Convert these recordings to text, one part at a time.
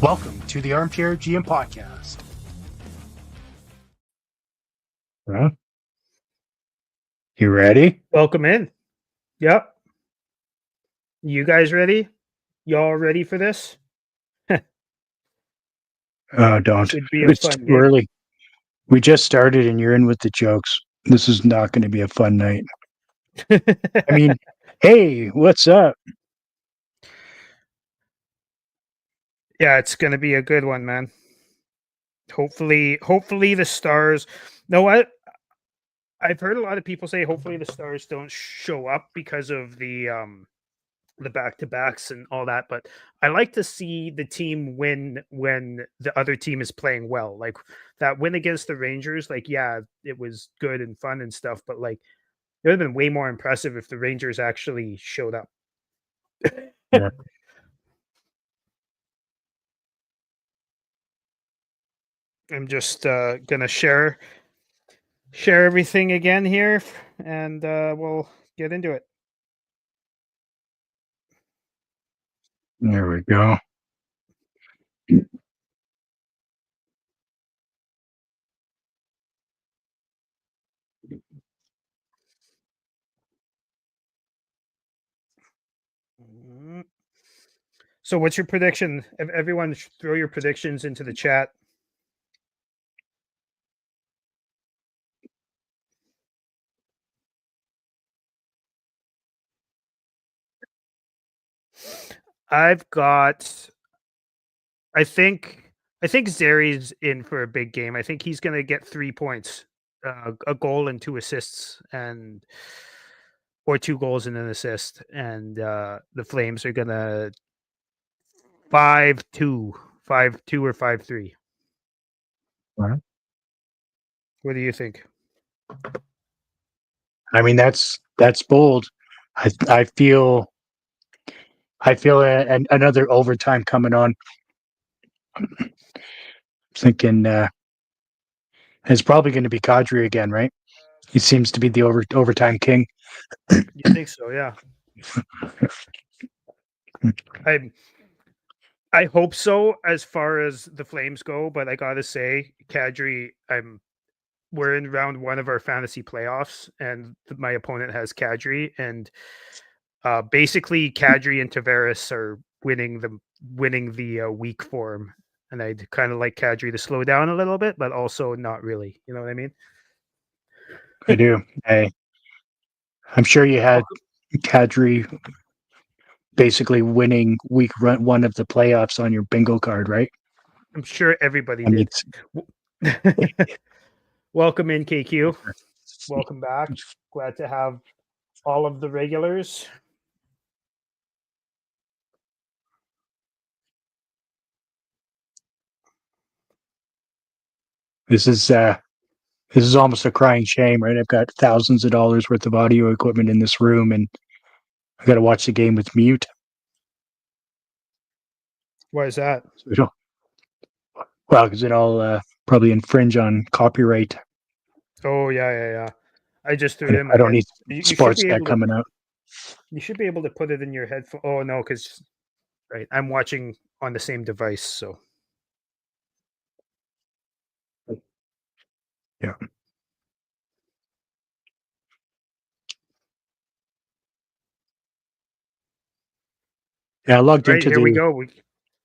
Welcome to the Armchair GM Podcast. Well, you ready? Welcome in. Yep. You guys ready? Y'all ready for this? Oh, don't. Should be a It's fun too game. early. We just started and you're in with the jokes. This is not going to be a fun night. I mean, hey, what's up? Yeah, it's gonna be a good one, man. Hopefully the stars. No, what? I've heard a lot of people say hopefully the stars don't show up because of the back-to-backs and all that, but I like to see the team win when the other team is playing well. Like that win against the Rangers, like yeah, it was good and fun and stuff, but like it would have been way more impressive if the Rangers actually showed up. Yeah. I'm just gonna share everything again here, and we'll get into it. There we go. Mhm. So, what's your prediction? Everyone, throw your predictions into the chat. I've got. I think. I think Zeri's in for a big game. I think he's going to get 3 points, a goal and 2 assists, and or 2 goals and an assist. And the Flames are going to 5-2, 5-2 or 5-3. Well, What do you think? I mean, that's bold. I feel another overtime coming on. Thinking it's probably going to be Kadri again, right? He seems to be the overtime king. You think so? Yeah. I I hope so as far as the Flames go, but I gotta say, Kadri, we're in round one of our fantasy playoffs, and my opponent has Kadri, and basically Kadri and Tavares are winning the weak form, and I'd kind of like Kadri to slow down a little bit, but also not really. You know what I mean? I do. I'm sure you had Kadri basically winning one of the playoffs on your bingo card, right? I'm sure everybody I mean, did. Welcome in, KQ. Welcome back. Glad to have all of the regulars. this is almost a crying shame, right? I've got thousands of dollars worth of audio equipment in this room, and I got to watch the game with mute. Why is that? So well, because it'll probably infringe on copyright. Oh yeah. I just threw it in I my don't head. need You should be Sportsnet able to. coming out. You should be able to put it in your headphone. Oh no, because right, I'm watching on the same device. So Yeah. Yeah, I logged right into here we the. go. We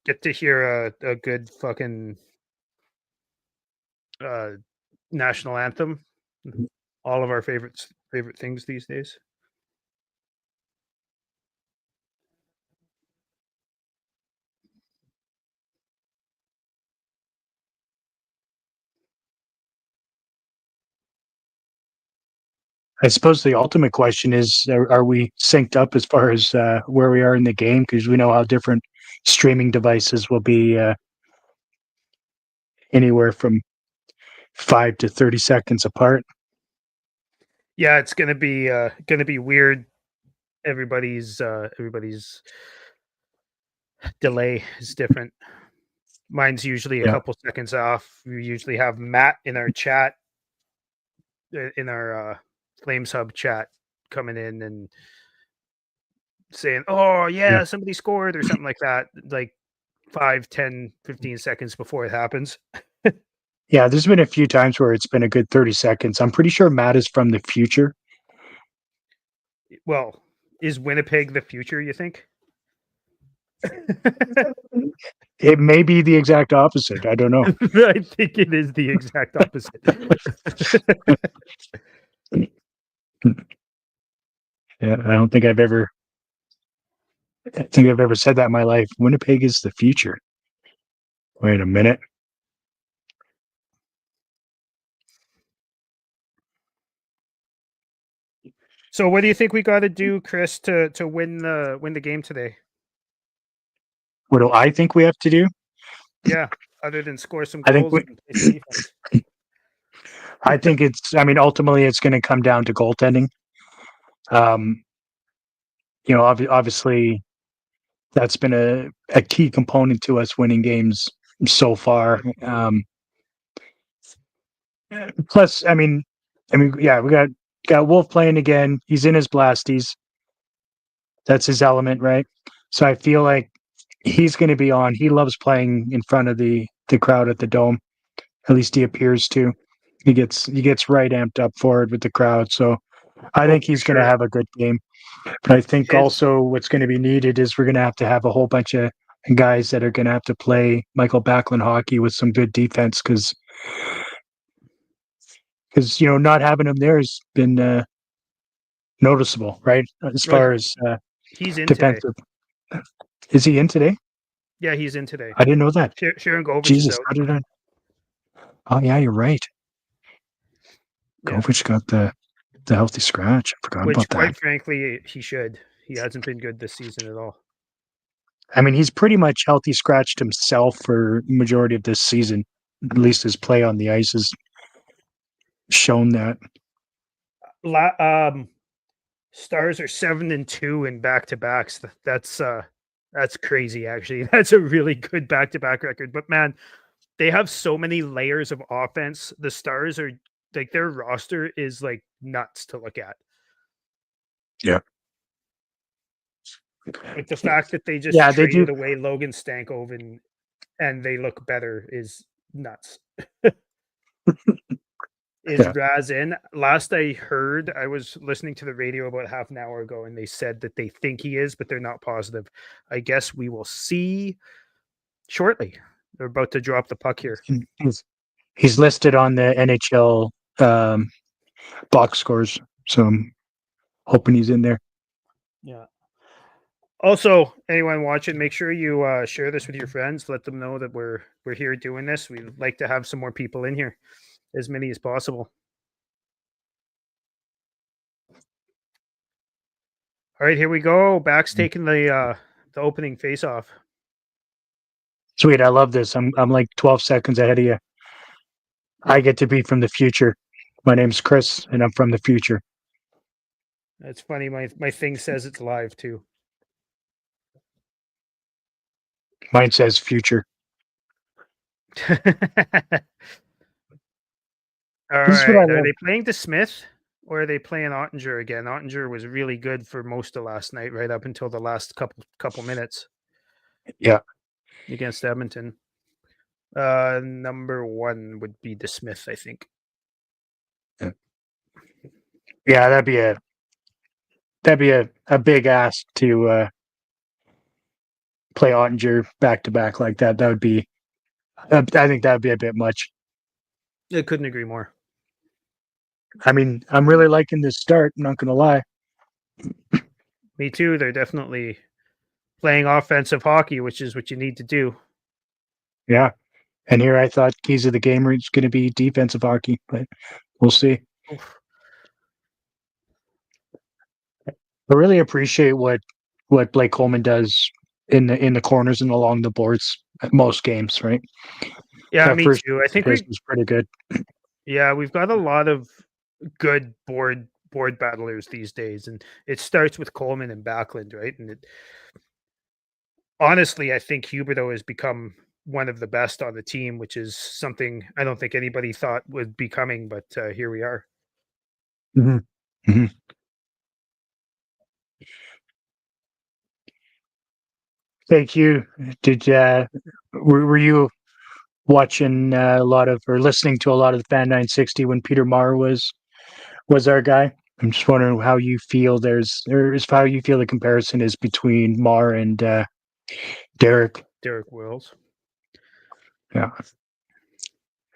get to hear a good fucking uh, national anthem. All of our favorite things these days. I suppose the ultimate question is: Are we synced up as far as where we are in the game? Because we know how different streaming devices will be anywhere from 5 to 30 seconds apart. Yeah, it's gonna be weird. Everybody's delay is different. Mine's usually a Yeah, couple seconds off. We usually have Matt in our chat, in our Flames Hub chat, coming in and saying, "Oh yeah, yeah, somebody scored" or something like that. Like 5, 10, 15 seconds before it happens. Yeah, there's been a few times where it's been a good 30 seconds. I'm pretty sure Matt is from the future. Well, is Winnipeg the future, you think? It may be the exact opposite. I don't know. I think it is the exact opposite. Yeah, I don't think I've ever said that in my life. Winnipeg is the future. Wait a minute. So what do you think we got to do, Chris, to win the game today? What do I think we have to do? Yeah, other than score some I think goals and play some defense. I think ultimately it's going to come down to goaltending. Obviously that's been a key component to us winning games so far. Plus, yeah, we got Wolf playing again. He's in his blasties. That's his element, right? So I feel like he's going to be on. He loves playing in front of the crowd at the Dome. At least he appears to. He gets right amped up for it with the crowd. So I think he's going to have a good game. But I think also what's going to be needed is we're going to have a whole bunch of guys that are going to have to play Michael Backlund hockey with some good defense because not having him there has been noticeable, right? As far as he's in defensive. Today. Is he in today? Yeah, he's in today. I didn't know that. Sharon Govich Jesus, is out. how did I? Oh yeah, you're right. Yeah. Govich got the healthy scratch. I forgot about that. Quite frankly, he should. He hasn't been good this season at all. I mean, he's pretty much healthy scratched himself for majority of this season. At least his play on the ice has shown that. Stars are 7-2 in back-to-backs. That's crazy, actually. That's a really good back-to-back record. But man, they have so many layers of offense. The Stars are like, their roster is like nuts to look at. Yeah. Like the fact that they just traded away Logan Stankoven and they look better is nuts. Is Raz in? Last I heard, I was listening to the radio about half an hour ago, and they said that they think he is, but they're not positive. I guess we will see shortly. They're about to drop the puck here. He's listed on the NHL box scores, so I'm hoping he's in there. Yeah. Also, anyone watching, make sure you share this with your friends. Let them know that we're here doing this. We'd like to have some more people in here, as many as possible. All right, here we go. Back's taking the opening face-off. Sweet, I love this. I'm like 12 seconds ahead of you. I get to be from the future. My name's Chris, and I'm from the future. That's funny. My thing says it's live too. Mine says future. All right. Are they playing DeSmith or are they playing Ottinger again? Ottinger was really good for most of last night, right up until the last couple minutes. Yeah. Against Edmonton. Number 1 would be DeSmith, I think. Yeah, that'd be a big ask to play Ottinger back to back like that. That would be, I think that would be a bit much. I couldn't agree more. I mean, I'm really liking this start. I'm not going to lie. Me too. They're definitely playing offensive hockey, which is what you need to do. Yeah. And here I thought keys of the game is going to be defensive hockey, but we'll see. Oof. I really appreciate what Blake Coleman does in the corners and along the boards at most games, right? Yeah, me too. I think was pretty good. Yeah, we've got a lot of good board battlers these days, and it starts with Coleman and Backlund, right? And honestly, I think Huberdeau has become one of the best on the team, which is something I don't think anybody thought would be coming, but here we are. Mm-hmm. Mm-hmm. Thank you. Did were you watching a lot of or listening to a lot of the Fan 960 when Peter Marr was our guy? I'm just wondering how you feel how you feel the comparison is between Marr and Derek. Derek Wills. Yeah.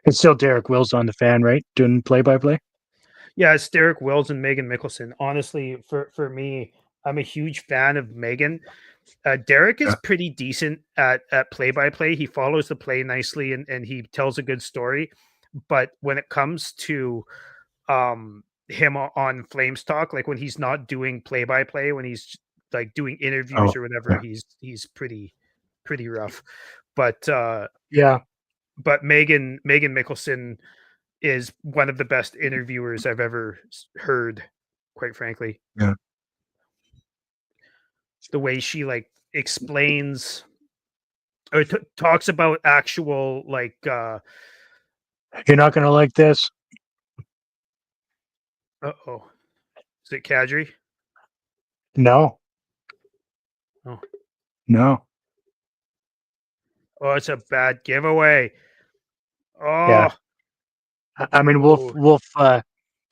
It's still Derek Wills on the Fan, right? Doing play by play. Yeah, it's Derek Wills and Megan Mickelson. Honestly, for me, I'm a huge fan of Megan. Derek is Yeah. pretty decent at play by play. He follows the play nicely and he tells a good story. But when it comes to him on Flames Talk, like when he's not doing play by play, when he's like doing interviews Oh, or whatever, yeah. he's pretty rough. But Yeah. Megan Mickelson is one of the best interviewers I've ever heard, quite frankly. Yeah. The way she like explains or talks about actual like You're not gonna like this. oh, is it Kadri? No. Oh. No. Oh, it's a bad giveaway. Oh, Yeah. I mean, Ooh. Wolf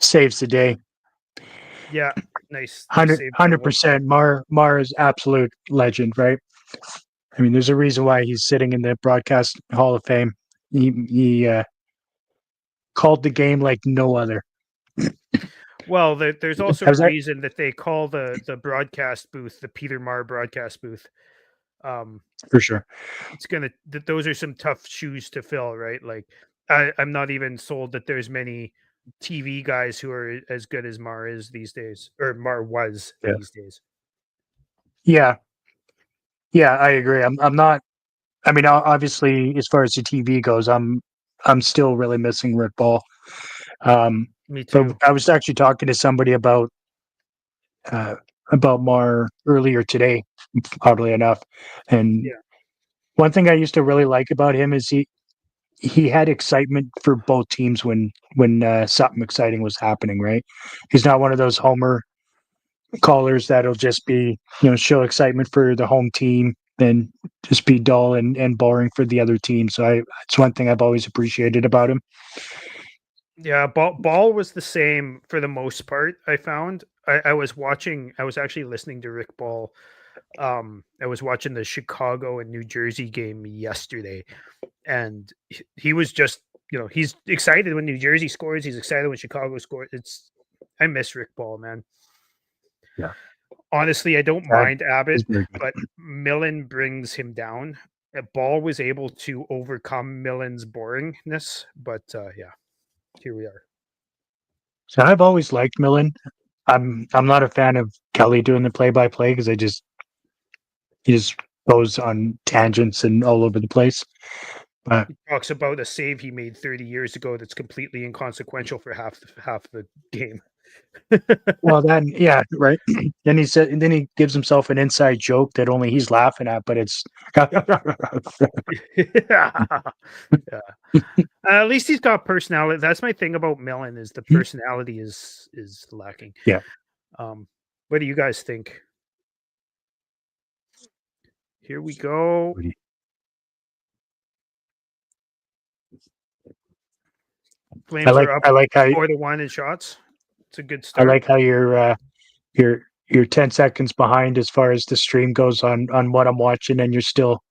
saves the day. Yeah, nice. Nice save by Wolf. 100%. Mar is absolute legend, right? I mean, there's a reason why he's sitting in the broadcast Hall of Fame. He called the game like no other. Well, there's also How's a that? reason that they call the broadcast booth the Peter Marr broadcast booth. For sure. It's gonna those are some tough shoes to fill, right? Like I'm not even sold that there's many TV guys who are as good as Mar is these days, or Mar was Yeah. these days. Yeah. Yeah, I agree. I'm not. I mean, obviously, as far as the TV goes, I'm still really missing Rick Ball. Me But too. I was actually talking to somebody about Mar earlier today, oddly enough, and Yeah. one thing I used to really like about him is he had excitement for both teams when something exciting was happening. Right, he's not one of those homer callers that'll just be show excitement for the home team and just be dull and boring for the other team. So it's one thing I've always appreciated about him. Yeah, Ball was the same for the most part. I found I was actually listening to Rick Ball. I was watching the Chicago and New Jersey game yesterday, and he was just he's excited when New Jersey scores. He's excited when Chicago scores. I miss Rick Ball, man. Yeah. Honestly, I don't mind Abbott, He's very good. but Millen brings him down. Ball was able to overcome Millen's boringness, but yeah, here we are. So I've always liked Millen. I'm not a fan of Kelly doing the play-by-play because he just goes on tangents and all over the place. But He talks about a save he made 30 years ago that's completely inconsequential for half the game. well, then yeah, right. Then he gives himself an inside joke that only he's laughing at, but it's yeah. At least he's got personality. That's my thing about Millen is the personality is lacking. Yeah. What do you guys think? Here we go. Flames are up I like how 4-1 in shots. It's a good I start. like how you're 10 seconds behind as far as the stream goes on what I'm watching, and you're still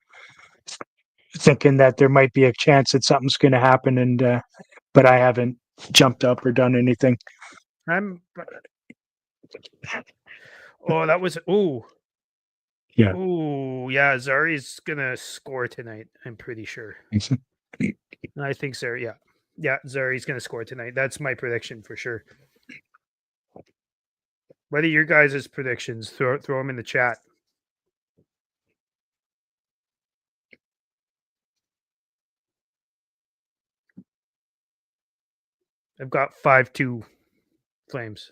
thinking that there might be a chance that something's going to happen, and but I haven't jumped up or done anything. Oh, that was Yeah. Ooh, yeah. Zari's gonna score tonight. I'm pretty sure. I think so. Yeah. Zari's gonna score tonight. That's my prediction for sure. What are your guys' predictions? Throw them in the chat. I've got 5-2 Flames.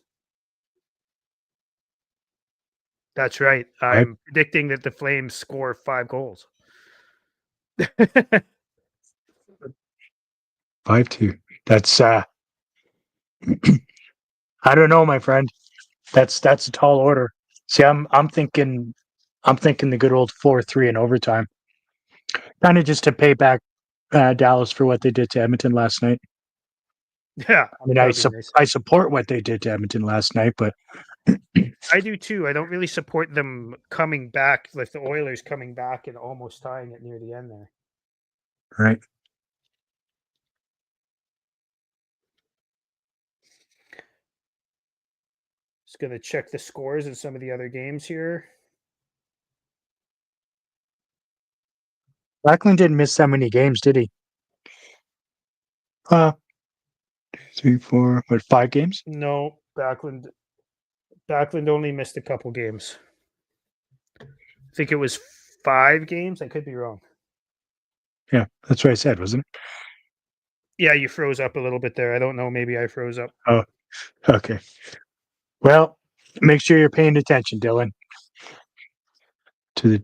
That's right. I'm predicting that the Flames score 5 goals. 5-2. That's I don't know, my friend. That's a tall order. See, I'm thinking I'm thinking the good old 4-3 in overtime. Kind of just to pay back Dallas for what they did to Edmonton last night. Yeah, I mean, that would be nice. I support what they did to Edmonton last night, but I do too. I don't really support them coming back, like the Oilers coming back and almost tying it near the end there. right. Just gonna check the scores in some of the other games here. Backlund didn't miss that many games, did he? 3, 4, what, 5 games? No, Backlund only missed a couple games. I think it was 5 games. I could be wrong. Yeah, that's what I said, wasn't it? Yeah, you froze up a little bit there. I don't know. Maybe I froze up. Oh, okay. Well, make sure you're paying attention, Dylan. To the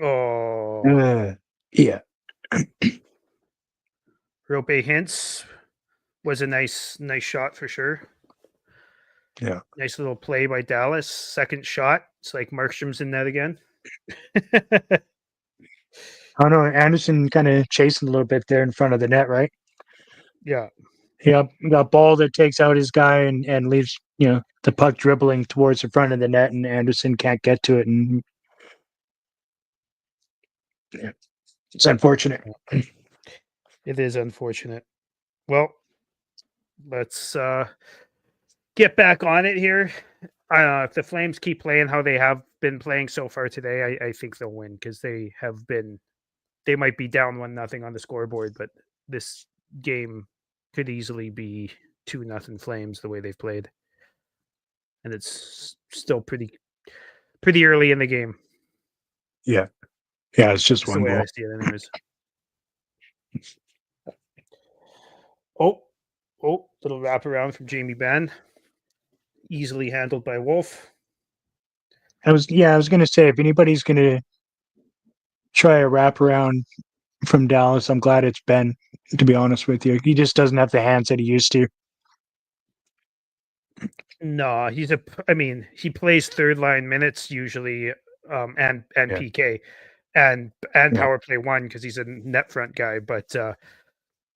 Oh, yeah. Rope Hintz was a nice shot for sure. Yeah. Nice little play by Dallas. Second shot. It's like Markstrom's in net again. I don't know. Anderson kind of chasing a little bit there in front of the net, right? Yeah. Yeah, got ball that takes out his guy and leaves, the puck dribbling towards the front of the net, and Anderson can't get to it, and yeah, it's unfortunate. It is unfortunate. Well, let's get back on it here. If the Flames keep playing how they have been playing so far today, I think they'll win because they might be down 1-0 on the scoreboard, but this game could easily be 2-0 Flames the way they've played. And it's still pretty early in the game. Yeah. Yeah, it's just That's one the way goal. I see it anyways. Oh, little wraparound from Jamie Benn. Easily handled by Wolf. I was going to say, if anybody's going to try a wraparound from Dallas, I'm glad it's Ben, to be honest with you. He just doesn't have the hands that he used to. No, he plays third line minutes usually, and PK and power play 1 because he's a net front guy. But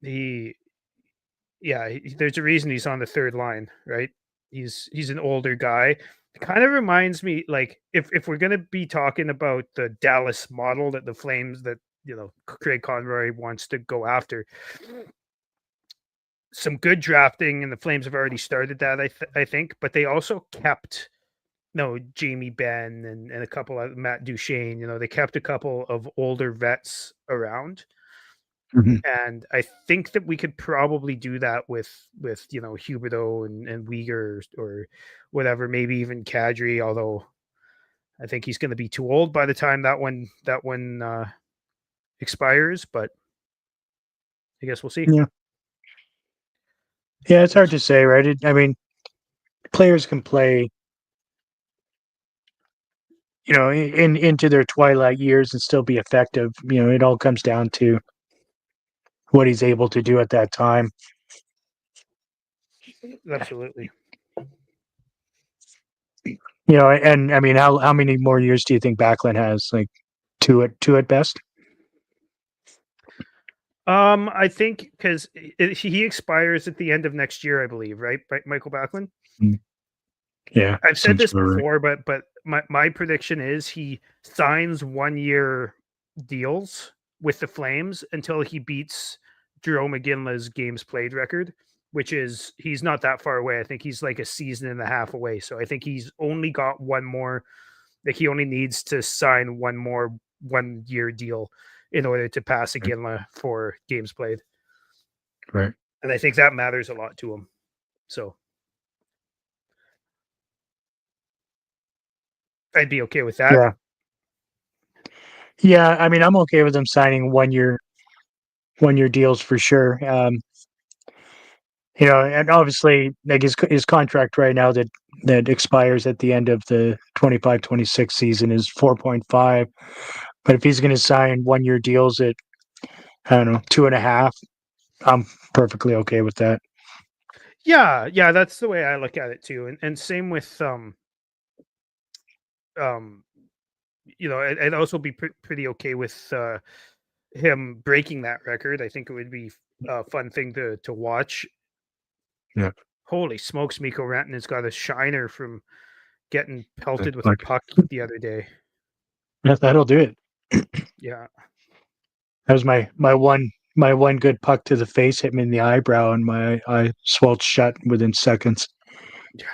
there's a reason he's on the third line, right? He's an older guy. It kind of reminds me, like, if we're gonna be talking about the Dallas model that the Flames that Craig Conroy wants to go after. Some good drafting, and the Flames have already started that, I think, but they also kept Jamie Benn and a couple of Matt Duchene. They kept a couple of older vets around. Mm-hmm. And I think that we could probably do that with Huberdeau and Weegar or whatever, maybe even Kadri, although I think he's going to be too old by the time that one expires, but I guess we'll see. Yeah, it's hard to say, right? Players can play, into their twilight years and still be effective. It all comes down to what he's able to do at that time. Absolutely. And how many more years do you think Backlund has? Like two at best? I think because he expires at the end of next year, I believe, right? Michael Backlund. Yeah, I've said this before, but my prediction is he signs 1-year deals with the Flames until he beats Jarome Iginla's games played record, which is he's not that far away. I think he's like a season and a half away. So I think he's only got one more. Like he only needs to sign one more 1-year deal in order to pass Iginla for games played. Right. And I think that matters a lot to him. So I'd be okay with that. Yeah, I'm okay with him signing 1-year deals for sure. And obviously, like his contract right now that expires at the end of the 25-26 season is 4.5. But if he's going to sign 1-year deals at, I don't know, 2.5, I'm perfectly okay with that. Yeah, that's the way I look at it too, and same with um I'd also be pretty okay with him breaking that record. I think it would be a fun thing to watch. Yeah. Holy smokes, Miko Rantanen's got a shiner from getting pelted with a Like, puck the other day. that'll do it. Yeah. That was my one good puck to the face hit me in the eyebrow, and my eye swelled shut within seconds Yeah.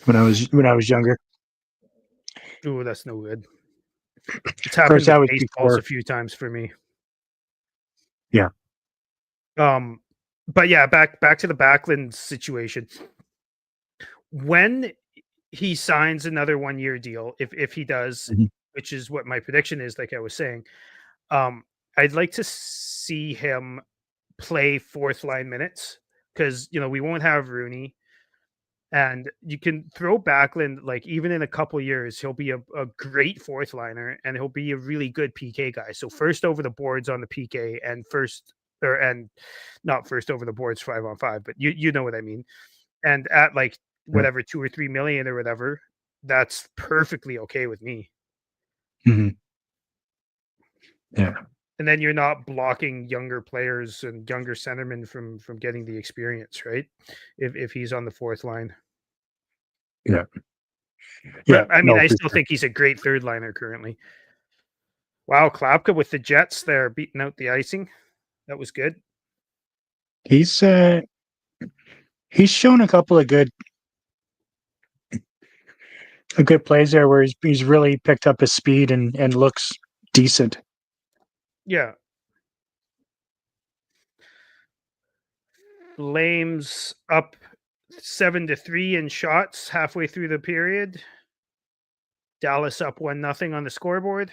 when I was younger. Ooh, that's no good. It's Of course, happened that with was baseballs before. a few times for me. Yeah. Um, but yeah, back to the Backlund situation. When he signs another 1-year deal, if he does, Mhm. which is what my prediction is, like I was saying, um, I'd like to see him play fourth line minutes because we won't have Rooney. And you can throw Backlund, like even in a couple years, he'll be a great fourth liner and he'll be a really good PK guy. So first over the boards on the PK and and not first over the boards 5-on-5, but you know what I mean. And at like Yeah. whatever 2 or 3 million or whatever, that's perfectly okay with me. Mhm. Yeah. And then you're not blocking younger players and younger centermen from getting the experience, right? If he's on the fourth line. Yeah. Yeah. But I mean, No, I for still sure. think he's a great third liner currently. Wow, Klapka with the Jets there beating out the icing. That was good. He's uh he's shown a couple of good plays there where he's really picked up his speed and looks decent. Yeah. Lames up 7-3 in shots halfway through the period. Dallas up 1-0 on the scoreboard.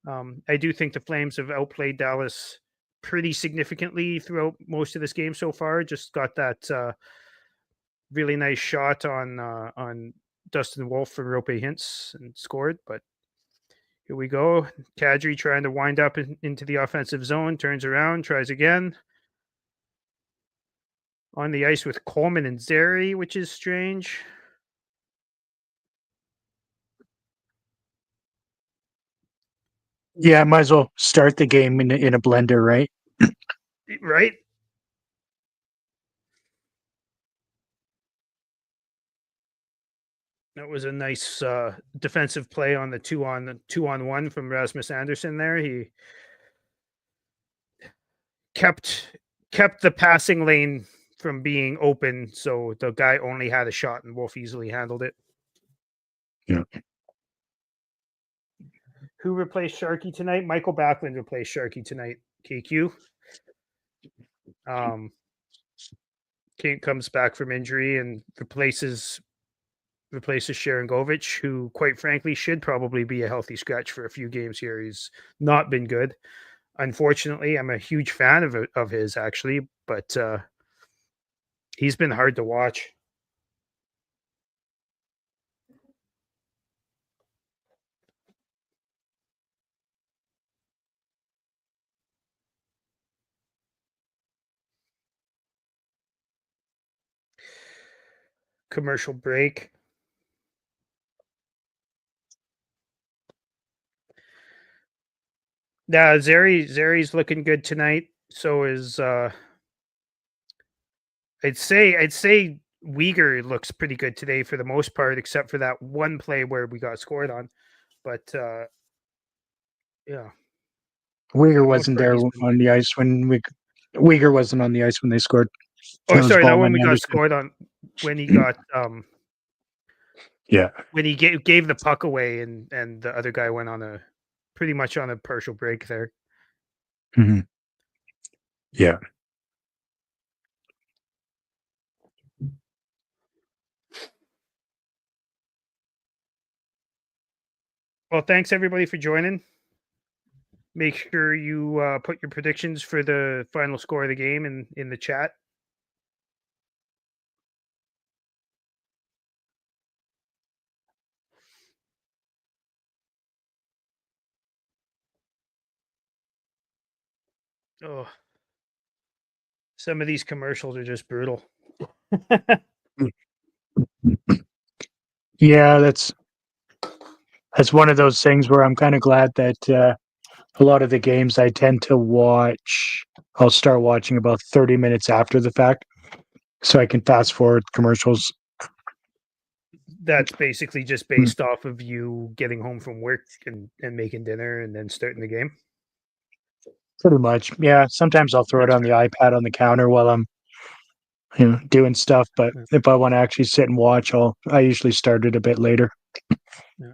I do think the Flames have outplayed Dallas pretty significantly throughout most of this game so far. Just got that really nice shot on Dustin Wolf from Rope Hintz and scored. But here we go. Kadri trying to wind up into the offensive zone, turns around, tries again. On the ice with Coleman and Zary, which is strange. Yeah, might as well start the game in a blender, right? Right? That was a nice defensive play on the 2-on-1 from Rasmus Anderson there. He kept kept the passing lane from being open, so the guy only had a shot and Wolf easily handled it. Yeah. Who replaced Sharky tonight? Michael Backlund replaced Sharky tonight. KQ. Kane comes back from injury and replaces Sharon Govich, who quite frankly should probably be a healthy scratch for a few games here. He's not been good. Unfortunately, I'm a huge fan of his actually, but he's been hard to watch. Commercial break. Yeah, Zary's looking good tonight. So is I'd say Uyghur looks pretty good today for the most part, except for that one play where we got scored on. But yeah, for Uyghur the most wasn't part, there he's been on good. the ice when Uyghur wasn't on the ice when they scored. Oh, That was sorry, not when Ballman we got Anderson. scored on. When he got Yeah. when he gave the puck away and the other guy went on a pretty much on a partial break there. Hmm. Yeah. Well, thanks everybody for joining. Make sure you put your predictions for the final score of the game in the chat. Oh, some of these commercials are just brutal. Yeah, that's one of those things where I'm kind of glad that a lot of the games I tend to watch, I'll start watching about 30 minutes after the fact, so I can fast forward commercials. That's basically just Hmm. based off of you getting home from work and making dinner and then starting the game. Pretty much, yeah. Sometimes I'll throw it That's on the iPad on the counter while I'm doing stuff. But fair. if I want to actually sit and watch, I usually start it a bit later. Yeah.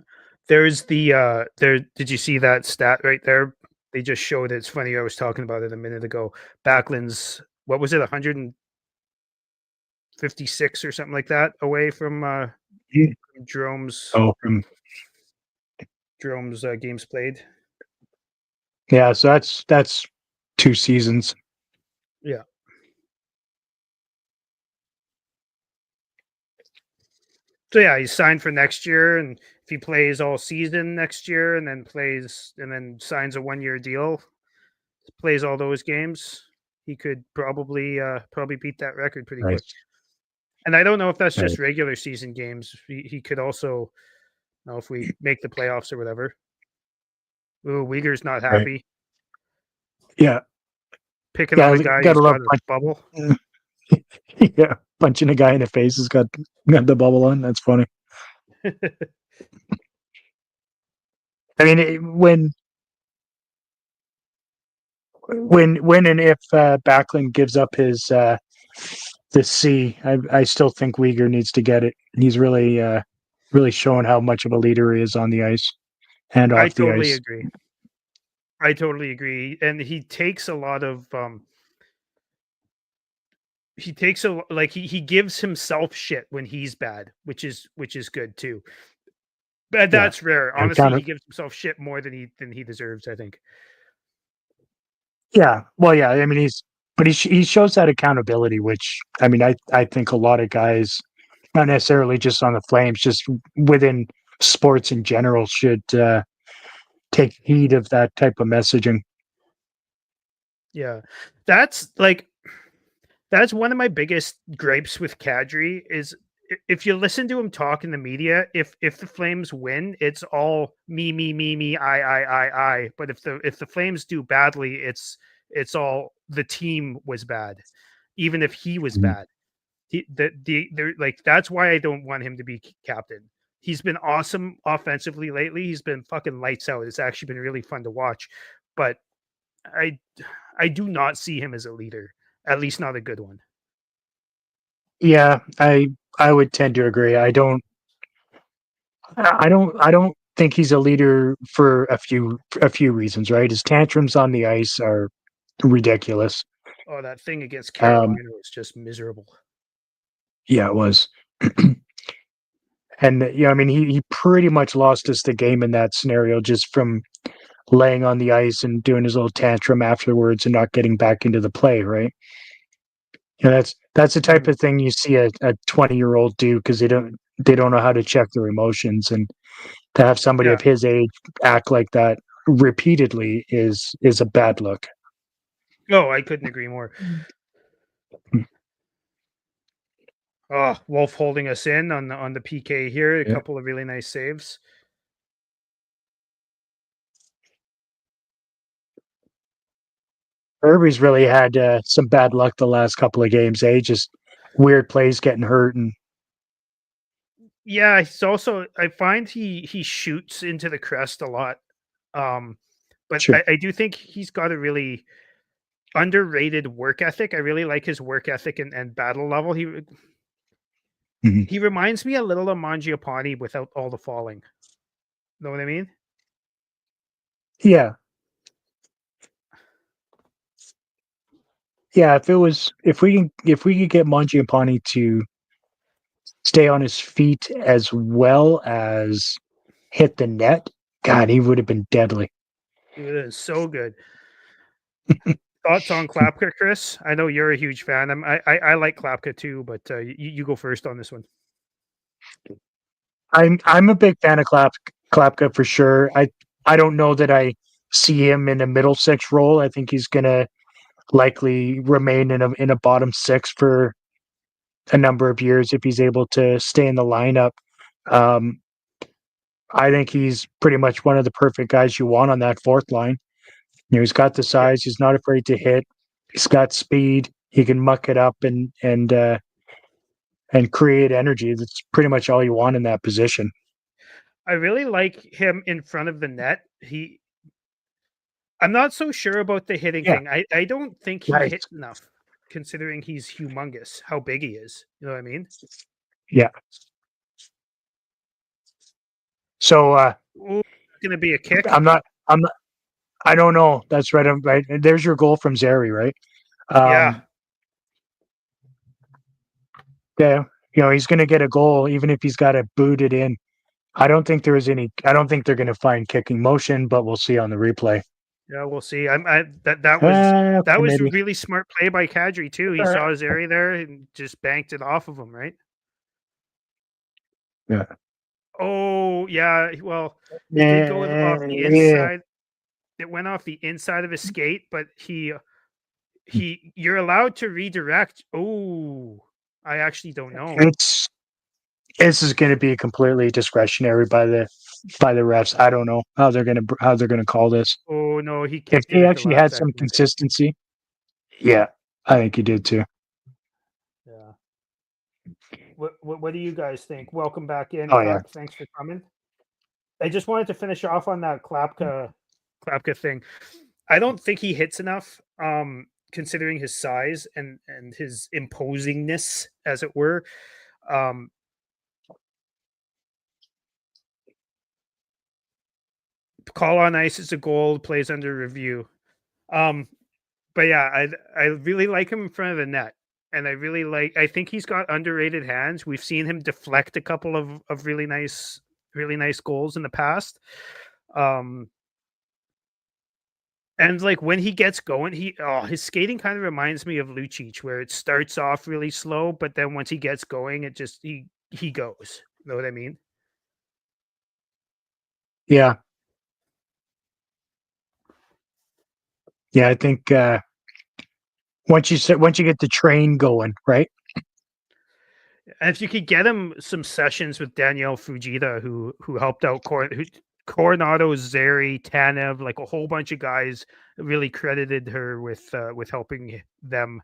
There's the there did you see that stat right there? They just showed it. It's funny, I was talking about it a minute ago. Backlund's what was it, 156 or something like that away from Yeah. Jerome's Oh, games played. yeah. So that's 2 seasons. Yeah. So yeah, he's signed for next year, and if he plays all season next year, and then signs a 1 year deal, plays all those games, he could probably beat that record pretty quick. Nice. And I don't know if that's Right. just regular season games. He could also, if we make the playoffs or whatever. Ooh, Uyghur's not Right. happy. Yeah. Picking Yeah. on a guy Gotta who's love got his bubble. yeah, punching a guy in the face has got the bubble on. That's funny. I mean, when and if Backlund gives up his the C, I still think Uyghur needs to get it. He's really showing how much of a leader he is on the ice and I off the totally ice. agree. I totally agree. And he takes a lot of he gives himself shit when he's bad, which is good too. But Yeah, that's rare. and Honestly, counter. he gives himself shit more than he deserves, I think. Yeah, well, yeah. I mean, he shows that accountability, which I mean, I think a lot of guys, not necessarily just on the Flames, just within sports in general, should take heed of that type of messaging. Yeah. That's like that's one of my biggest gripes with Kadri is if you listen to him talk in the media, if the Flames win, it's all me, I. But if the Flames do badly, it's all the team was bad, even if he was Mhm. bad. They're like that's why I don't want him to be captain. He's been awesome offensively lately. He's been fucking lights out. It's actually been really fun to watch, but I I do not see him as a leader, at least not a good one. Yeah, I would tend to agree. I don't think he's a leader for a few reasons, right? His tantrums on the ice are ridiculous. Oh, that thing against Um, Carolina was just miserable. yeah, it was. And I mean, he pretty much lost us the game in that scenario just from laying on the ice and doing his little tantrum afterwards and not getting back into the play, right? That's the type Mhm. of thing you see a 20-year-old do because they don't know how to check their emotions, and to have somebody Yeah. of his age act like that repeatedly is a bad look. Oh, I couldn't agree more. Oh, Wolf holding us in on the PK here. A Yeah. couple of really nice saves. Irby's really had some bad luck the last couple of games. Just weird plays getting hurt, and Yeah, he's also I find he shoots into the crest a lot. Um, but sure. I do think he's got a really underrated work ethic. I really like his work ethic and battle level. Mhm. He reminds me a little of Mangiapane without all the falling. Know what I mean? Yeah, yeah. If we could get Mangiapane to stay on his feet as well as hit the net, God, he would have been deadly. It is so good. Thoughts on Klapka, Chris? I know you're a huge fan. I like Klapka too, but you go first on this one. I'm a big fan of Klapka for sure. I don't know that I see him in a middle six role. I think he's gonna likely remain in a bottom six a number of years if he's able to stay in the lineup. I think he's pretty much one of the perfect guys you want on that fourth line. He's got the size. He's not afraid to hit. He's got speed. He can muck it up and create energy. That's pretty much all you want in that position. I really like him in front of the net. I'm not so sure about the hitting thing. I don't think he hit enough, considering he's humongous, how big he is. You know what I mean? Yeah. So gonna be a kick. I don't know. That's right. Right. There's your goal from Zary, right? Yeah. Yeah. He's going to get a goal even if he's got to boot it in. I don't think they're going to find kicking motion, but we'll see on the replay. Yeah, we'll see. That was a really smart play by Kadri too. He saw Zary there and just banked it off of him, right? Yeah. Oh, yeah. Well, it did go off the inside. It went off the inside of his skate, but you're allowed to redirect. Oh, I actually don't know. This is going to be completely discretionary by the refs. I don't know how they're going to call this. Oh no, he if he actually had some consistency. Yeah, I think he did too. Yeah. What do you guys think? Welcome back in. Oh, yeah. Thanks for coming. I just wanted to finish off on that Klapka thing. I don't think he hits enough, considering his size and his imposingness, as it were. Call on ice is a goal, plays under review. But yeah, I really like him in front of the net. And I think he's got underrated hands. We've seen him deflect a couple of really nice goals in the past. And like when he gets going, his skating kind of reminds me of Lucic, where it starts off really slow, but then once he gets going, it just he goes. You know what I mean? Yeah. Yeah, I think once you get the train going, right? And if you could get him some sessions with Danielle Fujita, who helped out Coronado, Zary, Tanev, like a whole bunch of guys, really credited her with helping them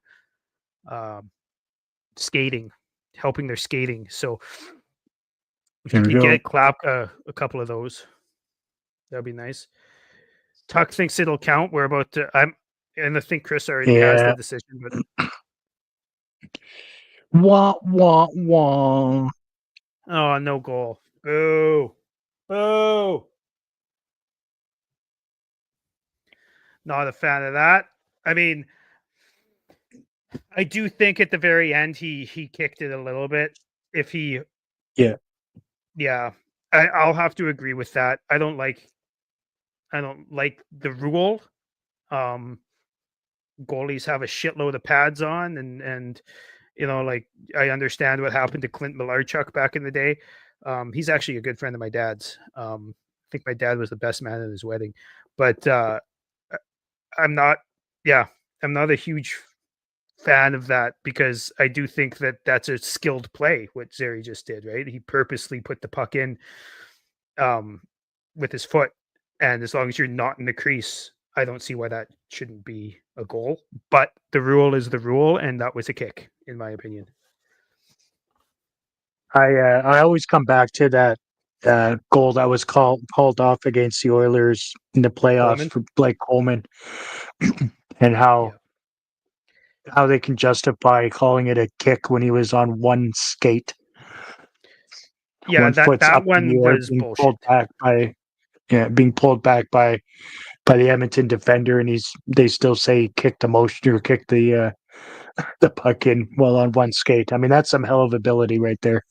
skating, helping their skating. So if you could get Klapka a couple of those, that'd be nice. Tuck thinks it'll count. We're about to. And I think Chris already has the decision, but wah wah wah. Oh, no goal. Boo. Boo. Not a fan of that. I mean, I do think at the very end he kicked it a little bit. If he, yeah, I'll have to agree with that. I don't like the rule. Goalies have a shitload of pads on, and like I understand what happened to Clint Malarchuk back in the day. He's actually a good friend of my dad's. I think my dad was the best man at his wedding, but I'm not a huge fan of that, because I do think that that's a skilled play, what Zary just did, right? He purposely put the puck in with his foot, and as long as you're not in the crease, I don't see why that shouldn't be a goal. But the rule is the rule, and that was a kick, in my opinion. I always come back to that goal that was called off against the Oilers in the playoffs for Blake Coleman, and how they can justify calling it a kick when he was on one skate. Yeah, that one was bullshit. Being pulled back by the Edmonton defender, and they still say he kicked the motion or kicked the puck in while on one skate. I mean, that's some hell of ability right there.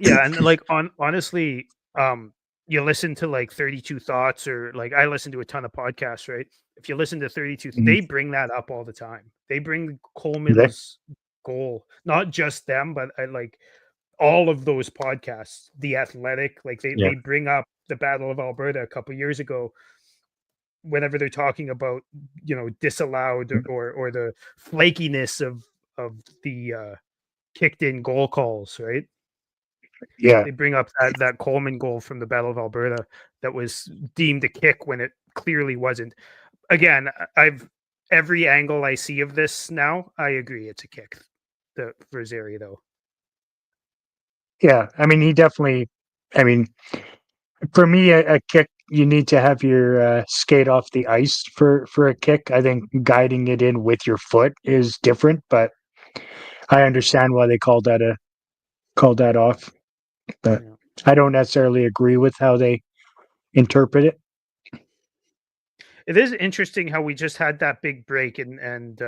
Yeah, and like honestly, you listen to like 32 Thoughts, or like I listen to a ton of podcasts, right? If you listen to 32, they bring that up all the time. They bring Coleman's goal, not just them, but I like all of those podcasts. The Athletic, like they bring up the Battle of Alberta a couple years ago, whenever they're talking about disallowed or the flakiness of the kicked in goal calls, right? Yeah. They bring up that Coleman goal from the Battle of Alberta that was deemed a kick when it clearly wasn't. Again, I've every angle I see of this now, I agree it's a kick. The for Zary though. Yeah. I mean, he definitely, I mean, for me, a kick, you need to have your skate off the ice for a kick. I think guiding it in with your foot is different, but I understand why they called that off. But Yeah. I don't necessarily agree with how they interpret it. It is interesting how we just had that big break and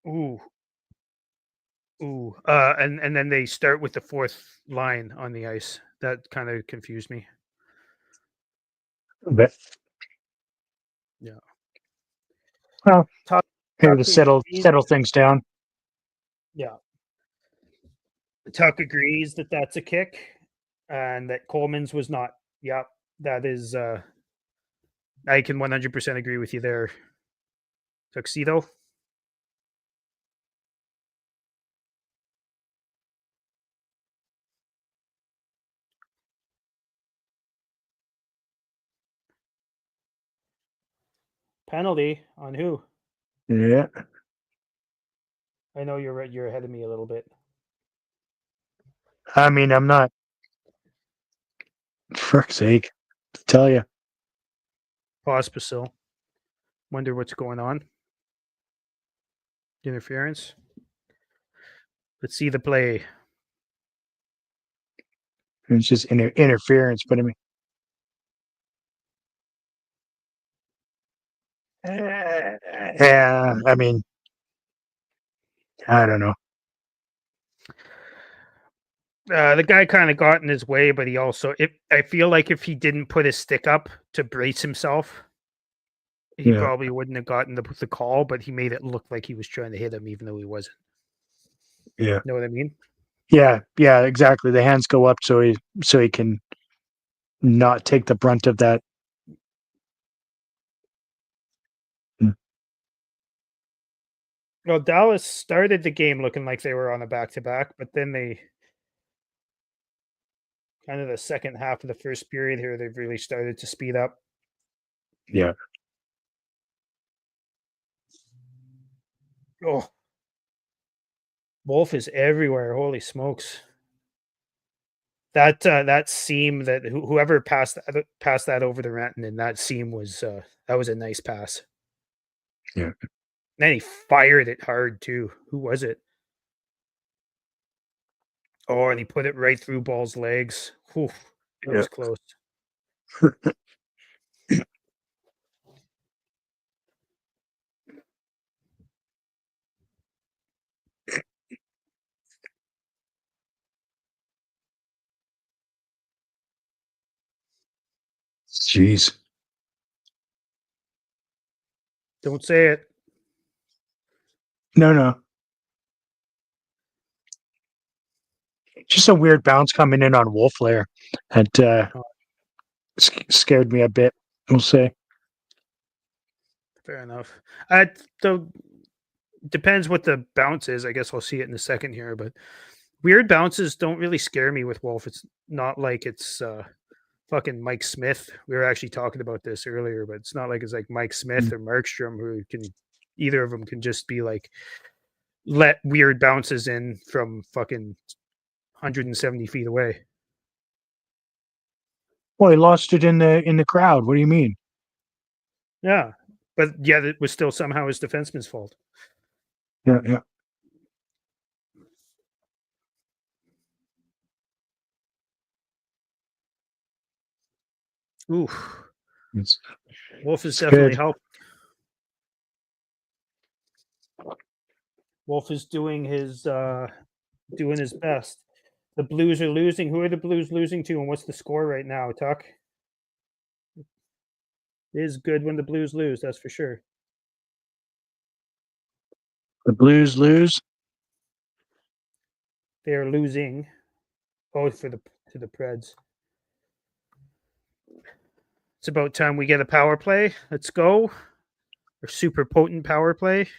ooh and then they start with the fourth line on the ice. That kind of confused me. But Yeah. well, Tuck, maybe Tuck to agrees. settle things down. Yeah. Tuck agrees that that's a kick and that Coleman's was not. Yep. That is I can 100% agree with you there. Tuxedo. Penalty on who? Yeah. I know you're right. You're ahead of me a little bit. I mean, I'm not, for fuck's sake, to tell you. Pospisil. Wonder what's going on. Interference. Let's see the play. It's just interference, but I mean, yeah, I mean, I don't know. The guy kind of got in his way, but he also, I feel like if he didn't put his stick up to brace himself, he Yeah. probably wouldn't have gotten the call, but he made it look like he was trying to hit him, even though he wasn't. Yeah. Know what I mean? Yeah. Yeah. Exactly. The hands go up so he can not take the brunt of that. Well, Dallas started the game looking like they were on a back to back, but then they kind of the second half of the first period here, they've really started to speed up. Yeah. Oh, Wolf is everywhere. Holy smokes! That seam that whoever passed that over the Renton, that seam was that was a nice pass. Yeah. Then he fired it hard too. Who was it? Oh, and he put it right through Ball's legs. Whew, that Yeah. was close. Jeez. Don't say it. No, no. Just a weird bounce coming in on Wolf Lair that scared me a bit. We'll say. Fair enough. So depends what the bounce is. I guess we'll see it in a second here, but weird bounces don't really scare me with Wolf. It's not like it's fucking Mike Smith. We were actually talking about this earlier, but it's not like it's like Mike Smith or Markstrom who can either of them can just be like let weird bounces in from fucking 170 feet away. Well, he lost it in the crowd. What do you mean? Yeah. But yeah, it was still somehow his defenseman's fault. Yeah, yeah. Oof. It's, Wolf is it's definitely good. helped. Wolf is doing his best. The Blues are losing. Who are the Blues losing to, and what's the score right now, Tuck? It is good when the Blues lose, that's for sure. The Blues lose. They are losing. Oh, to the Preds. It's about time we get a power play. Let's go. A super potent power play.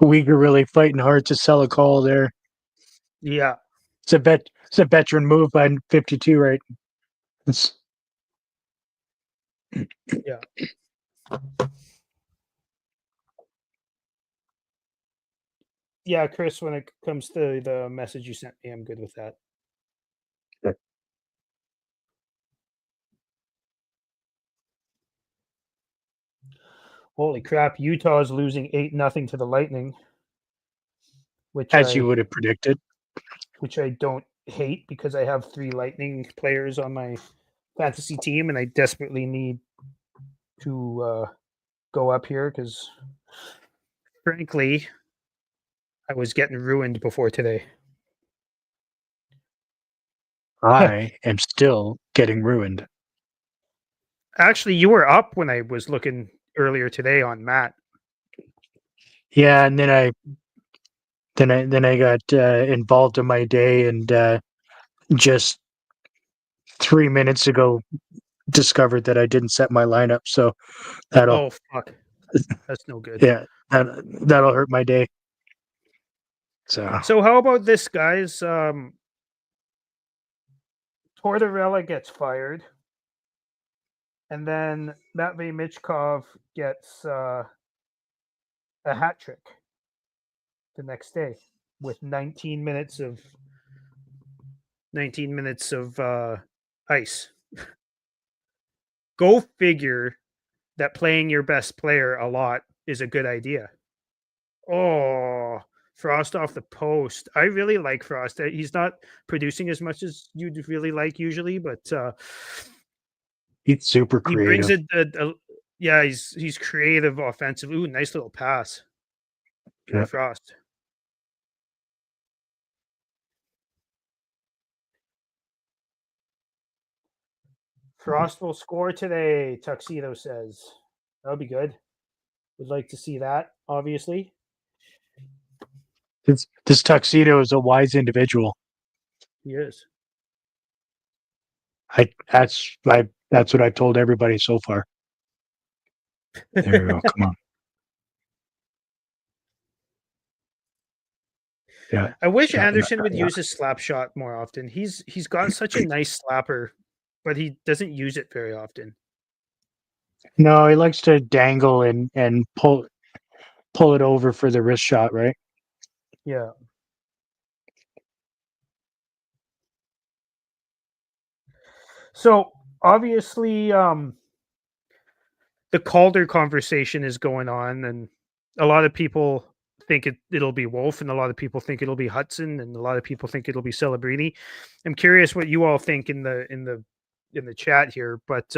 Uyghur really fighting hard to sell a call there. Yeah. It's a veteran move by 52, right? It's, Yeah. Yeah, Chris, when it comes to the message you sent me, I'm good with that. Okay. Holy crap, Utah is losing 8-0 to the Lightning, which as you I would have predicted. don't hate because I have 3 Lightning players on my fantasy team and I desperately need to go up here because frankly, I was getting ruined before today. I am still getting ruined. Actually, you were up when I was looking earlier today on Matt. Yeah, and then I got involved in my day, and just 3 minutes ago discovered that I didn't set my lineup. So that'll Oh fuck, that's no good. yeah that'll hurt my day. So So how about this, guys? Tortorella gets fired, and then Matvey Michkov gets a hat trick the next day with 19 minutes of ice. Go figure that playing your best player a lot is a good idea. Oh, Frost off the post. I really like Frost. He's not producing as much as you'd really like usually, but he's super he brings creative. yeah, he's creative offensive. Ooh, nice little pass by Yeah. Frost. Frost will score today, Tuxedo says. That'll be good. Would like to see that, obviously. This Tuxedo is a wise individual. He is. That's what I've told everybody so far. There you go. Come on. Yeah. I wish Yeah, Anderson would yeah. use his slap shot more often. He's got such a nice slapper, but he doesn't use it very often. No, he likes to dangle and pull it over for the wrist shot, right? Yeah. So obviously, the Calder conversation is going on, and a lot of people think it'll be Wolf, and a lot of people think it'll be Hudson, and a lot of people think it'll be Celebrini. I'm curious what you all think in the chat here, but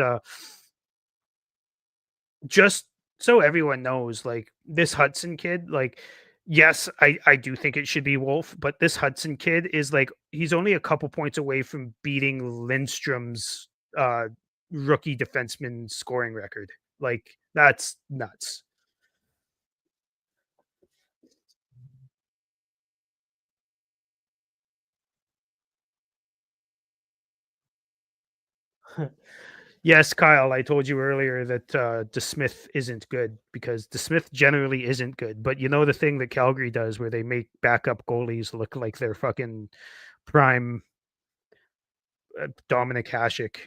just so everyone knows, like this Hudson kid, like yes, I do think it should be Wolf, but this Hudson kid is like he's only a couple points away from beating Lindstrom's rookie defenseman scoring record. Like that's nuts. Yes, Kyle, I told you earlier that DeSmith isn't good because DeSmith generally isn't good. But you know the thing that Calgary does where they make backup goalies look like they're fucking prime Dominic Hasek.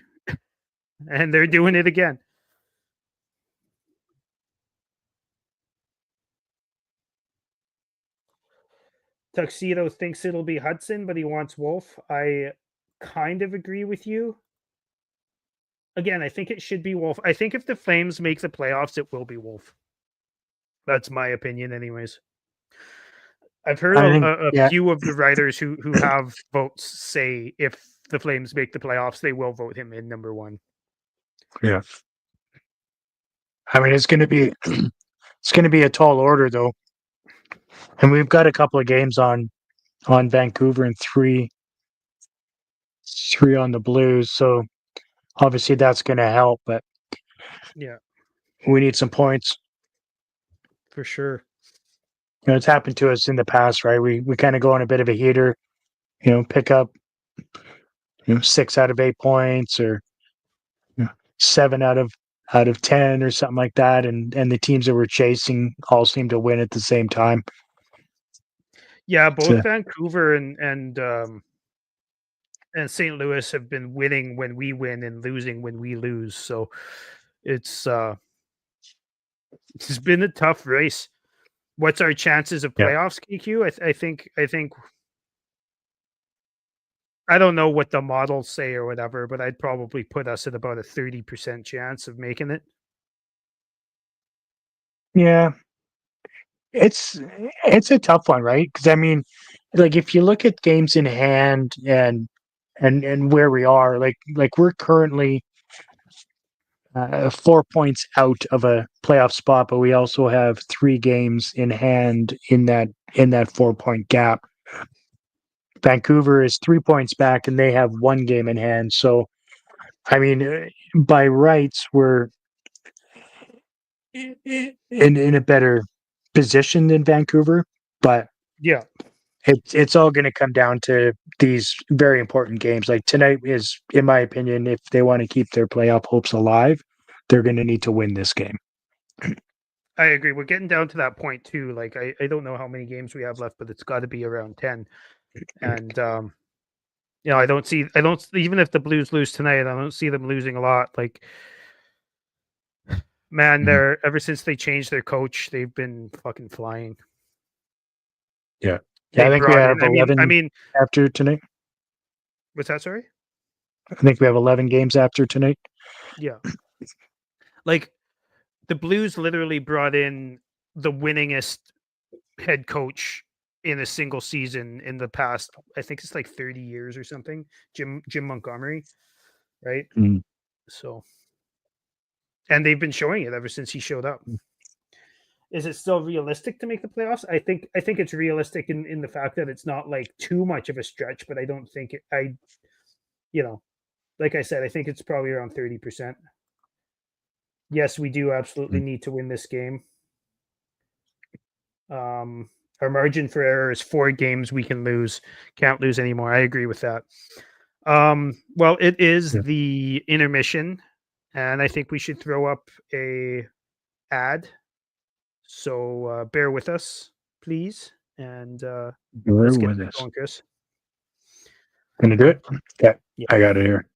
And they're doing it again. Tuxedo thinks it'll be Hudson, but he wants Wolf. I kind of agree with you. Again, I think it should be Wolf. I think if the Flames make the playoffs, it will be Wolf. That's my opinion, anyways. I've heard a few of the writers who have votes say if the Flames make the playoffs, they will vote him in number one. Yeah. I mean, it's going to be a tall order though, and we've got a couple of games on Vancouver and three on the Blues, so obviously that's going to help. But yeah, we need some points for sure. it's happened to us in the past, right? We kind of go on a bit of a heater, pick up 6 out of 8 points, or 7 out of 10 or something like that, and the teams that we're chasing all seem to win at the same time. Yeah, both So, Vancouver and St. Louis have been winning when we win and losing when we lose. So it's been a tough race. What's our chances of yeah. playoffs, KQ? I think I don't know what the models say or whatever, but I'd probably put us at about a 30% chance of making it. Yeah, it's a tough one, right? Because I mean, like if you look at games in hand and where we are, like we're currently 4 points out of a playoff spot, but we also have 3 games in hand in that 4-point gap. Vancouver is 3 points back, and they have 1 game in hand. So, I mean, by rights, we're in a better position than Vancouver, but Yeah. it's all going to come down to these very important games. Like tonight is, in my opinion, if they want to keep their playoff hopes alive, they're going to need to win this game. I agree. We're getting down to that point too. Like I don't know how many games we have left, but it's got to be around 10. And I don't even if the Blues lose tonight, I don't see them losing a lot. Like, man, they're ever since they changed their coach, they've been fucking flying. Yeah. They I think we have I 11 mean, after tonight. what's that? Sorry. I think we have 11 games after tonight. Yeah. Like the Blues literally brought in the winningest head coach in a single season in the past. I think it's like 30 years or something. Jim Montgomery, right? Mm. So, and they've been showing it ever since he showed up. Is it still realistic to make the playoffs? I think it's realistic in the fact that it's not like too much of a stretch, but I don't think like I said, I think it's probably around 30%. Yes, we do absolutely need to win this game. Our margin for error is 4 games we can lose. Can't lose anymore. I agree with that. Well, it is the intermission, and I think we should throw up a ad. So bear with us, please, and let's get this going, Chris. Gonna do it? Okay, Yeah. I got it here.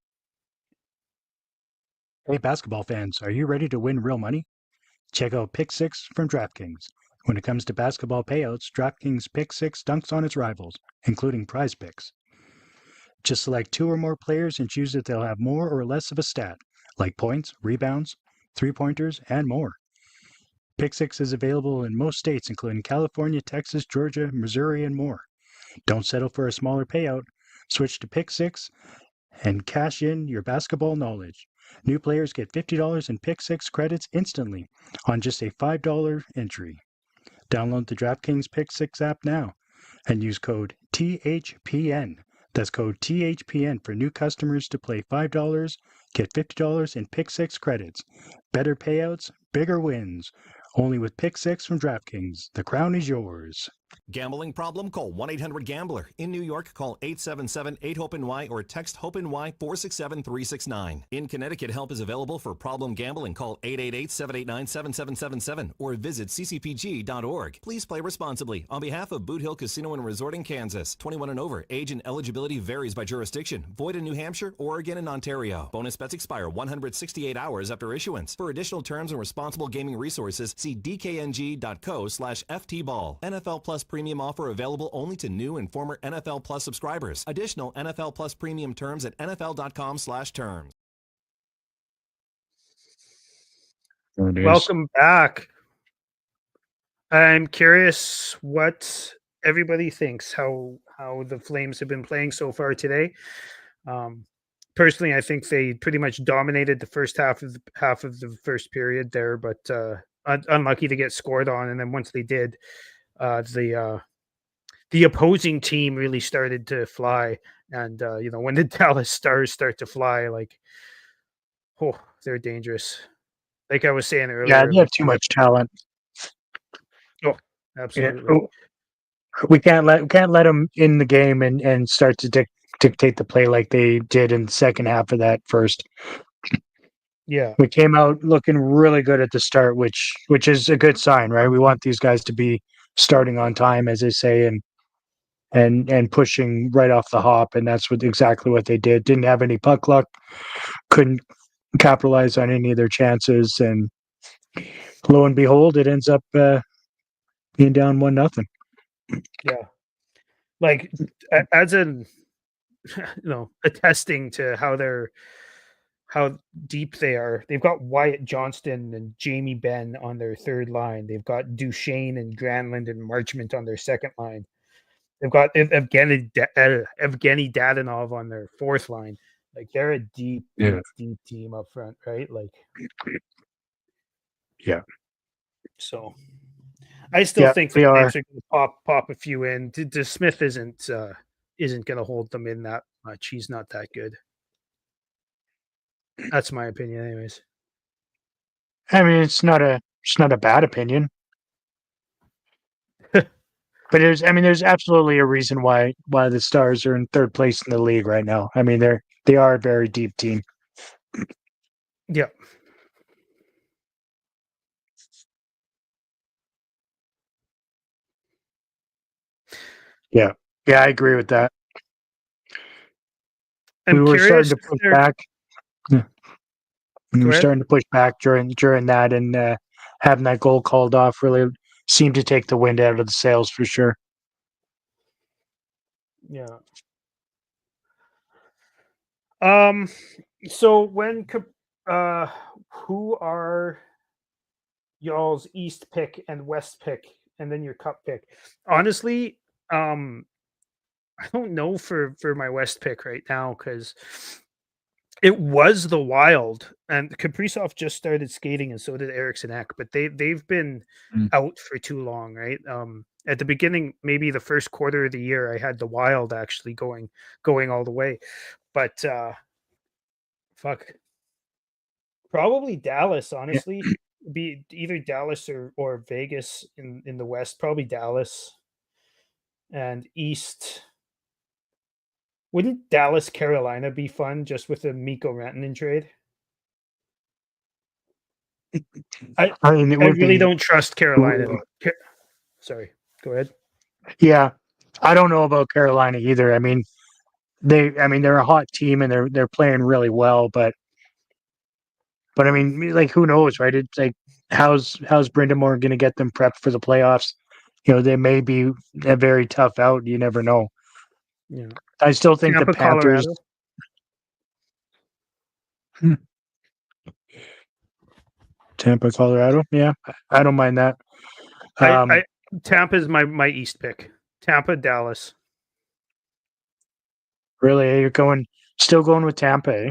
Hey, basketball fans, are you ready to win real money? Check out Pick 6 from DraftKings. When it comes to basketball payouts, DraftKings Pick 6 dunks on its rivals, including Prize Picks. Just select 2 or more players and choose if they'll have more or less of a stat, like points, rebounds, three-pointers, and more. Pick 6 is available in most states, including California, Texas, Georgia, Missouri, and more. Don't settle for a smaller payout. Switch to Pick 6 and cash in your basketball knowledge. New players get $50 in Pick 6 credits instantly on just a $5 entry. Download the DraftKings Pick 6 app now and use code THPN. That's code THPN for new customers to play $5, get $50 in Pick 6 credits. Better payouts, bigger wins. Only with Pick 6 from DraftKings. The crown is yours. Gambling problem? Call 1-800-GAMBLER. In New York, call 877-8-HOPE-NY or text HOPE-NY 467-369. In Connecticut, help is available for problem gambling. Call 888-789-7777 or visit ccpg.org. Please play responsibly. On behalf of Boot Hill Casino and Resort in Kansas, 21 and over. Age and eligibility varies by jurisdiction. Void in New Hampshire, Oregon, and Ontario. Bonus bets expire 168 hours after issuance. For additional terms and responsible gaming resources, see dkng.co/ftball. NFL Plus Premium offer available only to new and former NFL Plus subscribers. Additional NFL Plus Premium terms at nfl.com/terms. Welcome back. I'm curious what everybody thinks, how the Flames have been playing so far today. Personally, I think they pretty much dominated the first half of the first period there, but unlucky to get scored on. And then once they did, the opposing team really started to fly. And when the Dallas Stars start to fly, like, oh, they're dangerous. Like I was saying earlier, Yeah, they have too much talent. Oh, Absolutely. We can't let them in the game and start to dictate the play like they did in the second half of that first. Yeah. We came out looking really good at the start, which is a good sign, right? We want these guys to be starting on time, as they say, and pushing right off the hop, and that's exactly what they did. Didn't have any puck luck, couldn't capitalize on any of their chances, and lo and behold, it ends up being down 1-0. Yeah. Like as in attesting to how deep they are. They've got Wyatt Johnston and Jamie Benn on their third line. They've got Duchesne and Granlund and Marchment on their second line. They've got Evgeny Dadonov on their fourth line. Like they're a deep team up front, right? Like, yeah. So, I still think the they Flames are going to pop a few in. Smith isn't going to hold them in that much. He's not that good. That's my opinion, anyways. I mean, it's not a bad opinion. But there's absolutely a reason why the Stars are in third place in the league right now. I mean, they are a very deep team. Yeah. Yeah, I agree with that. We were starting to push back. We were starting to push back during that, and having that goal called off really seemed to take the wind out of the sails for sure. Yeah. So when who are y'all's East pick and West pick, and then your Cup pick? Honestly, I don't know for my West pick right now because it was the Wild, and Kaprizov just started skating, and so did Eriksson Ek, but they've been out for too long, right? At the beginning, maybe the first quarter of the year, I had the Wild actually going all the way, but fuck, probably Dallas. Honestly, be either Dallas or Vegas in the West. Probably Dallas, and East. Wouldn't Dallas, Carolina be fun just with a Mikko Rantanen trade? I really don't trust Carolina. Sorry, go ahead. Yeah, I don't know about Carolina either. I mean, they're a hot team and they're playing really well, but I mean, like, who knows, right? It's like, how's Brind'Amour going to get them prepped for the playoffs? They may be a very tough out. You never know. Yeah, I still think Tampa, the Panthers. Tampa, Colorado. Yeah, I don't mind that. Tampa is my East pick. Tampa, Dallas. Really, you're still going with Tampa? Eh?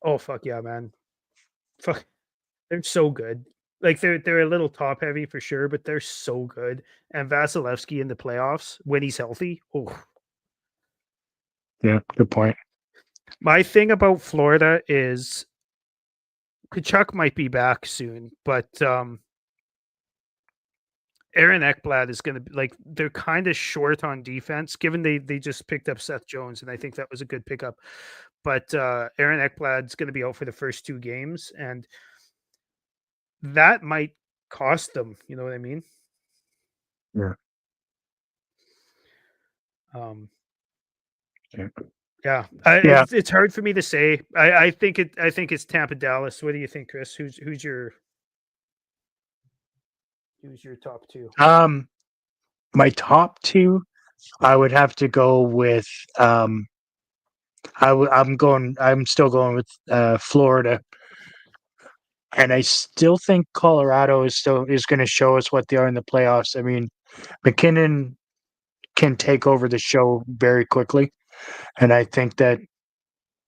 Oh fuck yeah, man! Fuck, they're so good. Like they're a little top heavy for sure, but they're so good. And Vasilevsky in the playoffs when he's healthy. Oh, yeah, good point. My thing about Florida is Kachuk might be back soon, but Aaron Ekblad is going to be like, they're kind of short on defense, given they just picked up Seth Jones, and I think that was a good pickup. But Aaron Ekblad's going to be out for the first 2 games, and that might cost them. You know what I mean? Yeah. Yeah. It's hard for me to say. I think it's Tampa, Dallas. What do you think, Chris? Who's your top 2? My top 2, I would have to go with I'm still going with Florida. And I still think Colorado is going to show us what they are in the playoffs. I mean, McKinnon can take over the show very quickly, and I think that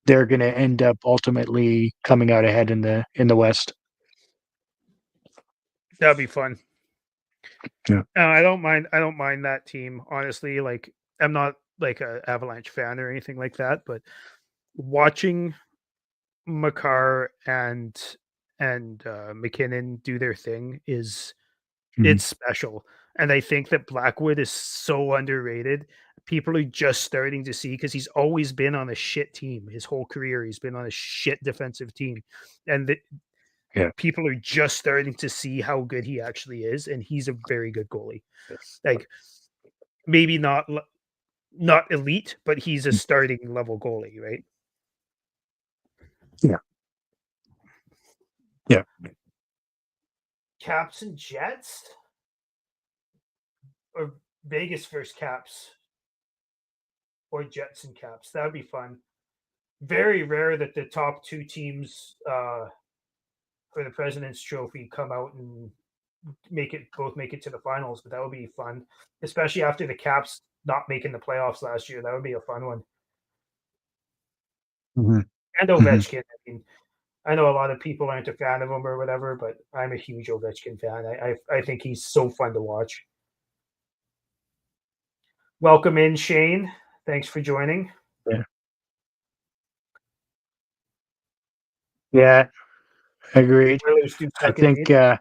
they're going to end up ultimately coming out ahead in the West. That'd be fun. Yeah, I don't mind that team, honestly. Like, I'm not like an Avalanche fan or anything like that, but watching Makar and McKinnon do their thing it's special. And I think that Blackwood is so underrated. People are just starting to see because he's always been on a shit team his whole career. He's been on a shit defensive team. And people are just starting to see how good he actually is. And he's a very good goalie. Like, maybe not elite, but he's a starting level goalie, right? Yeah. Yeah. Caps and Jets? Or Vegas versus Caps? Or Jets and Caps? That would be fun. Very rare that the top two teams for the President's Trophy come out and make it to the finals, but that would be fun, especially after the Caps not making the playoffs last year. That would be a fun one. Mm-hmm. And Ovechkin. I mean, I know a lot of people aren't a fan of him or whatever, but I'm a huge Ovechkin fan. I think he's so fun to watch. Welcome in, Shane. Thanks for joining. Yeah, agreed. I think yeah,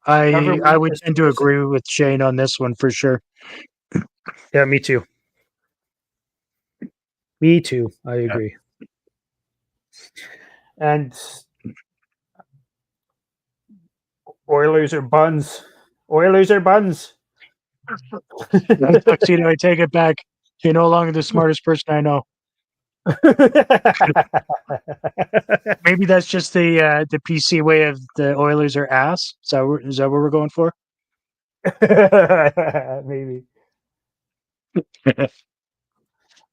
I would tend to agree with Shane on this one for sure. Yeah, me too. Me too. I agree. Yeah. And Oilers are buns. Oilers are buns. Tuxedo, I take it back. You're no longer the smartest person I know. Maybe that's just the PC way of the Oilers are ass. Is that what we're going for? Maybe.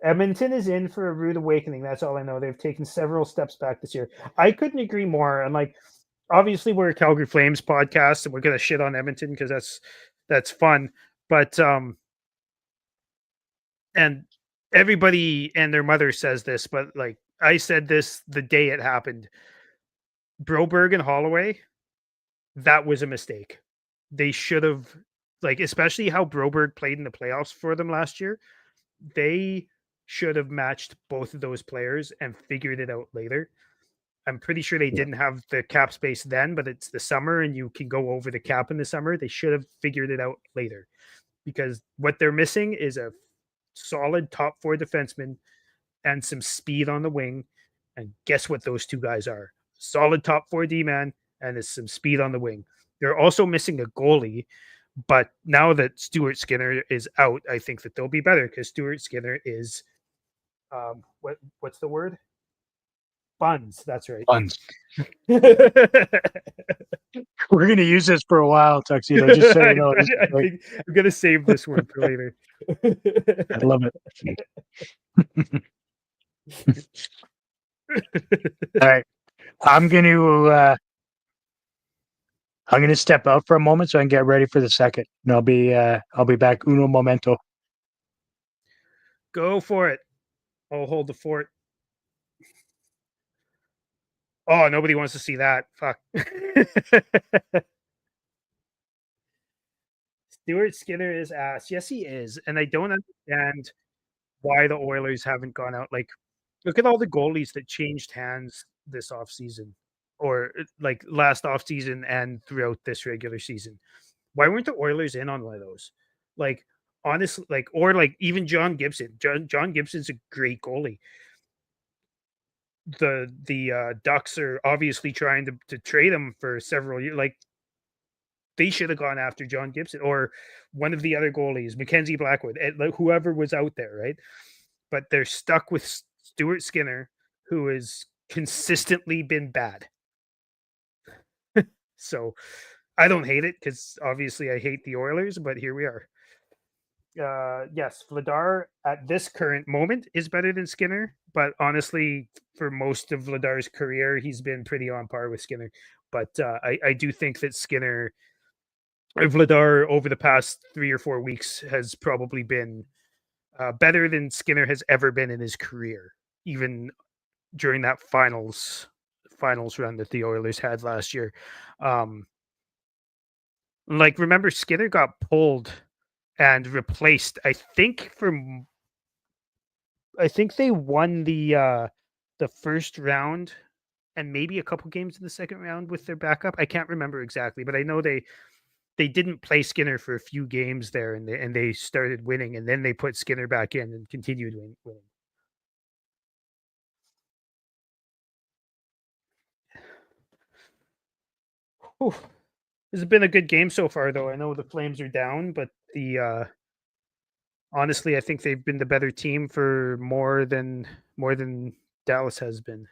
Edmonton is in for a rude awakening. That's all I know. They've taken several steps back this year. I couldn't agree more. And like, obviously, we're a Calgary Flames podcast, and we're gonna shit on Edmonton because that's fun. But and everybody and their mother says this, but like I said this the day it happened. Broberg and Holloway, that was a mistake. They should have, like, especially how Broberg played in the playoffs for them last year. They should have matched both of those players and figured it out later. I'm pretty sure they didn't have the cap space then, but it's the summer and you can go over the cap in the summer. They should have figured it out later because what they're missing is a solid top four defenseman and some speed on the wing. And guess what those two guys are? Solid top four D-man and there's some speed on the wing. They're also missing a goalie, but now that Stuart Skinner is out, I think that they'll be better because Stuart Skinner is what's the word? Buns. That's right. Buns. We're gonna use this for a while, Tuxedo. Just so you know, I think I'm gonna save this one for later. I love it. All right, I'm gonna step out for a moment so I can get ready for the second, and I'll be back uno momento. Go for it. I'll hold the fort. Oh, nobody wants to see that. Fuck. Stuart Skinner is ass. Yes, he is. And I don't understand why the Oilers haven't gone out. Like, look at all the goalies that changed hands this offseason or like last offseason and throughout this regular season. Why weren't the Oilers in on one of those? Like, honestly, like, or like even John Gibson. John Gibson's a great goalie. The Ducks are obviously trying to trade him for several years. Like, they should have gone after John Gibson or one of the other goalies, Mackenzie Blackwood, like whoever was out there, right? But they're stuck with Stuart Skinner, who has consistently been bad. So I don't hate it because obviously I hate the Oilers, but here we are. Yes, Vladar at this current moment is better than Skinner, but honestly, for most of Vladar's career, he's been pretty on par with Skinner. But I do think that Skinner, Vladar over the past 3 or 4 weeks has probably been better than Skinner has ever been in his career, even during that finals run that the Oilers had last year. Like, remember, Skinner got pulled and replaced. I think they won the first round and maybe a couple games in the second round with their backup. I can't remember exactly, but I know they didn't play Skinner for a few games there, and they started winning, and then they put Skinner back in and continued winning. Oof. This has been a good game so far, though. I know the Flames are down, but the honestly, I think they've been the better team for more than Dallas has been.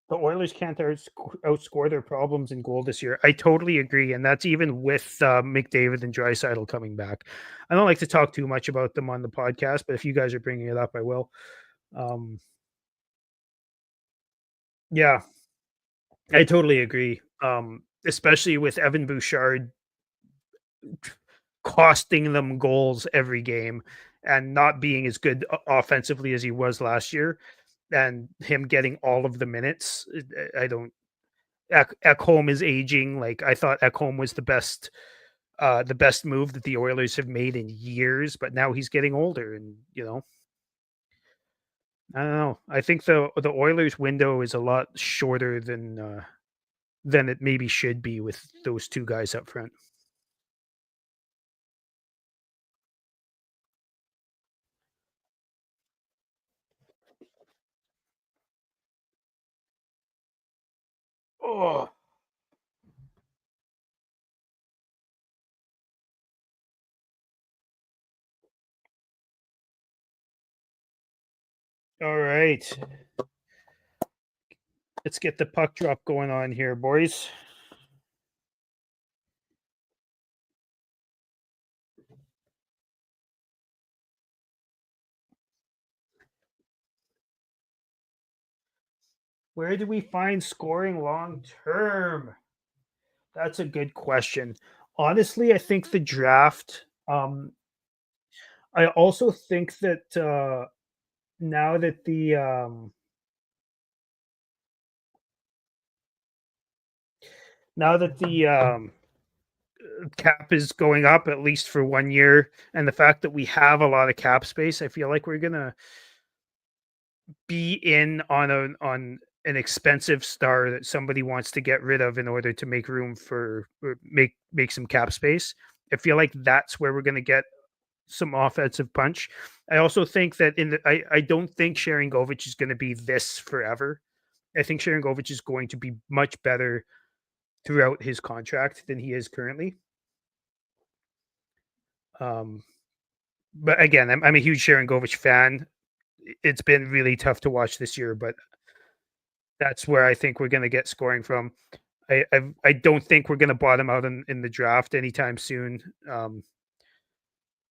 The Oilers can't outscore their problems in goal this year. I totally agree, and that's even with McDavid and Draisaitl coming back. I don't like to talk too much about them on the podcast, but if you guys are bringing it up, I will. Yeah, I totally agree. Especially with Evan Bouchard costing them goals every game and not being as good offensively as he was last year, and him getting all of the minutes. I don't. Ekholm is aging. Like, I thought Ekholm was the best move that the Oilers have made in years, but now he's getting older, and I don't know. I think the Oilers window is a lot shorter than it maybe should be with those two guys up front. Oh, all right. Let's get the puck drop going on here, boys. Where do we find scoring long term? That's a good question. Honestly, I think the draft. I also think that now that the cap is going up at least for 1 year, and the fact that we have a lot of cap space, I feel like we're gonna be in on an expensive star that somebody wants to get rid of in order to make room for or make some cap space. I feel like that's where we're going to get some offensive punch. I also think that I don't think Sharangovich is going to be this forever. I think Sharangovich is going to be much better throughout his contract than he is currently. Um, but again, I'm a huge Sharangovich fan. It's been really tough to watch this year, but that's where I think we're going to get scoring from. I don't think we're going to bottom out in the draft anytime soon.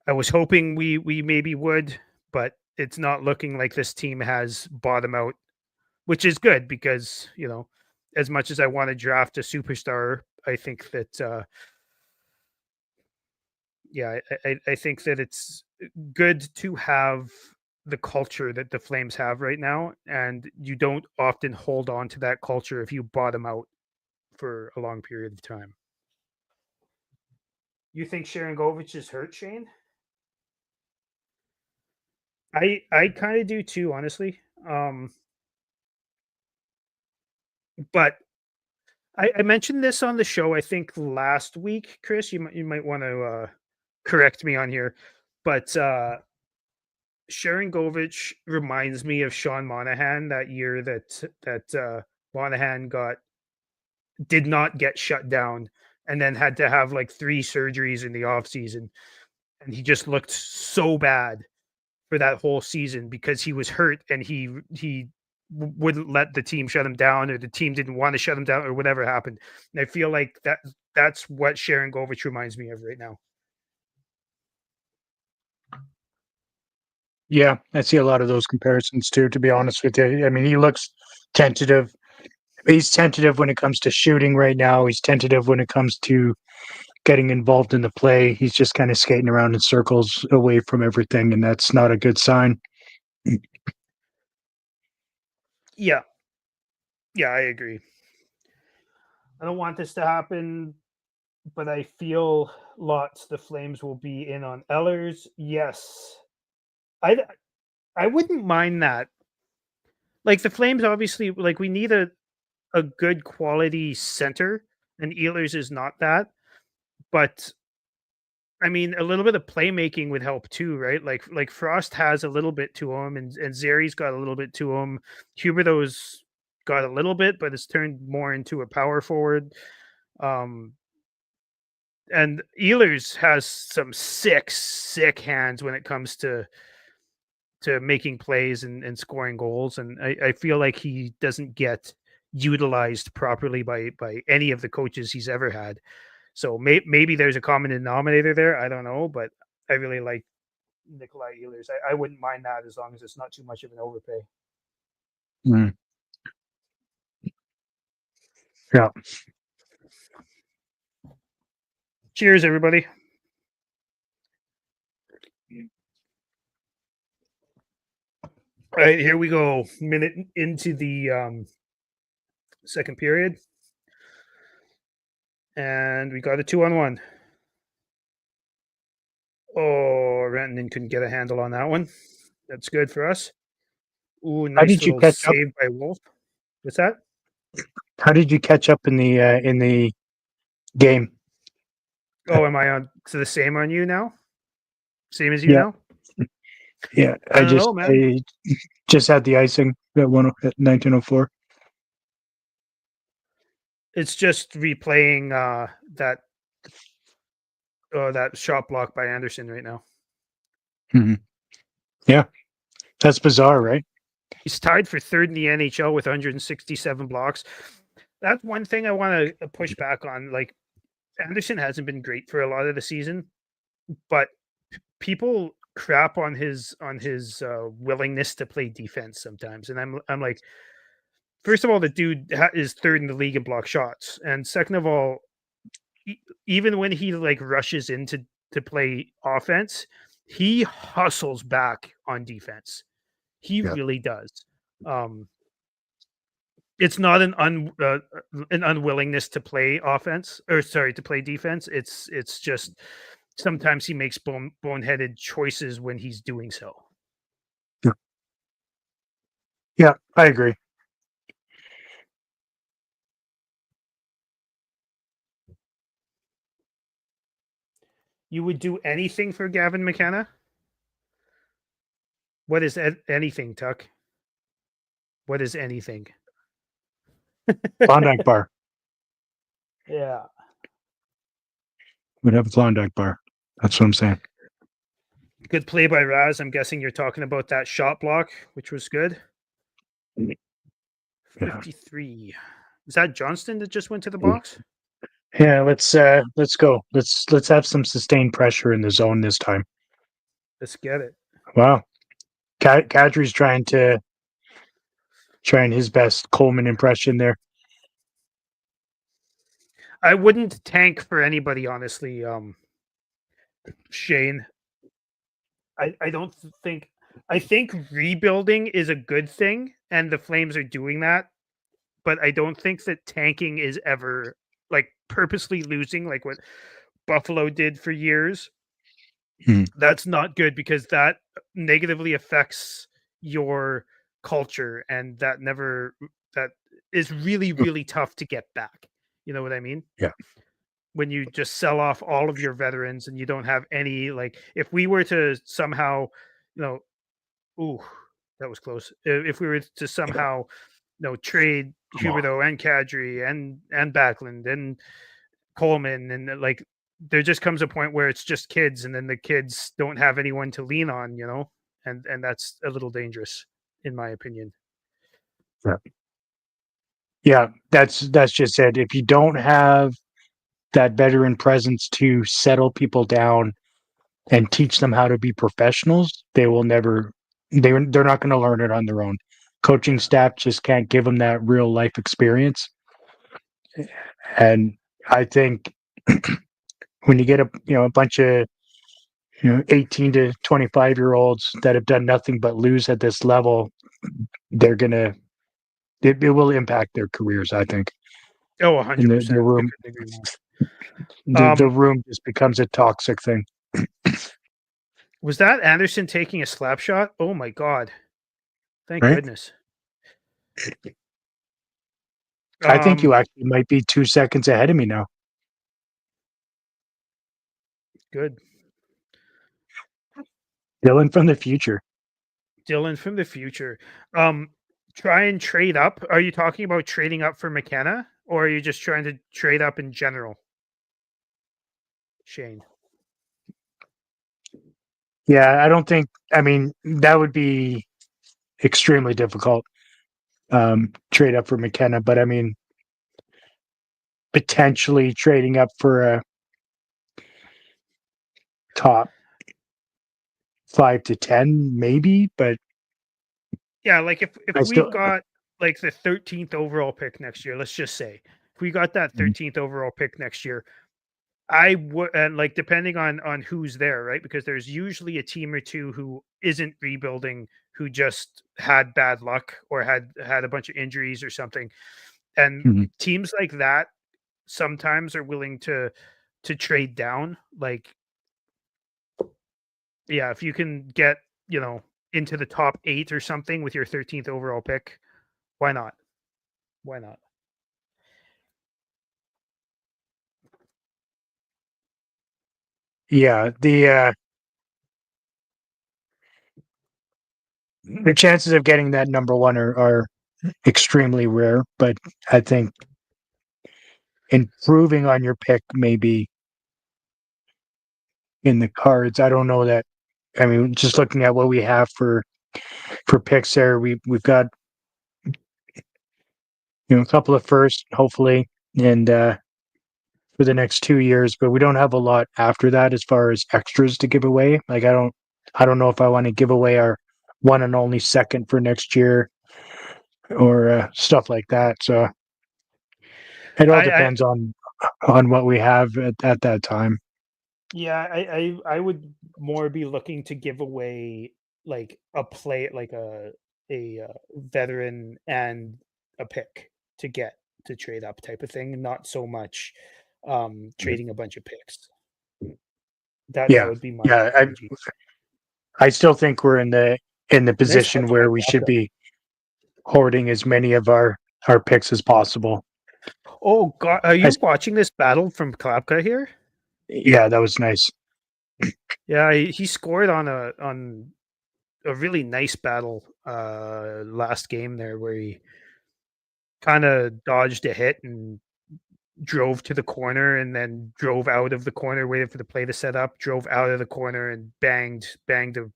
I was hoping we maybe would, but it's not looking like this team has bottom out, which is good because as much as I want to draft a superstar, I think that yeah, I think that it's good to have the culture that the Flames have right now, and you don't often hold on to that culture if you bottom out for a long period of time. You think Sharangovich is hurt, Shane? I kind of do too, honestly. But I mentioned this on the show, I think last week, Chris. You might want to correct me on here, but Sharangovich reminds me of Sean Monahan that year that Monahan did not get shut down and then had to have like 3 surgeries in the off season, and he just looked so bad for that whole season because he was hurt and he wouldn't let the team shut him down, or the team didn't want to shut him down, or whatever happened. And I feel like that's what Sharangovich reminds me of right now. Yeah, I see a lot of those comparisons too, to be honest with you. I mean, he looks tentative. He's tentative when it comes to shooting right now. He's tentative when it comes to getting involved in the play. He's just kind of skating around in circles away from everything, and that's not a good sign. Yeah, I agree. I don't want this to happen but I feel lots the Flames will be in on Ellers. Yes, I wouldn't mind that. Like the Flames, obviously, like we need a good quality center, and Ehlers is not that. But I mean, a little bit of playmaking would help too, right? Like Frost has a little bit to him, and Zeri's got a little bit to him. Huberto's got a little bit, but it's turned more into a power forward. Um, and Ehlers has some sick hands when it comes to making plays and scoring goals, and I feel like he doesn't get utilized properly by any of the coaches he's ever had. So maybe there's a common denominator there. I don't know, but I really like Nikolai Ehlers. I wouldn't mind that as long as it's not too much of an overpay. Mm. Yeah. Cheers, everybody. All right, here we go. Minute into the second period. And we got a 2-on-1. Oh, Rantanen couldn't get a handle on that one. That's good for us. Ooh, nice did you little catch up? save by Wolf. What's that? How did you catch up in the game? Oh, am I on to the same on you now? Same as you Yeah. now? Yeah, I don't know, man. I just had the icing at 1904. It's just replaying that shot block by Anderson right now. Mm-hmm. Yeah, that's bizarre, right? He's tied for third in the NHL with 167 blocks. That's one thing I want to push back on. Like Anderson hasn't been great for a lot of the season, but people crap on his willingness to play defense sometimes, and I'm like, first of all, the dude is third in the league in block shots, and second of all, even when he like rushes into to play offense, he hustles back on defense. He really does. It's not an unwillingness to play offense, or sorry, to play defense. It's just sometimes he makes boneheaded choices when he's doing so. Yeah, I agree. You would do anything for Gavin McKenna? What is anything, Tuck? What is anything? Klondike bar. Yeah. We'd have a Klondike bar. That's what I'm saying. Good play by Raz. I'm guessing you're talking about that shot block, which was good. 53. Is that Johnston that just went to the box? Yeah, let's go. Let's have some sustained pressure in the zone this time. Let's get it. Wow. Kadri's trying his best Coleman impression there. I wouldn't tank for anybody, honestly. Shane. I don't think I think rebuilding is a good thing, and the Flames are doing that. But I don't think that tanking is ever like purposely losing, like what Buffalo did for years. That's not good because that negatively affects your culture, and that is really, really tough to get back. You know what I mean? Yeah. When you just sell off all of your veterans and you don't have any, like, if we were to somehow, ooh, that was close. If we were to somehow, trade Huberto and Kadri and Backlund and Coleman, and like, there just comes a point where it's just kids, and then the kids don't have anyone to lean on, and that's a little dangerous, in my opinion. Yeah, that's just it. If you don't have that veteran presence to settle people down and teach them how to be professionals, they will never. They're not going to learn it on their own. Coaching staff just can't give them that real life experience. And I think when you get a bunch of 18 to 25-year-olds that have done nothing but lose at this level, it will impact their careers, I think. Oh, 100%. In the room. The room just becomes a toxic thing. Was that Anderson taking a slap shot? Oh my god! Thank Right? goodness. I think you actually might be 2 seconds ahead of me now. Good. Dylan from the future. Dylan from the future. Try and trade up. Are you talking about trading up for McKenna, or are you just trying to trade up in general? Shane. Yeah, I don't think. I mean, that would be extremely difficult. Trade up for McKenna, but I mean, potentially trading up for a top 5 to 10, maybe. But Yeah, like if I we still, got like the 13th overall pick next year, let's just say if we got that 13th overall pick next year, I would, and like depending on who's there, right? Because there's usually a team or two who isn't rebuilding, who just had bad luck or had a bunch of injuries or something, and Mhm. teams like that sometimes are willing to trade down. Like, yeah, if you can get into the top 8 or something with your 13th overall pick, why not? Why not? Yeah, the chances of getting that number one are extremely rare, but I think improving on your pick may be in the cards. I don't know that. I mean, just looking at what we have for picks there, we've got a couple of first, hopefully, and for the next 2 years, but we don't have a lot after that as far as extras to give away. Like I don't know if I want to give away our one and only second for next year or stuff like that. So it all I depends on what we have at that time. Yeah, I would more be looking to give away like a play, like a veteran and a pick to get to trade up type of thing, not so much trading a bunch of picks. That Yeah, would be my yeah. strategy. I still think we're in the This position hurts my where we should pocket. be hoarding as many of our picks as possible. Oh God, are I you s- watching this battle from Klapka here? Yeah, that was nice. Yeah, he scored on a really nice battle last game there where he kind of dodged a hit and drove to the corner and then drove out of the corner, waited for the play to set up, drove out of the corner and banged the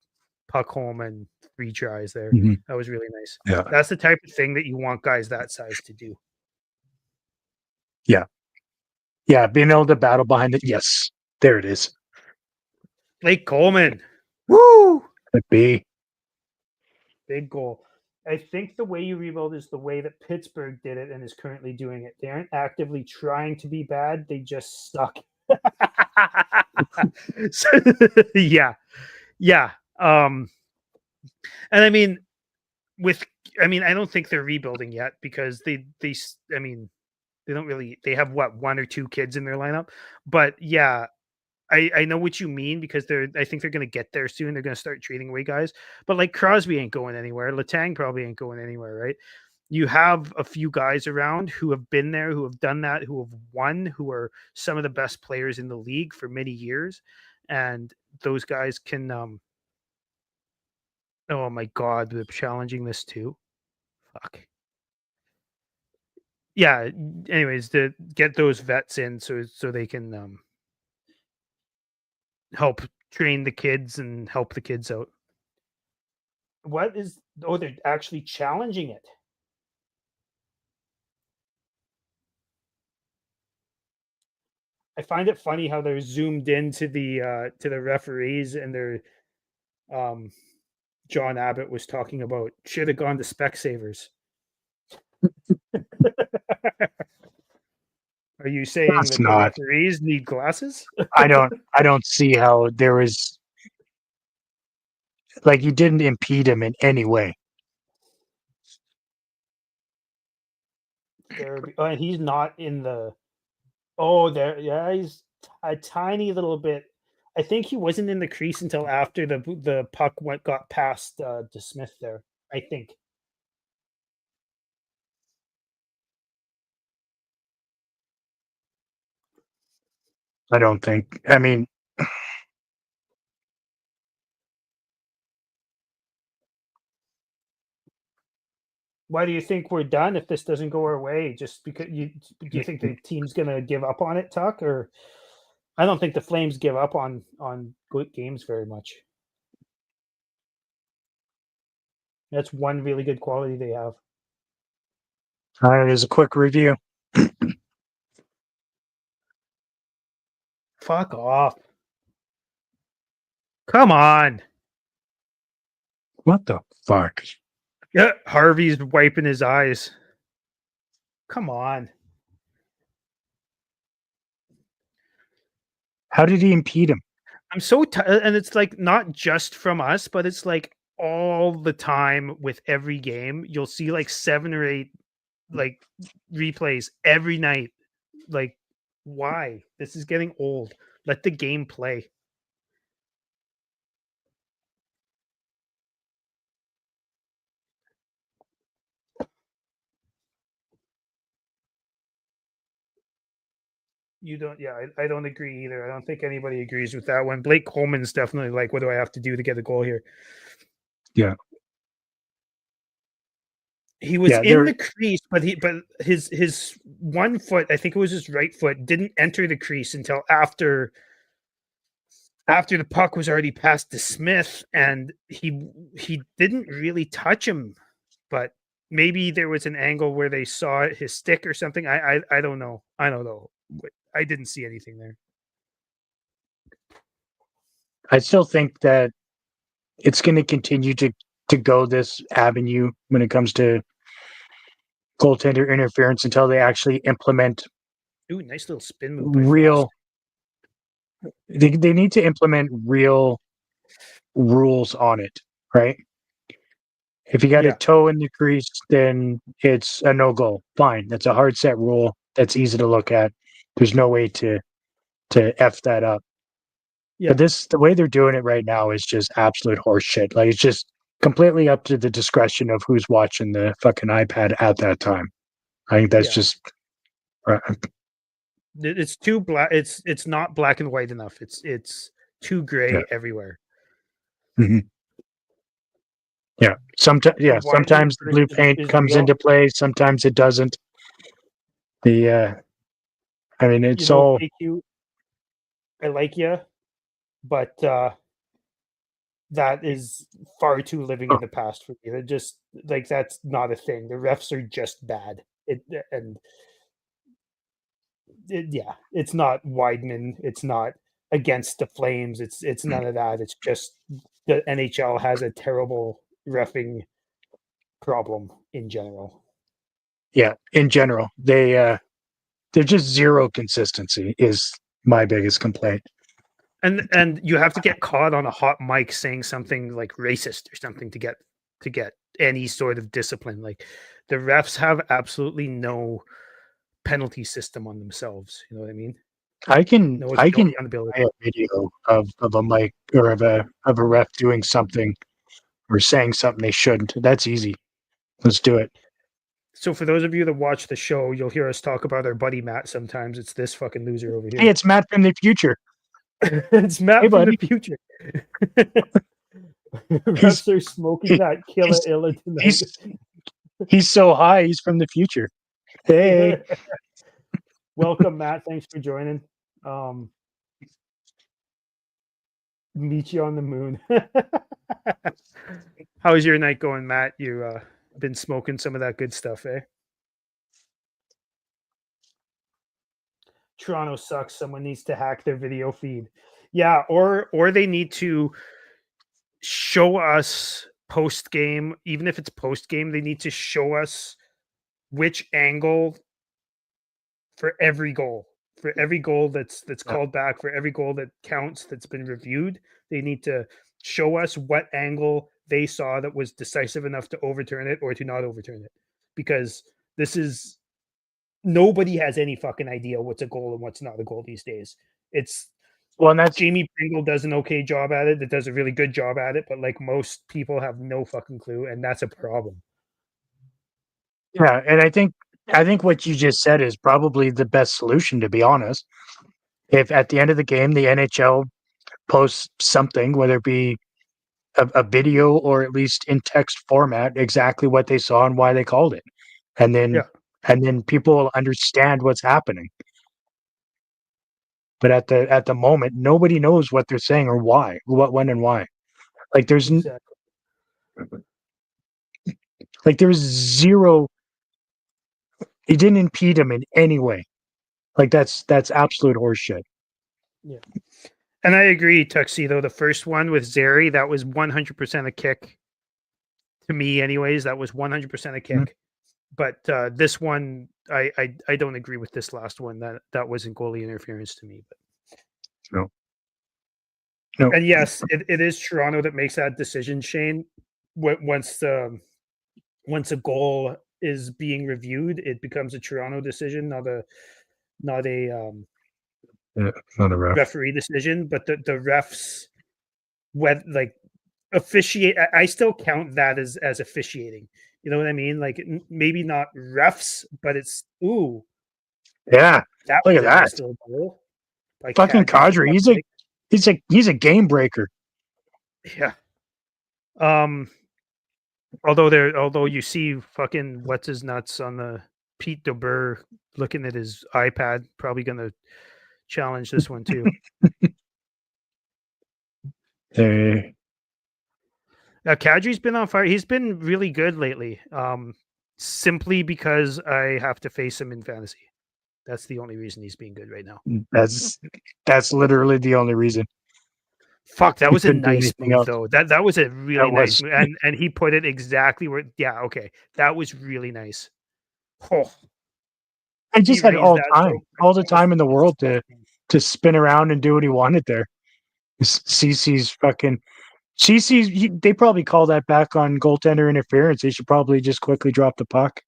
puck home and 3 tries there. Mhm. That was really nice. Yeah, That's the type of thing that you want guys that size to do. yeah. Being able to battle behind it. Yes, there it is. Blake Coleman. Woo! Could be. Big goal. I think the way you rebuild is the way that Pittsburgh did it and is currently doing it. They aren't actively trying to be bad, they just suck. So, yeah. Yeah. And I mean, I don't think they're rebuilding yet because I mean, they don't really, they have what, 1 or 2 kids in their lineup, but yeah, I know what you mean because I think they're going to get there soon. They're going to start trading away guys, but like Crosby ain't going anywhere. Letang probably ain't going anywhere, right? You have a few guys around who have been there, who have done that, who have won, who are some of the best players in the league for many years, and those guys can. Oh my God, they're challenging this too. Fuck. Yeah. Anyways, to get those vets in so they can help train the kids and help the kids out. What is? Oh, they're actually challenging it. I find it funny how they're zoomed into to the referees and they're John Abbott was talking about should have gone to Specsavers. Are you saying That's that the not. referees need glasses? I don't see how there was, like, you didn't impede him in any way. He's not in the. Oh, there, yeah, he's a tiny little bit. I think he wasn't in the crease until after the puck got past to Smith there. I think. I don't think. I mean, Why do you think we're done if this doesn't go our way? Just because do you think the team's gonna give up on it, Tuck? Or I don't think the Flames give up on good games very much. That's one really good quality they have. all right, as a quick review. Fuck off. Come on. What the fuck? Yeah, Harvey's wiping his eyes. Come on. How did he impede him? I'm so and it's like not just from us, but it's like all the time with every game. You'll see like 7 or 8 like replays every night. Like, why? This is getting old. Let the game play. You don't, yeah, I don't agree either. I don't think anybody agrees with that one. Blake Coleman's definitely like, what do I have to do to get a goal here? Yeah. He was Yeah, in the crease, but his 1 foot, I think it was his right foot, didn't enter the crease until after the puck was already past to Smith, and he didn't really touch him, but maybe there was an angle where they saw his stick or something. I don't know. I don't know. I didn't see anything there. I still think that it's going to continue to go this avenue when it comes to goaltender interference until they actually implement Ooh, nice little spin move. By real. Frost. They need to implement real rules on it, right? If you got a toe in the crease, then it's a no goal. Fine, that's a hard set rule. That's easy to look at. There's no way to f that up. Yeah. But the way they're doing it right now is just absolute horse shit. Like, it's just completely up to the discretion of who's watching the fucking iPad at that time. I think that's just it's too black. It's not black and white enough. It's too gray everywhere. Mm-hmm. Yeah. Sometimes the blue paint comes into play. Sometimes it doesn't. I mean, it's all. I like you, but that is far too living in the past for me. They're just like, that's not a thing. The refs are just bad. It's not Weidman. It's not against the Flames. It's none of that. It's just the NHL has a terrible reffing problem in general. Yeah, in general, there's just zero consistency is my biggest complaint. And you have to get caught on a hot mic saying something like racist or something to get any sort of discipline. Like, the refs have absolutely no penalty system on themselves. You know what I mean? I can buy a video of a mic or of a ref doing something or saying something they shouldn't. That's easy. Let's do it. So for those of you that watch the show, you'll hear us talk about our buddy Matt sometimes. It's this fucking loser over here. Hey, it's Matt from the future. It's Matt from the future. Refs are smoking that Killer Illa tonight. He's so high, he's from the future. Hey. Welcome, Matt. Thanks for joining. Meet you on the moon. How's your night going, Matt? You been smoking some of that good stuff, eh? Toronto sucks. Someone needs to hack their video feed. Yeah, or they need to show us post game. Even if it's post game, they need to show us which angle for every goal. For every goal that's called back, for every goal that counts that's been reviewed, they need to show us what angle they saw that was decisive enough to overturn it or to not overturn it. Because this is nobody has any fucking idea what's a goal and what's not a goal these days. It's Well, and that's Jamie Pringle does an okay job at it. That does a really good job at it, but like most people have no fucking clue, and that's a problem. yeah, and I think what you just said is probably the best solution, to be honest. If at the end of the game the NHL posts something, whether it be a video or at least in text format, exactly what they saw and why they called it, and then people will understand what's happening. But at the moment, nobody knows what they're saying or why, what, when, and why. Like there's there's zero. It didn't impede him in any way. Like that's absolute horseshit. Yeah. And I agree, Tuxedo. The first one with Zary, that was 100% a kick. To me, anyways, that was 100% a kick. Mhm. But this one, I don't agree with this last one. That wasn't goalie interference to me. But No. And yes, it is Toronto that makes that decision, Shane. Once a goal is being reviewed, it becomes a Toronto decision, not a Not a ref. referee decision. But the refs, officiate, I still count that as officiating. You know what I mean? Like maybe not refs, but it's Yeah. that Look was at a nice that. little goal. Fucking Kadri, he's a game breaker. Yeah. Although you see fucking what's his nuts on the Pete DeBoer looking at his iPad, probably gonna challenge this one too. Now Kadri's been on fire. He's been really good lately. Simply because I have to face him in fantasy. That's the only reason he's being good right now. That's literally the only reason. Fuck, that was a couldn't do nice anything move else. though. That was a really That nice was. move. And he put it exactly where okay. That was really nice. Oh, I just he had raised all that time, so all the quick. time in the world to Fucking- spin around and do what he wanted there. CC's fucking CC's. They probably call that back on goaltender interference. They should probably just quickly drop the puck.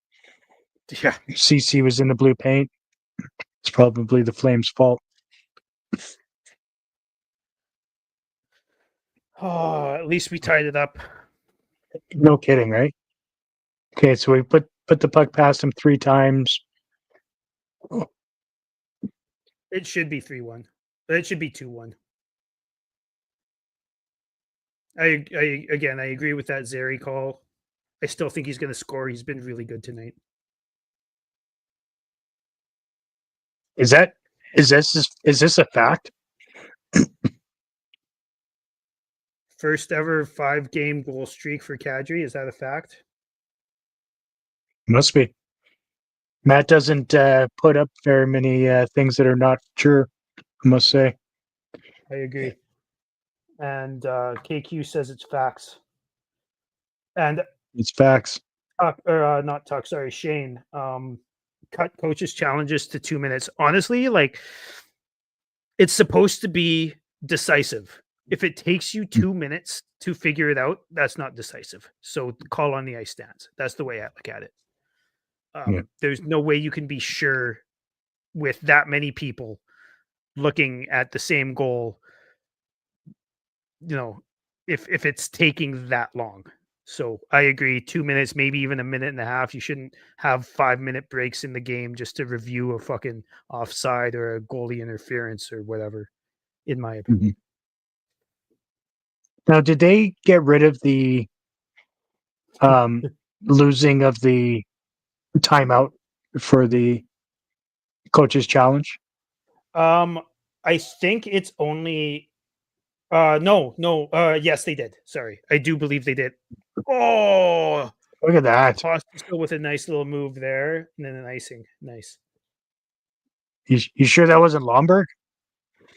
Yeah. CC was in the blue paint. It's probably the Flames' fault. Oh, at least we tied it up. No kidding, right? Okay, so we put the puck past him 3 times. It should be 3-1. It should be 2-1. I agree with that Zary call. I still think he's going to score. He's been really good tonight. Is this a fact? First ever 5-game goal streak for Kadri. Is that a fact? Must be. Matt doesn't put up very many things that are not true, I must say. I agree. And KQ says it's facts. And It's facts. not Tuck, sorry, Shane. Cut coaches' challenges to 2 minutes. Honestly, like it's supposed to be decisive. If it takes you 2 minutes to figure it out, that's not decisive. So call on the ice stance. That's the way I look at it. There's no way you can be sure with that many people looking at the same goal, you know, if it's taking that long. So I agree, 2 minutes, maybe even a minute and a half. You shouldn't have 5-minute breaks in the game just to review a fucking offside or a goalie interference or whatever, in my opinion. Now, did they get rid of the losing of the timeout for the coaches' challenge? I think it's only no. Yes, they did. Sorry. I do believe they did. Oh, Look at that. Still with a nice little move there, and then an icing. Nice. You sure that wasn't Lomberg?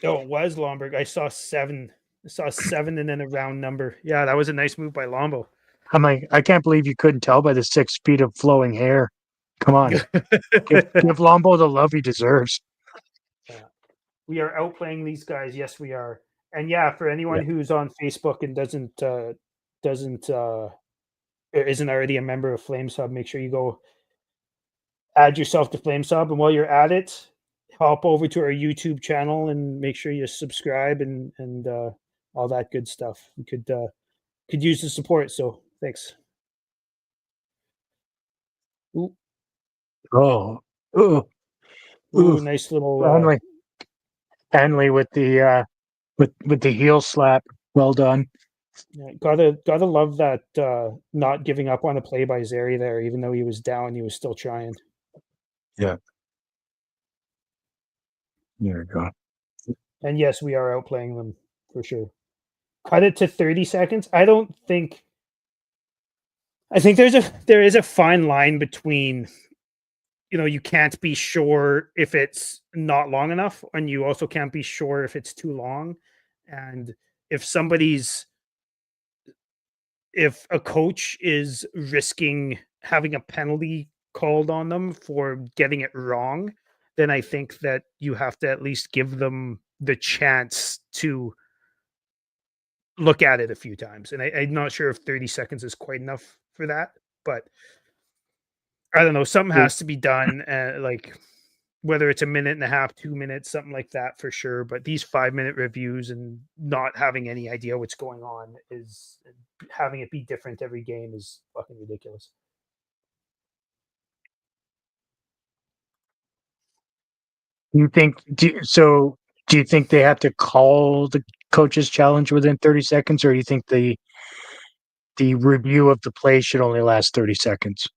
Oh, it was Lomberg. I saw 7. I saw 7 and then a round number. Yeah, that was a nice move by Lombo. I'm like, I can't believe you couldn't tell by the 6 feet of flowing hair. Come on. give Lombo the love he deserves. We are outplaying these guys. Yes, we are. And yeah, for anyone who's on Facebook and isn't already a member of Flames Hub, make sure you go add yourself to FlameSub, and while you're at it, hop over to our YouTube channel and make sure you subscribe and all that good stuff. We could use the support, so thanks. Ooh, Oh, ooh, ooh, ooh. nice little. Hanley with the with the heel slap. Well done. Yeah, gotta love that not giving up on a play by Zeri there, even though he was down, he was still trying. Yeah. There we go. And yes, we are outplaying them for sure. Cut it to 30 seconds. I think there is a fine line between, you can't be sure if it's not long enough, and you also can't be sure if it's too long. And if if a coach is risking having a penalty called on them for getting it wrong, then I think that you have to at least give them the chance to look at it a few times. And I'm not sure if 30 seconds is quite enough for that, but I don't know. Something Yeah. has to be done, like whether it's a minute and a half, 2 minutes, something like that for sure. But these 5-minute reviews and not having any idea what's going on is having it be different every game is fucking ridiculous. You think so? Do you think they have to call the coach's challenge within 30 seconds, or do you think the review of the play should only last 30 seconds?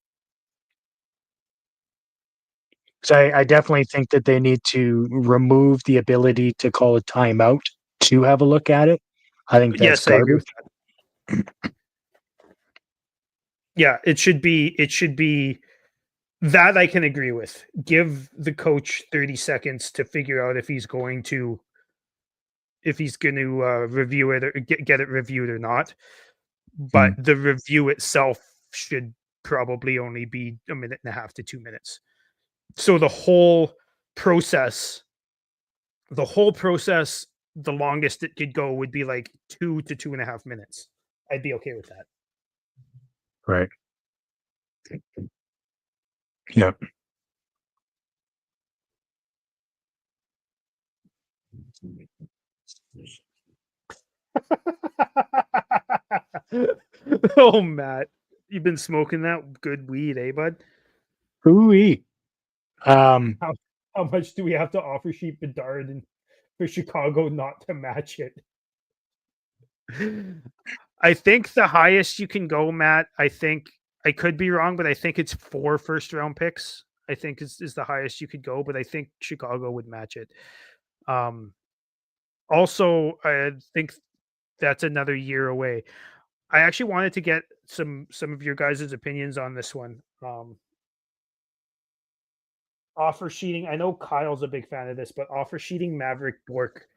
So I definitely think that they need to remove the ability to call a timeout to have a look at it. I think that's Yes, I agree garbage. with that. Yeah, it should be that I can agree with. Give the coach 30 seconds to figure out if he's going to review it or get it reviewed or not. But the review itself should probably only be a minute and a half to 2 minutes. So the whole process, the longest it could go would be like 2 to 2.5 minutes. I'd be okay with that. Right. Yep. Oh, Matt, you've been smoking that good weed, eh, bud? Ooh-wee. How much do we have to offer Sheep Bedard and for Chicago not to match it? I think the highest you can go, Matt, I think I could be wrong, but I think it's 4 first-round picks. I think is the highest you could go, but I think Chicago would match it. Also, I think that's another year away. I actually wanted to get some of your guys' opinions on this one. Offer sheeting. I know Kyle's a big fan of this, but offer sheeting Maverick Bork.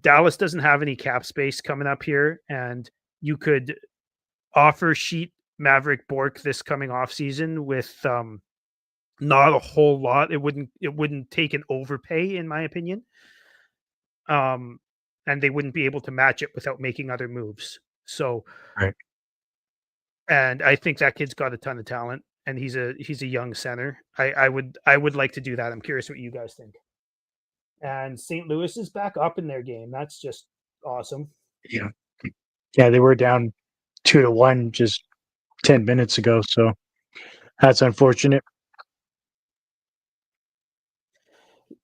Dallas doesn't have any cap space coming up here, and you could offer sheet Maverick Bork this coming off season with not a whole lot. It wouldn't take an overpay, in my opinion. And they wouldn't be able to match it without making other moves. So, Right. And I think that kid's got a ton of talent, and he's a young center. I would like to do that. I'm curious what you guys think. And St. Louis is back up in their game. That's just awesome. Yeah. Yeah, they were down 2-1 just 10 minutes ago, so that's unfortunate.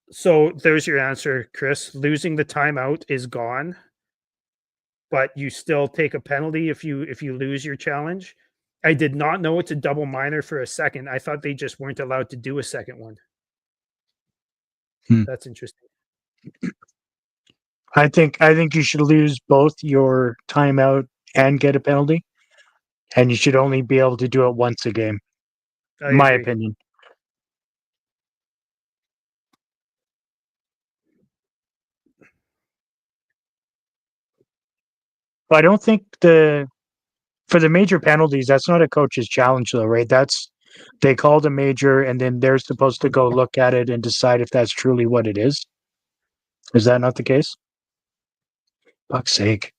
So there's your answer, Chris. Losing the timeout is gone, but you still take a penalty if you lose your challenge. I did not know it's a double minor for a second. I thought they just weren't allowed to do a second one. That's interesting. I think you should lose both your timeout and get a penalty, and you should only be able to do it once a game. I My agree. opinion. But I don't think for the major penalties, that's not a coach's challenge though, right? They called a major and then they're supposed to go look at it and decide if that's truly what it is. Is that not the case? Fuck's sake.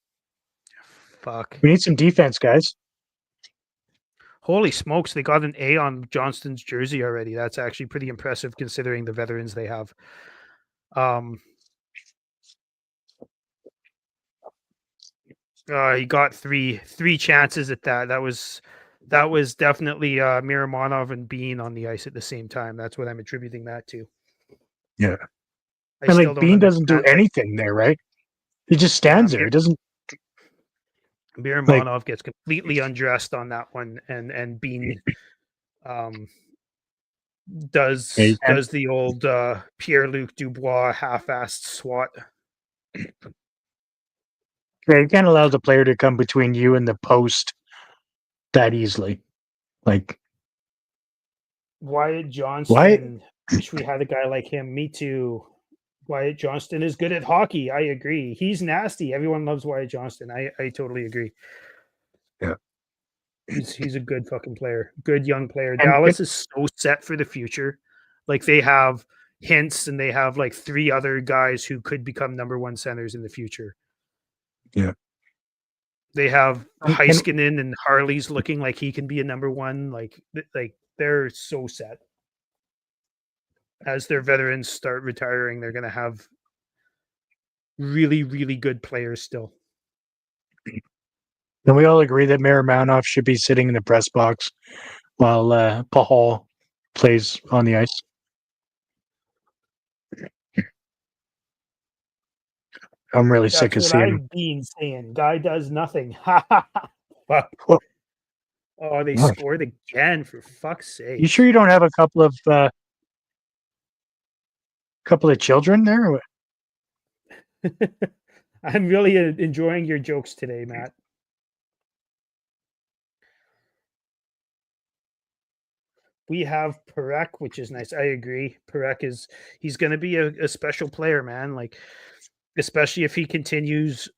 Fuck. We need some defense, guys. Holy smokes, they got an A on Johnston's jersey already. That's actually pretty impressive considering the veterans they have. He got three chances at that. That was definitely Miramonov and Bean on the ice at the same time. That's what I'm attributing that to. Yeah. I And still like don't Bean doesn't do understand. anything there, right? He just stands there. He doesn't Miramonov gets completely undressed on that one, and Bean does the old Pierre-Luc Dubois half-assed swat. Yeah, you can't allow the player to come between you and the post that easily. Like Wyatt Johnston. Wish we had a guy like him. Me too. Wyatt Johnston is good at hockey. I agree. He's nasty. Everyone loves Wyatt Johnston. I totally agree. Yeah. He's a good fucking player. Good young player. Dallas is so set for the future. Like they have Hintz and they have like 3 other guys who could become number 1 centers in the future. Yeah. They have Heiskanen and Harley's looking like he can be a number 1. Like they're so set. As their veterans start retiring, they're going to have really, really good players still. And we all agree that Miramonov should be sitting in the press box while Pahal plays on the ice. I'm really sick of seeing I've been saying. Guy does nothing. Fuck. Oh, they scored again, for fuck's sake. You sure you don't have a couple of children there? Or what? I'm really enjoying your jokes today, Matt. We have Parekh, which is nice. I agree. Parekh he's going to be a special player, man. Like, especially if he continues,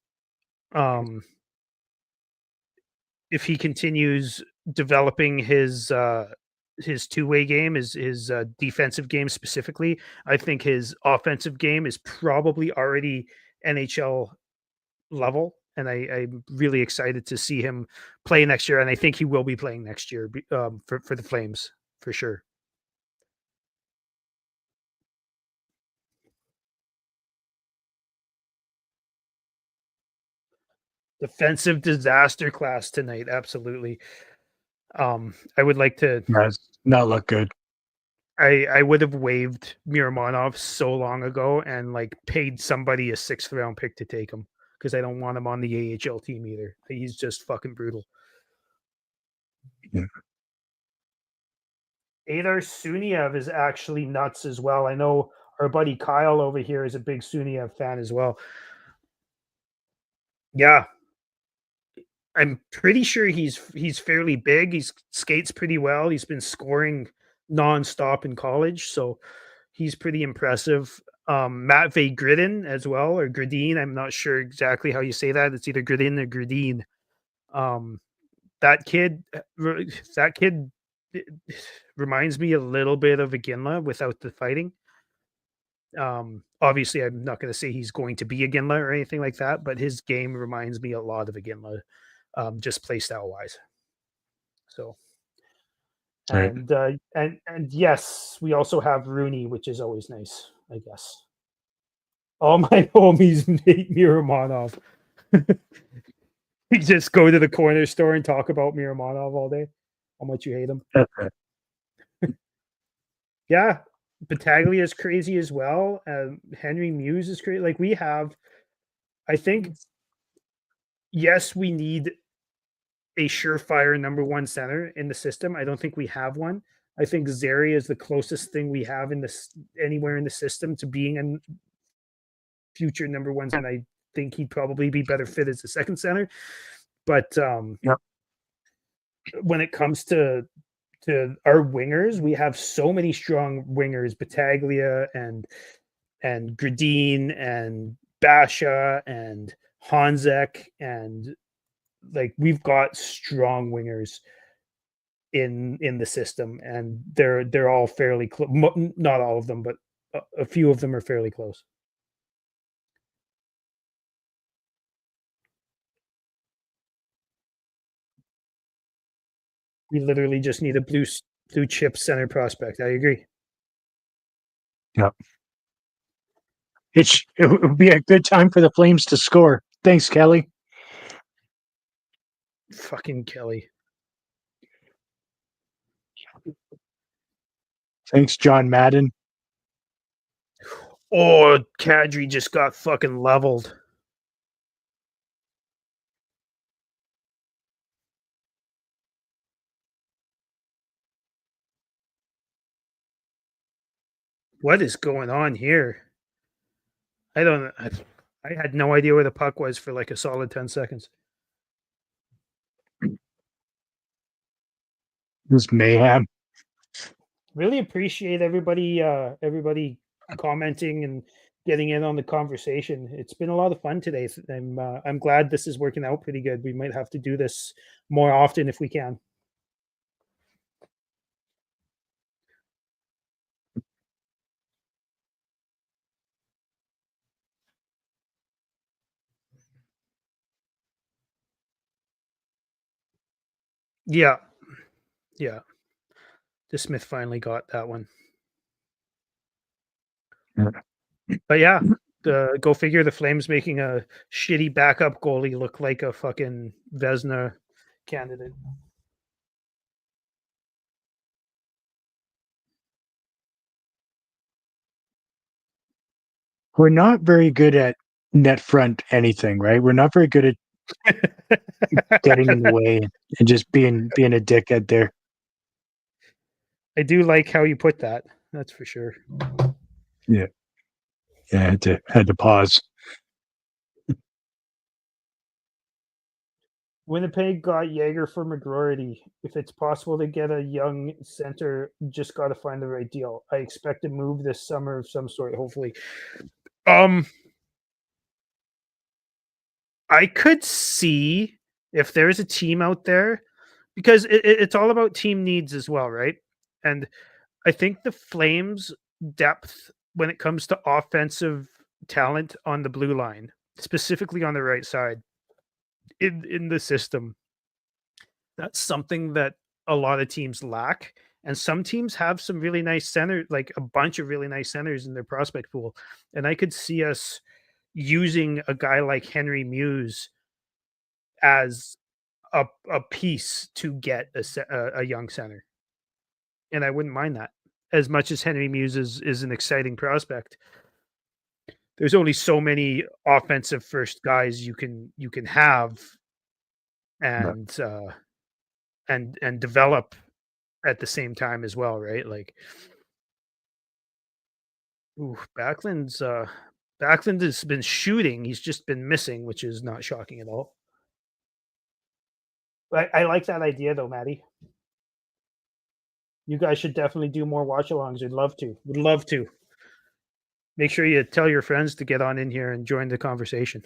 developing his two-way game, his defensive game specifically. I think his offensive game is probably already NHL level, and I'm really excited to see him play next year. And I think he will be playing next year for the Flames for sure. Defensive disaster class tonight, absolutely. I would like to. Does not look good. I would have waived Miramonov so long ago and like paid somebody a 6th round pick to take him because I don't want him on the AHL team either. He's just fucking brutal. Yeah. Adar Suniev is actually nuts as well. I know our buddy Kyle over here is a big Suniev fan as well. Yeah. I'm pretty sure he's fairly big. He skates pretty well. He's been scoring nonstop in college, so he's pretty impressive. Matvey Gridin as well, or Gridin. I'm not sure exactly how you say that. It's either Gridin or Gridin. That kid reminds me a little bit of Iginla without the fighting. Obviously, I'm not going to say he's going to be Iginla or anything like that, but his game reminds me a lot of Iginla, just play style wise. So, and Right. and yes, we also have Rooney, which is always nice, I guess. All my homies hate Miramonov. You just go to the corner store and talk about Miramonov all day. How much you hate him. That's right. Yeah. Battaglia is crazy as well. Henry Muse is crazy. Like we have, I think, yes, we need a surefire number 1 center in the system. I don't think we have one. I think Zary is the closest thing we have in this anywhere in the system to being a future number 1 center. I think he'd probably be better fit as a second center. But when it comes to our wingers, we have so many strong wingers, Battaglia and Gradin and Basha and Hanzek, and like we've got strong wingers in the system, and they're all fairly close. Not all of them, but a few of them are fairly close. We literally just need a blue chip center prospect. I agree. It would be a good time for the Flames to score. Thanks, Kelly. Fucking Kelly. Thanks, John Madden. Oh, Kadri just got fucking leveled. What is going on here? I had no idea where the puck was for like a solid 10 seconds. It was mayhem. Really appreciate everybody commenting and getting in on the conversation. It's been a lot of fun today. I'm glad this is working out pretty good. We might have to do this more often if we can. Yeah. Yeah. DeSmith finally got that one. Yeah. But yeah, go figure. The Flames making a shitty backup goalie look like a fucking Vezina candidate. We're not very good at net front anything, right? We're not very good at getting in the way and just being a dickhead there. I do like how you put that. That's for sure. Yeah, I had to pause. Winnipeg got Jaeger for McGroarty. If it's possible to get a young center, just got to find the right deal. I expect a move this summer of some sort, hopefully. I could see if there's a team out there, because it's all about team needs as well, right? And I think the Flames' depth when it comes to offensive talent on the blue line, specifically on the right side, in the system, that's something that a lot of teams lack. And some teams have some really nice center, like a bunch of really nice centers in their prospect pool. And I could see us using a guy like Henry Muse as a piece to get a young center. And I wouldn't mind that. As much as Henry Muse is an exciting prospect, there's only so many offensive first guys you can have and and develop at the same time as well, right? Like, ooh, Backlund has been shooting. He's just been missing, which is not shocking at all. But I like that idea though, Maddie. You guys should definitely do more watch alongs. We'd love to. Would love to. Make sure you tell your friends to get on in here and join the conversation.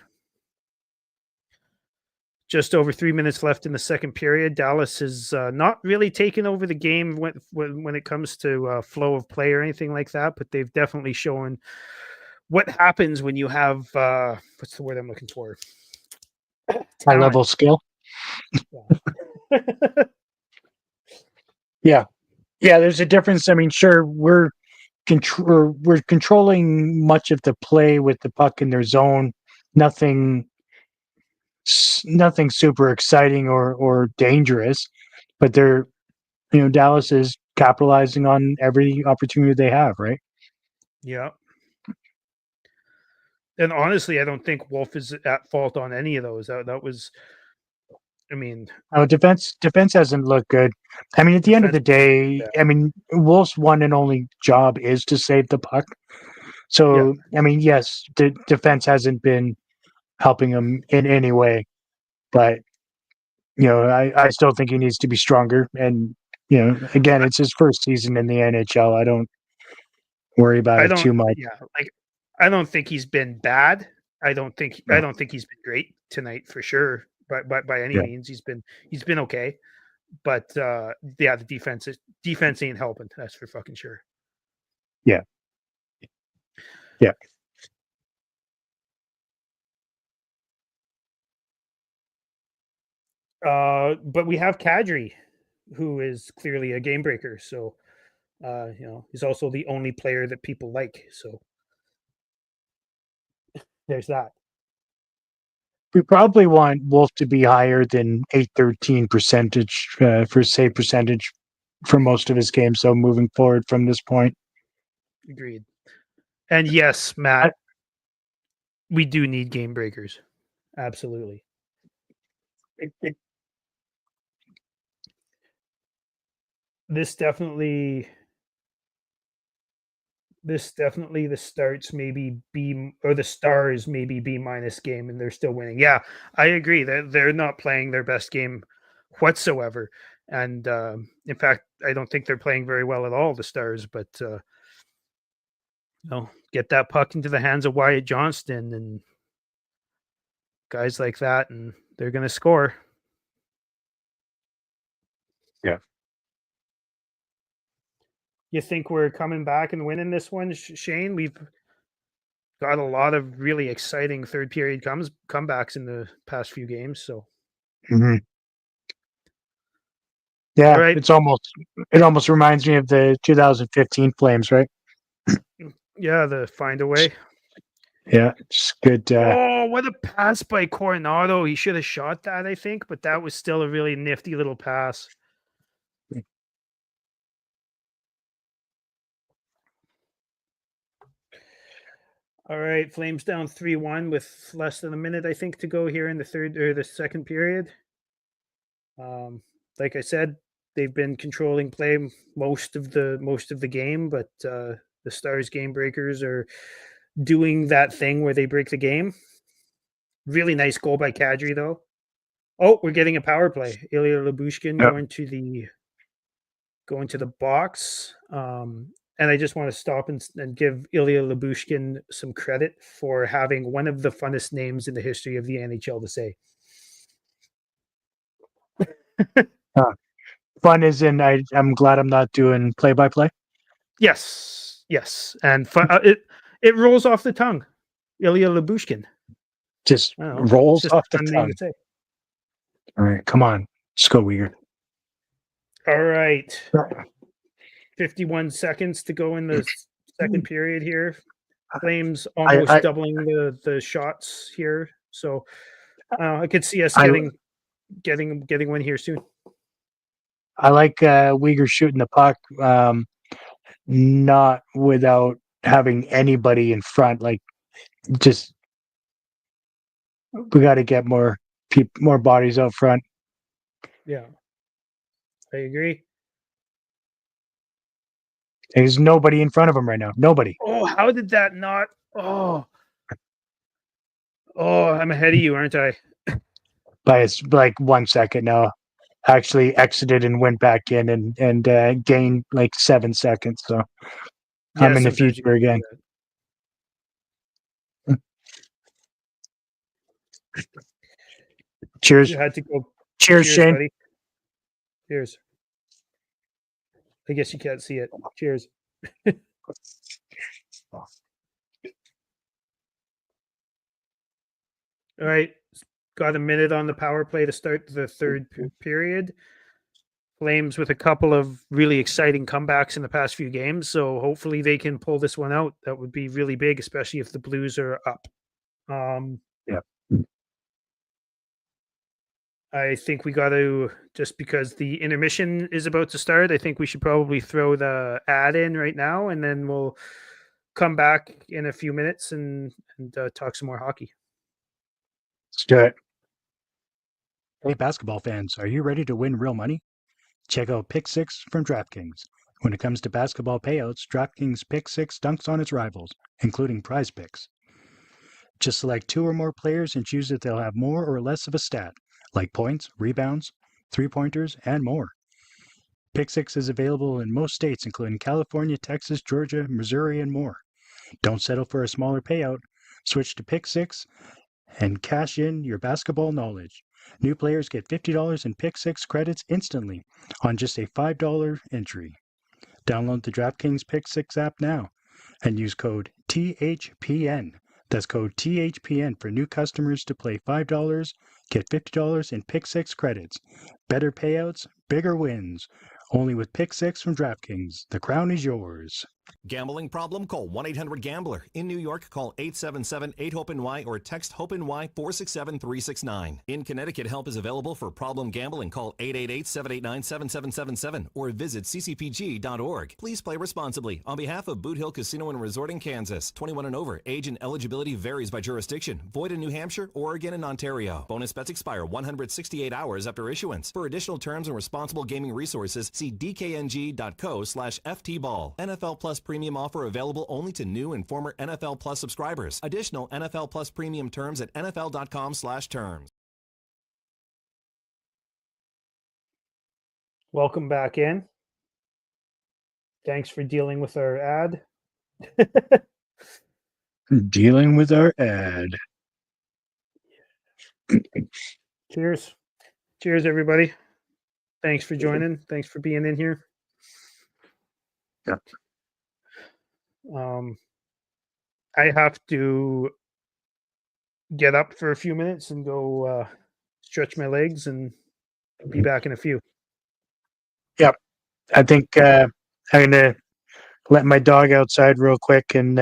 Just over 3 minutes left in the second period. Dallas has not really taken over the game when it comes to flow of play or anything like that, but they've definitely shown what happens when you have what's the word I'm looking for? High level skill. Yeah. Yeah, there's a difference. I mean, sure, we're controlling much of the play with the puck in their zone. Nothing super exciting or dangerous, but Dallas is capitalizing on every opportunity they have, right? Yeah. And honestly, I don't think Wolf is at fault on any of those. That was, I mean, defense hasn't looked good. I mean, at the end of the day, I mean, Wolf's one and only job is to save the puck. So, I mean, yes, the defense hasn't been helping him in any way, but I still think he needs to be stronger. And again, it's his first season in the NHL. I don't worry about it too much. Yeah, like I don't think he's been bad. I don't think he's been great tonight for sure. But by any means, he's been okay. But yeah, the defense ain't helping. That's for fucking sure. Yeah. Yeah. But we have Kadri. who is clearly a game breaker. So, he's also the only player that people like. So there's that. We probably want Wolf to be higher than 813 percentage for save percentage for most of his games. So moving forward from this point, Agreed. And yes, Matt, we do need game breakers. Absolutely. This definitely the starts maybe B or the stars maybe B minus game and they're still winning. Yeah, I agree that they're not playing their best game whatsoever. And in fact, I don't think they're playing very well at all, the Stars, but get that puck into the hands of Wyatt Johnston and guys like that, and they're going to score. Yeah. You think we're coming back and winning this one, Shane? We've got a lot of really exciting third period comebacks in the past few games. So, yeah, all right. it almost reminds me of the 2015 Flames, right? Yeah, the find a way. Yeah, it's good. Oh, what a pass by Coronado! He should have shot that, I think, but that was still a really nifty little pass. All right, Flames down 3-1 with less than a minute, I think, to go here in the third or the second period. Like I said, they've been controlling play most of the game, but the Stars game breakers are doing that thing where they break the game. Really nice goal by Kadri, though. Oh, we're getting a power play. Ilya Lyubushkin going to the box. And I just want to stop and give Ilya Lyubushkin some credit for having one of the funnest names in the history of the NHL to say. Fun is in. I'm glad I'm not doing play-by-play. Yes, and it rolls off the tongue. Ilya Lyubushkin Just rolls off the tongue. All right, come on, let's go, Uyghur. All right. 51 seconds to go in the second period here. Flames almost doubling the shots here. So I could see us getting one here soon. I like Uyghur shooting the puck, not without having anybody in front. Like, just we got to get more bodies out front. Yeah, I agree. There's nobody in front of him right now. Nobody. Oh, how did that not? Oh, I'm ahead of you, aren't I? By it's like 1 second now. Actually exited and went back in and gained like 7 seconds. So I'm in the future again. Cheers. You had to go. Cheers, Shane. Buddy. Cheers. I guess you can't see it. Cheers. All right. Got a minute on the power play to start the third period. Flames with a couple of really exciting comebacks in the past few games. So hopefully they can pull this one out. That would be really big, especially if the Blues are up. Yeah. I think we got to, just because the intermission is about to start, I think we should probably throw the ad in right now, and then we'll come back in a few minutes and talk some more hockey. Let's do it. Hey, basketball fans, are you ready to win real money? Check out Pick 6 from DraftKings. When it comes to basketball payouts, DraftKings Pick 6 dunks on its rivals, including Prize Picks. Just select 2 or more players and choose if they'll have more or less of a stat, like points, rebounds, three-pointers, and more. Pick 6 is available in most states, including California, Texas, Georgia, Missouri, and more. Don't settle for a smaller payout. Switch to Pick 6 and cash in your basketball knowledge. New players get $50 in Pick 6 credits instantly on just a $5 entry. Download the DraftKings Pick 6 app now and use code THPN. That's code THPN for new customers to play $5, get $50 in Pick 6 credits. Better payouts, bigger wins. Only with Pick 6 from DraftKings. The crown is yours. Gambling problem? Call 1-800-GAMBLER. In New York, call 877-8-HOPE-NY or text HOPE-NY 467-369. In Connecticut, help is available for problem gambling. Call 888-789-7777 or visit ccpg.org. Please play responsibly. On behalf of Boot Hill Casino and Resort in Kansas, 21 and over. Age and eligibility varies by jurisdiction. Void in New Hampshire, Oregon, and Ontario. Bonus bets expire 168 hours after issuance. For additional terms and responsible gaming resources, see dkng.co/ftball. NFL Plus Premium offer available only to new and former NFL Plus subscribers. Additional NFL Plus Premium terms at nfl.com/terms. Welcome back in. Thanks for dealing with our ad. Dealing with our ad. Cheers. Cheers, everybody. Thanks for joining. Thanks for being in here. Yep. I have to get up for a few minutes and go stretch my legs and be back in a few. I think I'm going to let my dog outside real quick and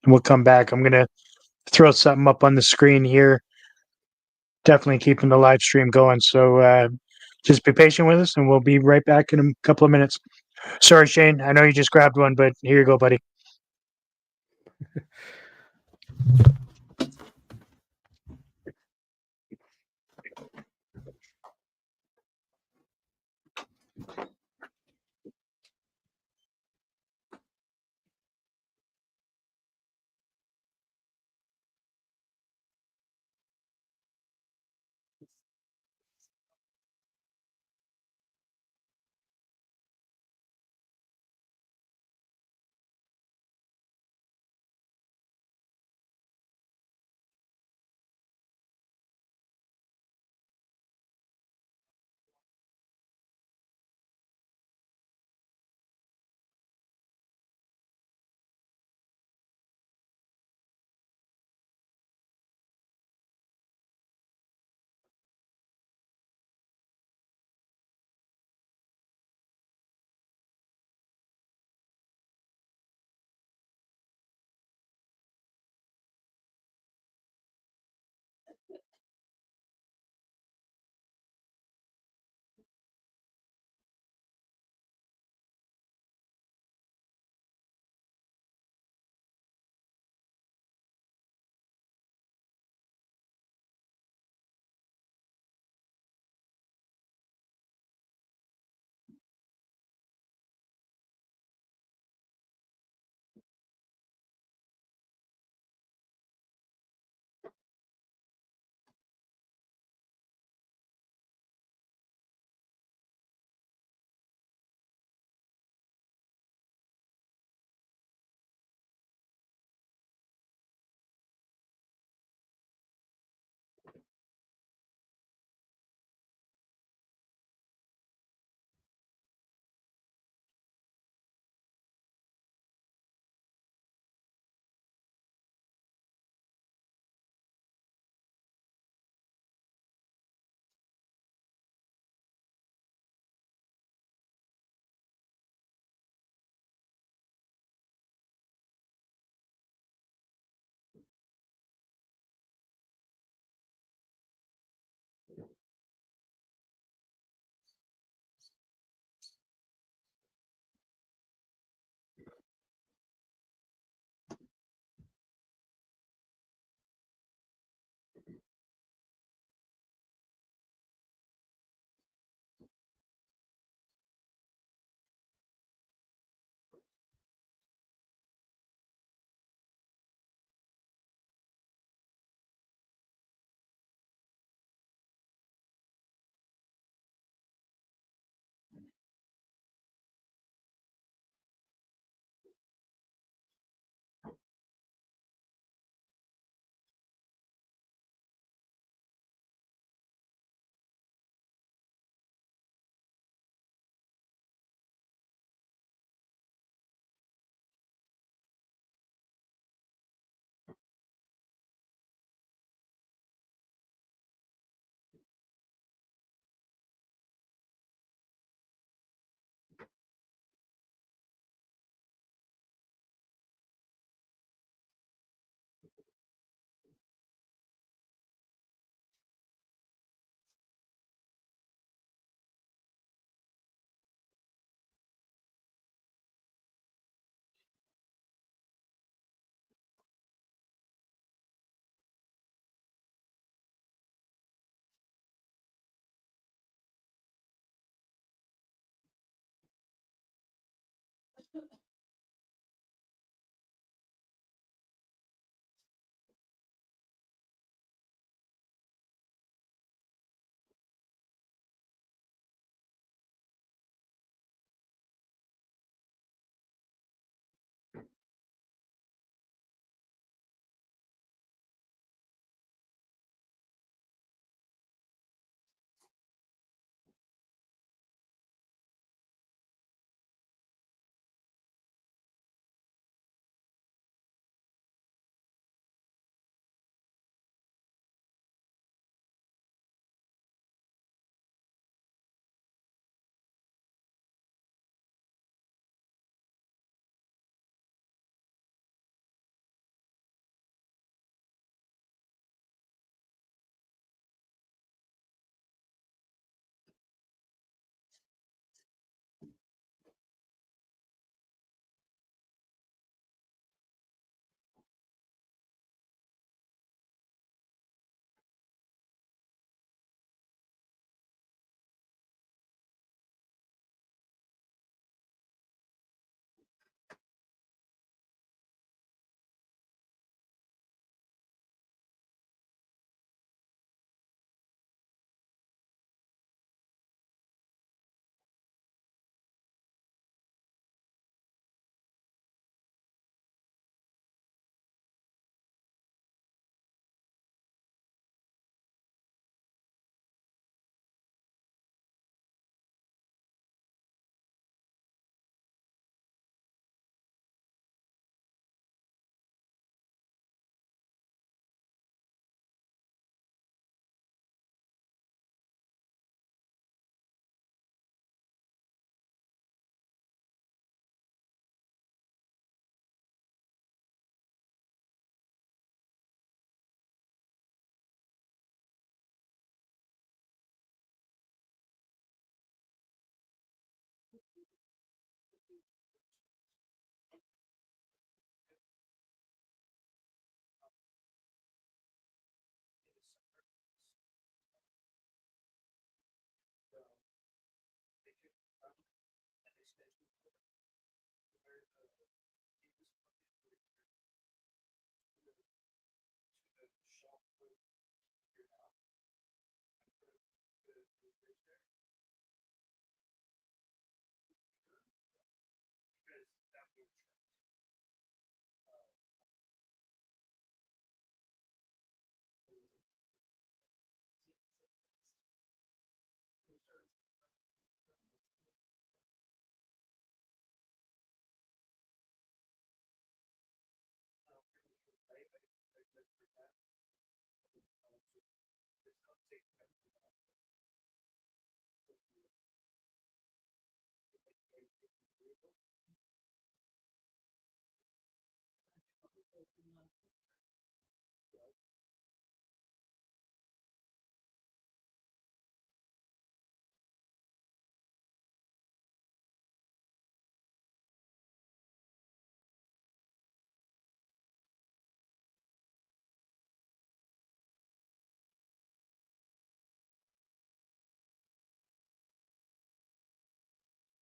we'll come back. I'm going to throw something up on the screen here. Definitely keeping the live stream going. So just be patient with us and we'll be right back in a couple of minutes. Sorry, Shane. I know you just grabbed one, but here you go, buddy.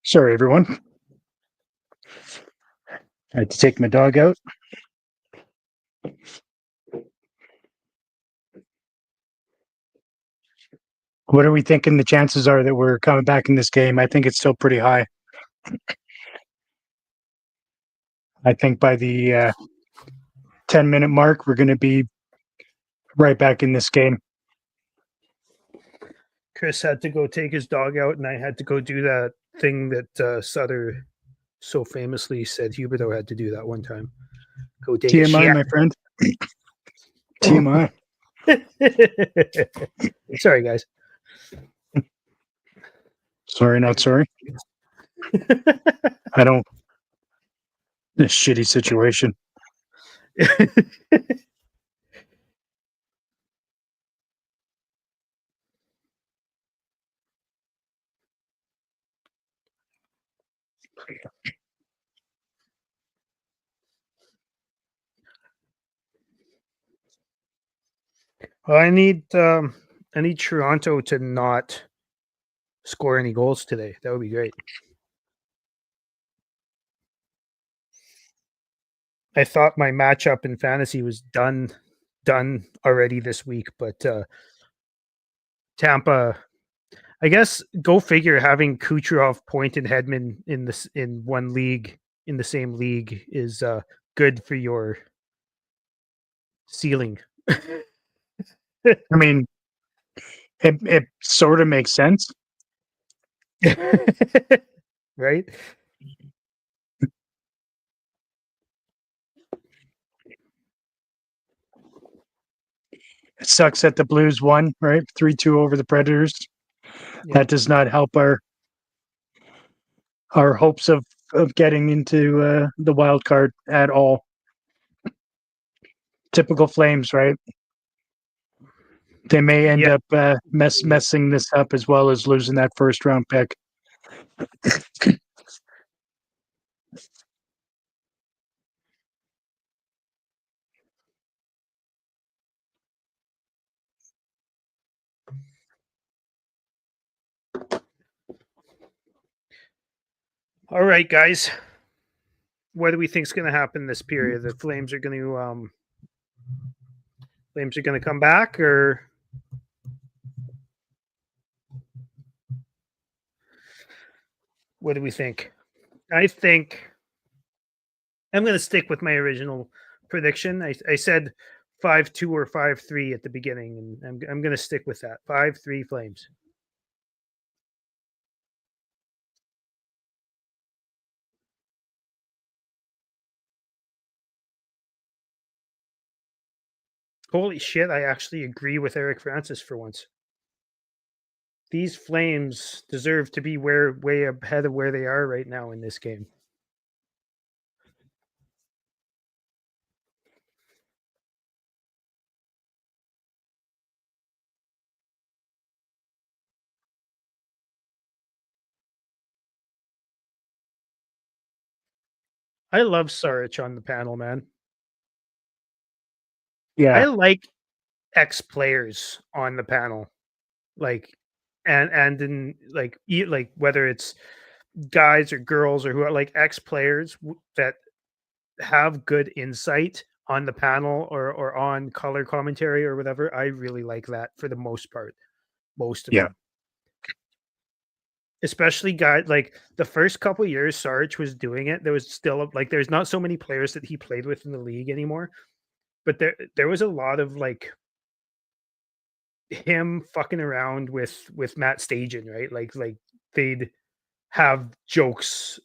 Sorry, everyone. I had to take my dog out. What are we thinking the chances are that we're coming back in this game? I think it's still pretty high. I think by the 10-minute mark, we're going to be right back in this game. Chris had to go take his dog out, and I had to go do that thing that Sutter so famously said Huberto had to do that one time. Go take TMI, my friend. TMI. Sorry, guys. Sorry, not sorry. I don't. This shitty situation. Well, I need Toronto to not score any goals today. That would be great. I thought my matchup in fantasy was done already this week, but Tampa, I guess, go figure, having Kucherov, Point, and Hedman in one league, in the same league, is good for your ceiling. I mean, it sort of makes sense. Right? It sucks that the Blues won, right? 3-2 over the Predators. Yeah. That does not help our hopes of getting into the wild card at all. Typical Flames, right? They may end up messing this up, as well as losing that first round pick. All right, guys. What do we think is going to happen this period? The Flames are going to come back, or what do we think? I think I'm going to stick with my original prediction. I said 5-2 or 5-3 at the beginning, and I'm going to stick with that. 5-3 Flames. Holy shit, I actually agree with Eric Francis for once. These Flames deserve to be way ahead of where they are right now in this game. I love Sarich on the panel, man. Yeah. I like ex-players on the panel. Like, and in like whether it's guys or girls or who are like ex-players that have good insight on the panel or on color commentary or whatever. I really like that for the most part. Most of them. Especially guys like the first couple of years Sarge was doing it, there was still like there's not so many players that he played with in the league anymore. But there was a lot of like him fucking around with Matt Stajan, right? Like they'd have jokes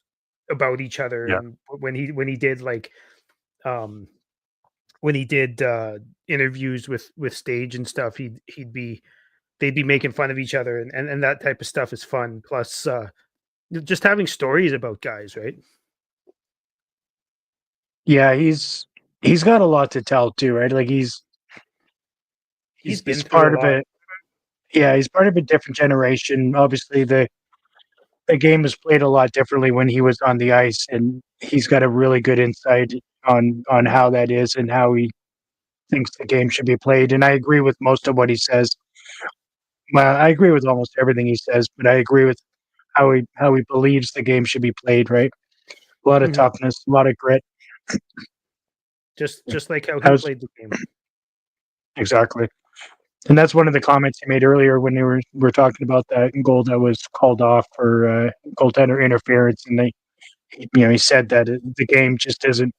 about each other, and when he did like when he did interviews with Stage and stuff, they'd be making fun of each other, and that type of stuff is fun. Plus just having stories about guys, right? Yeah, he's got a lot to tell too, right? Like he's part of it. Yeah, he's part of a different generation. Obviously, the game was played a lot differently when he was on the ice, and he's got a really good insight on how that is and how he thinks the game should be played. And I agree with most of what he says. Well, I agree with almost everything he says, but I agree with how he believes the game should be played. Right, a lot of toughness, a lot of grit. Just like how he played the game. Exactly. And that's one of the comments he made earlier when they were talking about that goal that was called off for goaltender interference, and he said that the game just isn't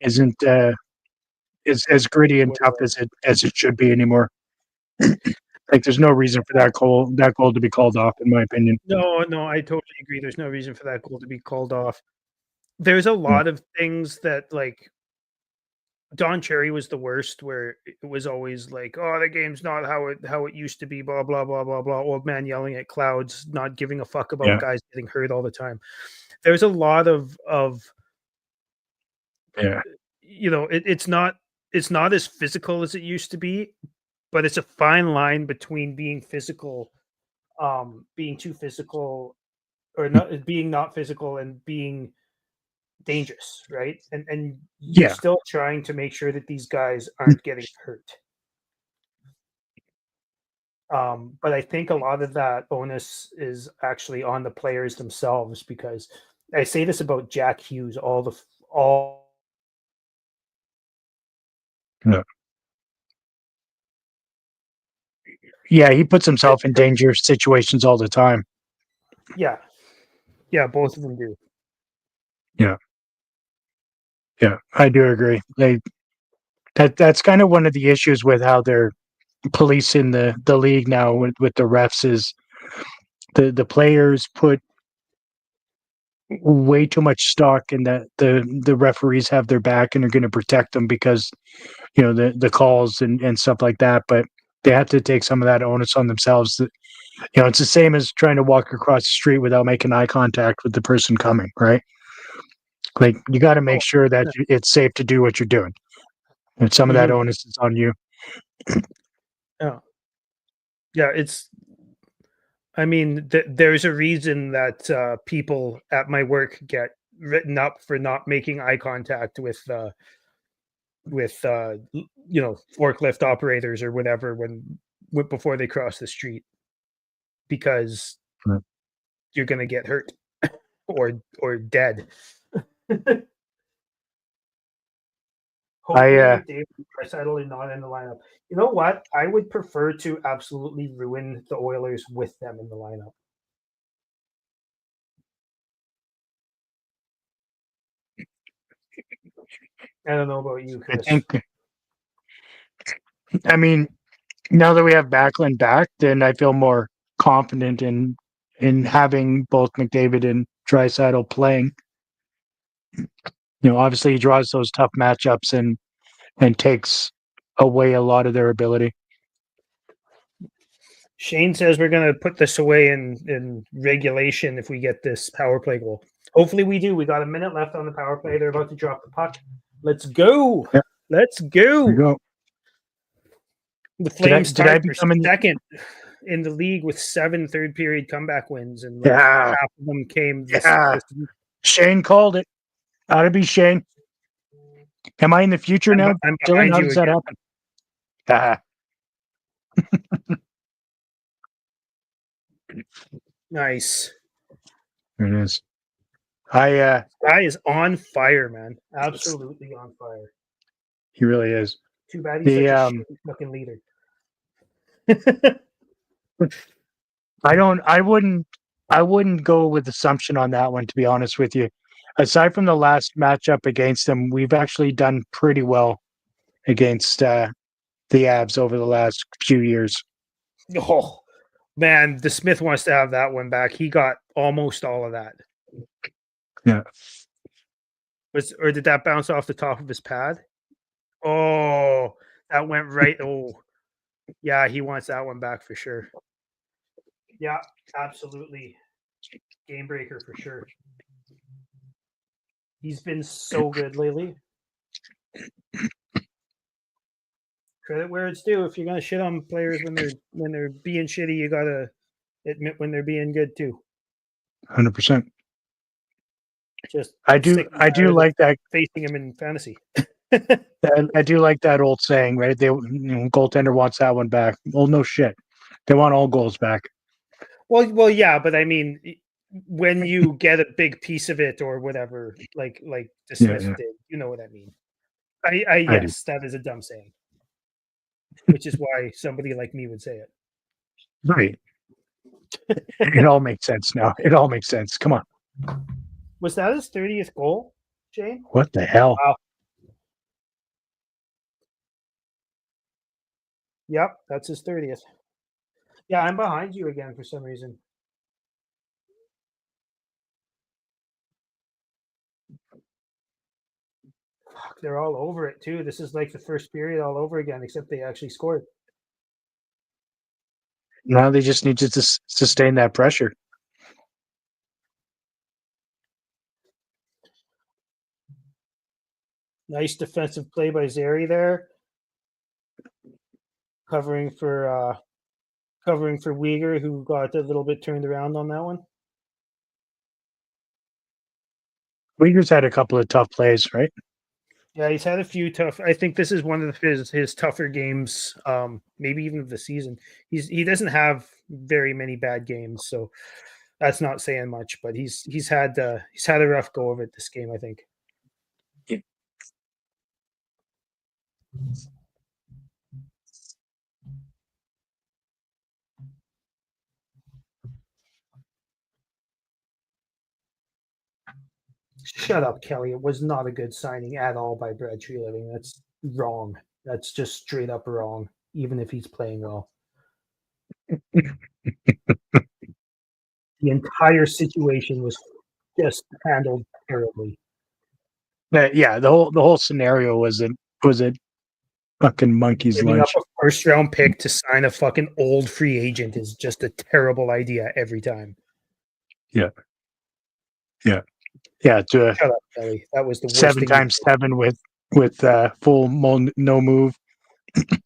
as gritty and tough as it should be anymore. Like there's no reason for that goal to be called off, in my opinion. No, I totally agree. There's no reason for that goal to be called off. There's a lot of things that like Don Cherry was the worst, where it was always like, "Oh, the game's not how it used to be." Blah blah blah blah blah. Old man yelling at clouds, not giving a fuck about guys getting hurt all the time. There's a lot of it's not as physical as it used to be, but it's a fine line between being physical, being too physical, or not physical, and being dangerous, right? And you're still trying to make sure that these guys aren't getting hurt. But I think a lot of that onus is actually on the players themselves, because I say this about Jack Hughes all Yeah, he puts himself in dangerous situations all the time. Yeah, both of them do. Yeah, I do agree. That's kind of one of the issues with how they're policing the league now with the refs is the players put way too much stock in that the referees have their back and are going to protect them because the calls and stuff like that, but they have to take some of that onus on themselves. It's the same as trying to walk across the street without making eye contact with the person coming, right? Like you got to make sure that it's safe to do what you're doing, and some of that onus is on you. Yeah, I mean, there's a reason that people at my work get written up for not making eye contact with forklift operators or whatever before they cross the street, because Right. you're gonna get hurt or dead. Hopefully David Draisaitl is not in the lineup. You know what? I would prefer to absolutely ruin the Oilers with them in the lineup. I don't know about you, Chris. I mean, now that we have Backlund back, then I feel more confident in having both McDavid and Draisaitl playing. Obviously he draws those tough matchups and takes away a lot of their ability. Shane says we're going to put this away in regulation if we get this power play goal. Hopefully we do. We got a minute left on the power play. They're about to drop the puck. Let's go. Yeah. Let's go. There you go. The Flames tied for second in the league with 7 third period comeback wins, and half of them came this week. Shane called it. Ought to be Shane. Am I in the future now, Dylan? How does that happen? Nice. There it is. Guy is on fire, man. Absolutely on fire. He really is. Too bad he's such a fucking leader. I wouldn't go with assumption on that one, to be honest with you. Aside from the last matchup against them, we've actually done pretty well against the Avs over the last few years. Oh man, the Smith wants to have that one back. He got almost all of that. Yeah. Or did that bounce off the top of his pad? Oh, that went right. Oh, yeah, he wants that one back for sure. Yeah, absolutely. Game breaker for sure. He's been so good lately. Credit where it's due. If you're gonna shit on players when they're being shitty, you gotta admit when they're being good too. 100%. Just I do like that facing him in fantasy. I do like that old saying, right? Goaltender wants that one back. Well, no shit. They want all goals back. Well, yeah, but I mean, when you get a big piece of it or whatever, like the Smith did, you know what I mean? Yes, that is a dumb saying, which is why somebody like me would say it. Right. It all makes sense now. It all makes sense. Come on. Was that his 30th goal, Shane? What the hell? Wow. Yep, that's his 30th. Yeah, I'm behind you again for some reason. Fuck, they're all over it too. This is like the first period all over again, except they actually scored. Now they just need to sustain that pressure. Nice defensive play by Zary there. Covering for Weegar, who got a little bit turned around on that one. Weegar's had a couple of tough plays, right? Yeah, he's had a few tough. I think this is one of his tougher games, maybe even of the season. He doesn't have very many bad games, so that's not saying much. But he's had a rough go of it this game, I think. Shut up, Kelly. It was not a good signing at all by Brad Treliving. That's wrong. That's just straight up wrong, even if he's playing well. The entire situation was just handled terribly. Yeah, the whole scenario was a fucking monkey's Giving lunch. up a first round pick to sign a fucking old free agent is just a terrible idea every time. Yeah, to a Shut up, Kelly. That was the worst 7 thing times you 7 with full no move. did.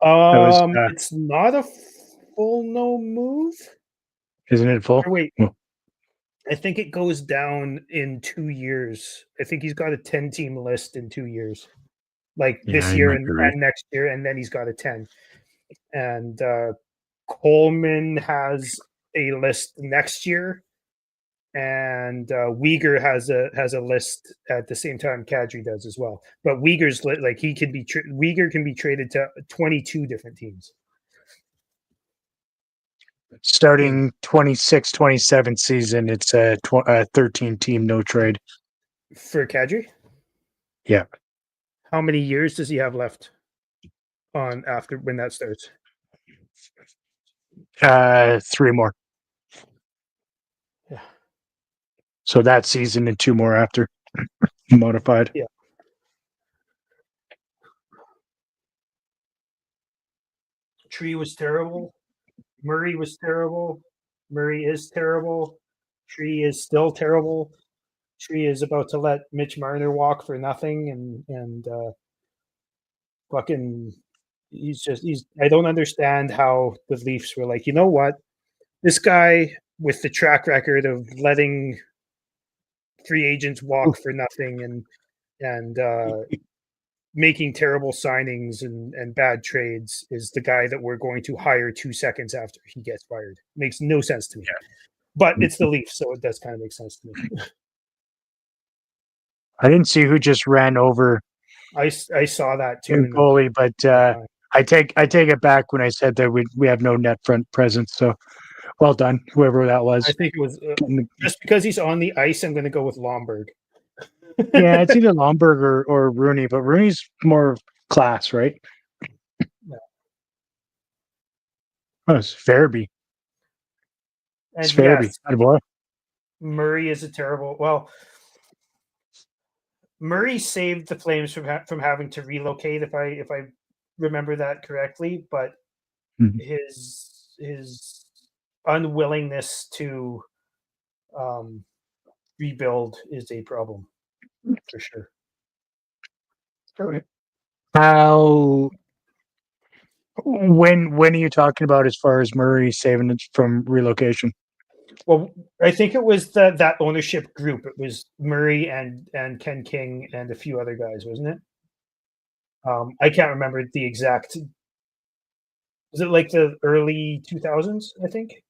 was, It's not a full no move. Isn't it full? Or wait, Well, I think it goes down in 2 years. I think he's got a 10-team list in 2 years, like Yeah, this you year might and, be right. and next year, and then he's got a 10. And Coleman has a list next year, and Uyghur has a list at the same time Kadri does as well. But Uyghur's like he can be Uyghur can be traded to 22 different teams. Starting 26-27 season, it's a 13 team no trade. For Kadri? Yeah. How many years does he have left on after when that starts? 3 more. Yeah. So that season and 2 more after modified. Yeah. Tree was terrible. Murray was terrible. Murray is terrible. Tree is still terrible. Tree is about to let Mitch Marner walk for nothing, and fucking he's I don't understand how the Leafs were like, you know what? This guy with the track record of letting free agents walk for nothing and making terrible signings and bad trades is the guy that we're going to hire 2 seconds after he gets fired. Makes no sense to me. Yeah. But it's the Leafs, so it does kind of make sense to me. I didn't see who just ran over I saw that too. in goalie, but I take it back when I said that we have no net front presence. So well done, whoever that was. I think it was just because he's on the ice. I'm going to go with Lomberg. Yeah, it's either Lomberg or Rooney, but Rooney's more class, right? Yeah. Oh, it's Farabee. It's Farabee. Yes, Boy. Murray is a terrible. Well, Murray saved the Flames from having to relocate, if I remember that correctly. But his unwillingness to rebuild is a problem for sure. How? When are you talking about as far as Murray saving it from relocation? Well, I think it was that ownership group. It was Murray and Ken King and a few other guys, wasn't it? I can't remember the exact. Was it like the early 2000s? I think.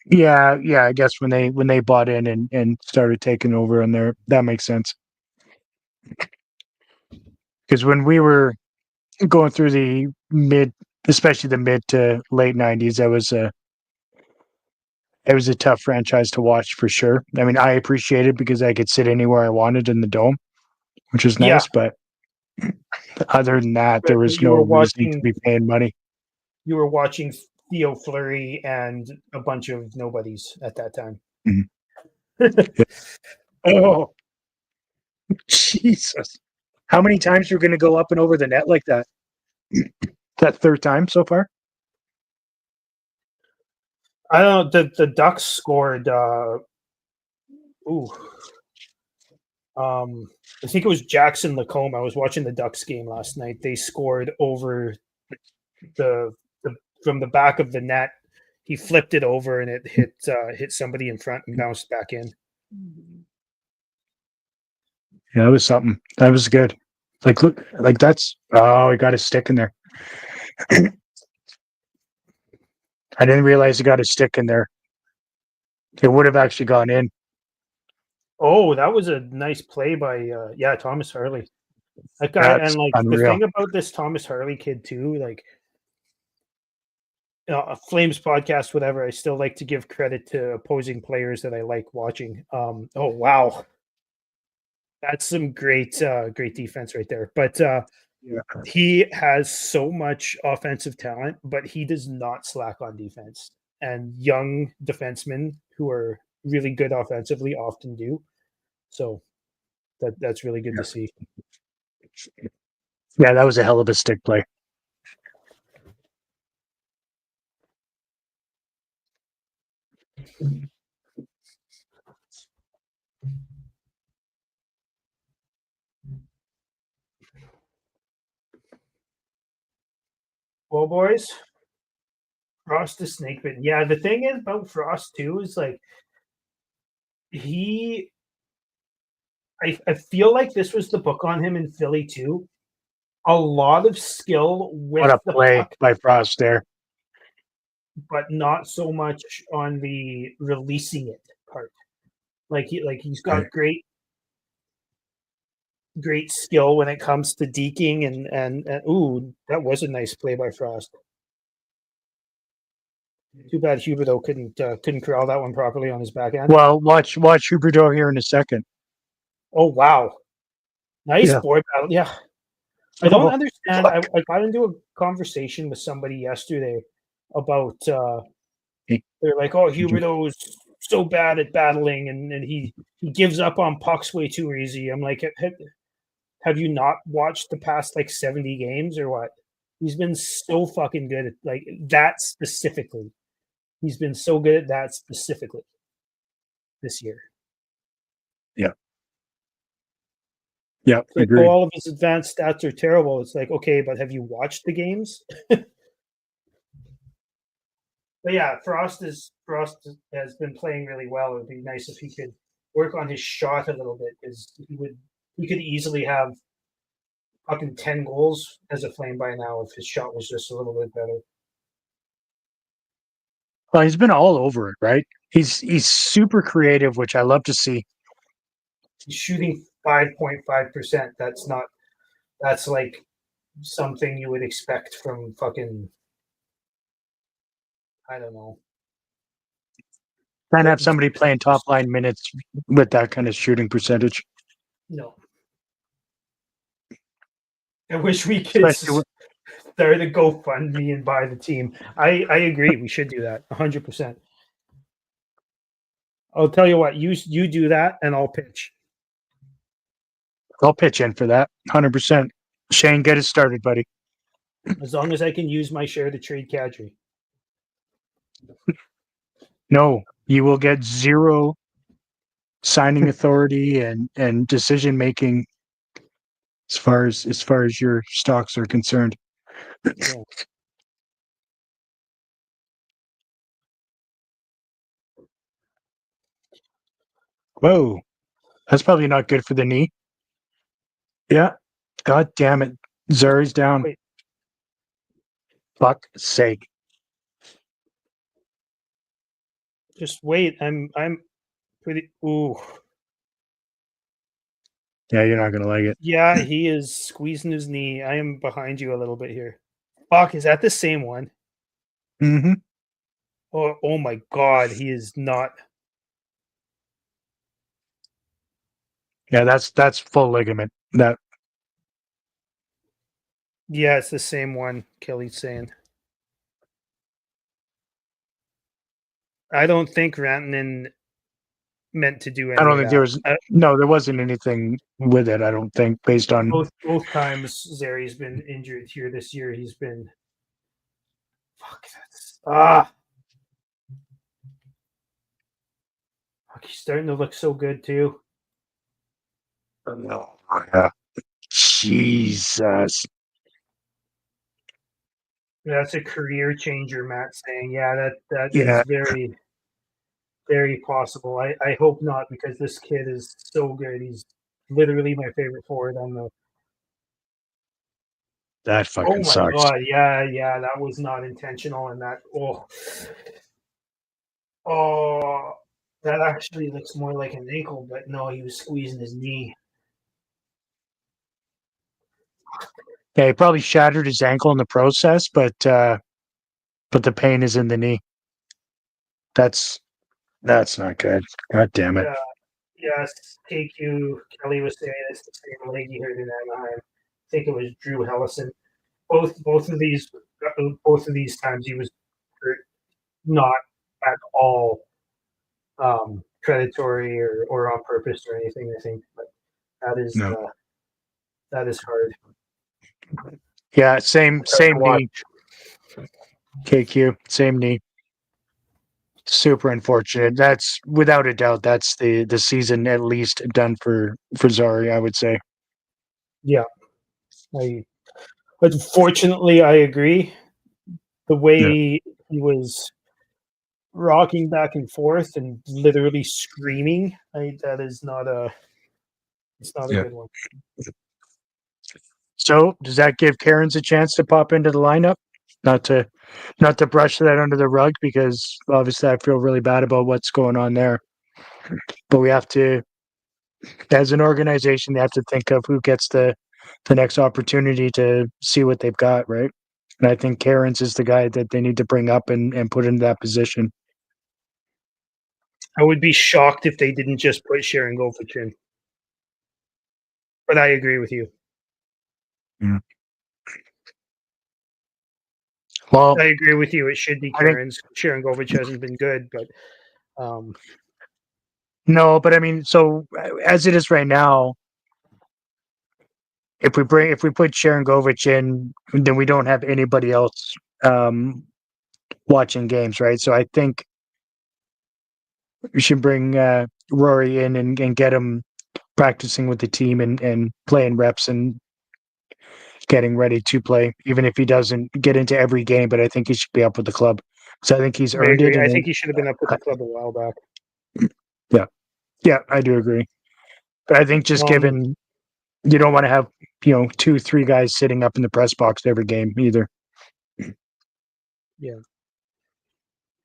Yeah. I guess when they bought in and started taking over on there, that makes sense. Because when we were going through the especially the mid to late 90s, it was a tough franchise to watch for sure. I mean, I appreciate it because I could sit anywhere I wanted in the dome, which was nice. But other than that, there was no reason to be paying money. You were watching Theo Fleury and a bunch of nobodies at that time. Mm-hmm. Oh, Jesus. How many times you're going to go up and over the net like that? That third time so far? I don't know. The Ducks scored. I think it was Jackson Lacombe. I was watching the Ducks game last night. They scored over the from the back of the net. He flipped it over and it hit somebody in front and bounced back in. Yeah, that was something. That was good. Like, look, like that's. Oh, he got his stick in there. I didn't realize he got his stick in there. It would have actually gone in. Oh, that was a nice play by Thomas Harley. That guy, and like unreal. The thing about this Thomas Harley kid too, like Flames podcast, whatever. I still like to give credit to opposing players that I like watching. Oh wow, that's some great defense right there. But he has so much offensive talent, but he does not slack on defense. And young defensemen who are really good offensively often do. So that's really good to see. Yeah, that was a hell of a stick play. Well, boys, Frost is snake bitten. Yeah, the thing is about Frost too is like I feel like this was the book on him in Philly too. A lot of skill with What a the play puck, by Frost there. but not so much on the releasing it part. He's got great skill when it comes to deking and ooh, that was a nice play by Frost. Too bad Huberdeau couldn't corral that one properly on his backhand. Well, watch Huberdeau here in a second. Oh wow, nice board battle. Yeah, I don't Oh, understand. I got into a conversation with somebody yesterday about they're like, oh, Huberdeau's so bad at battling and he gives up on pucks way too easy. I'm like, have you not watched the past like 70 games or what? He's been so fucking good at like that specifically. He's been so good at that specifically this year. Yeah. Yeah, Like, agree. all of his advanced stats are terrible. It's like, okay, but have you watched the games? But yeah, Frost has been playing really well. It would be nice if he could work on his shot a little bit, because he could easily have fucking 10 goals as a Flame by now if his shot was just a little bit better. Well, he's been all over it, right? He's super creative, which I love to see. He's shooting 5.5%. That's like something you would expect from fucking, I don't know. Can't have somebody playing top line minutes with that kind of shooting percentage. No. I wish we could Especially start a GoFundMe and buy the team. I agree. We should do that 100%. I'll tell you what, you do that and I'll pitch. I'll pitch in for that 100%. Shane, get it started, buddy. As long as I can use my share to trade Kadri. No, you will get zero signing authority and decision making as far as your stocks are concerned. Yeah. Whoa, that's probably not good for the knee. Yeah, god damn it, Zuri's down. Wait. Fuck's sake. Just wait. I'm pretty. Ooh. Yeah, you're not gonna like it. Yeah, he is squeezing his knee. I am behind you a little bit here. Fuck, is that the same one? Mm-hmm. Oh my god, he is not. Yeah, that's full ligament. That Yeah, it's the same one. Kelly's saying. I don't think Rantanen meant to do anything. I don't think there was there wasn't anything with it. I don't think based on both times Zari's been injured here this year. He's been he's starting to look so good too. No, yeah. Jesus. That's a career changer, Matt saying. Yeah, that Yeah. is very, very possible. I hope not, because this kid is so good. He's literally my favorite forward on the. That fucking Oh my sucks. god! Yeah, that was not intentional, and that that actually looks more like an ankle, but no, he was squeezing his knee. Yeah, he probably shattered his ankle in the process, but but the pain is in the knee. That's not good. God damn it. Yes, KQ Kelly was saying it's the same leg he hurt in Anaheim. I think it was Drew Hellison. Both of these times he was hurt, not at all predatory or on purpose or anything. I think, but No. that is hard. Yeah, same knee. KQ, same knee. Super unfortunate. That's without a doubt. That's the season at least done for Zari, I would say. Yeah, unfortunately I agree. The way he was rocking back and forth and literally screaming, that is not a. It's not a good one. So does that give Cairns a chance to pop into the lineup? Not to brush that under the rug, because obviously I feel really bad about what's going on there. But we have to, as an organization, they have to think of who gets the next opportunity to see what they've got, right? And I think Cairns is the guy that they need to bring up and put into that position. I would be shocked if they didn't just put Sharon Govich in. But I agree with you. Yeah. Well, I agree with you. It should be Cairns. Sharon Govich hasn't been good, but no, but I mean, so as it is right now, if we put Sharon Govich in, then we don't have anybody else watching games, right? So I think we should bring Rory in and get him practicing with the team and playing reps and getting ready to play, even if he doesn't get into every game. But I think he should be up with the club. So I think he's earned it. I think he should have been up with the club a while back. Yeah, I do agree. But I think just given you don't want to have 2-3 guys sitting up in the press box every game either. Yeah,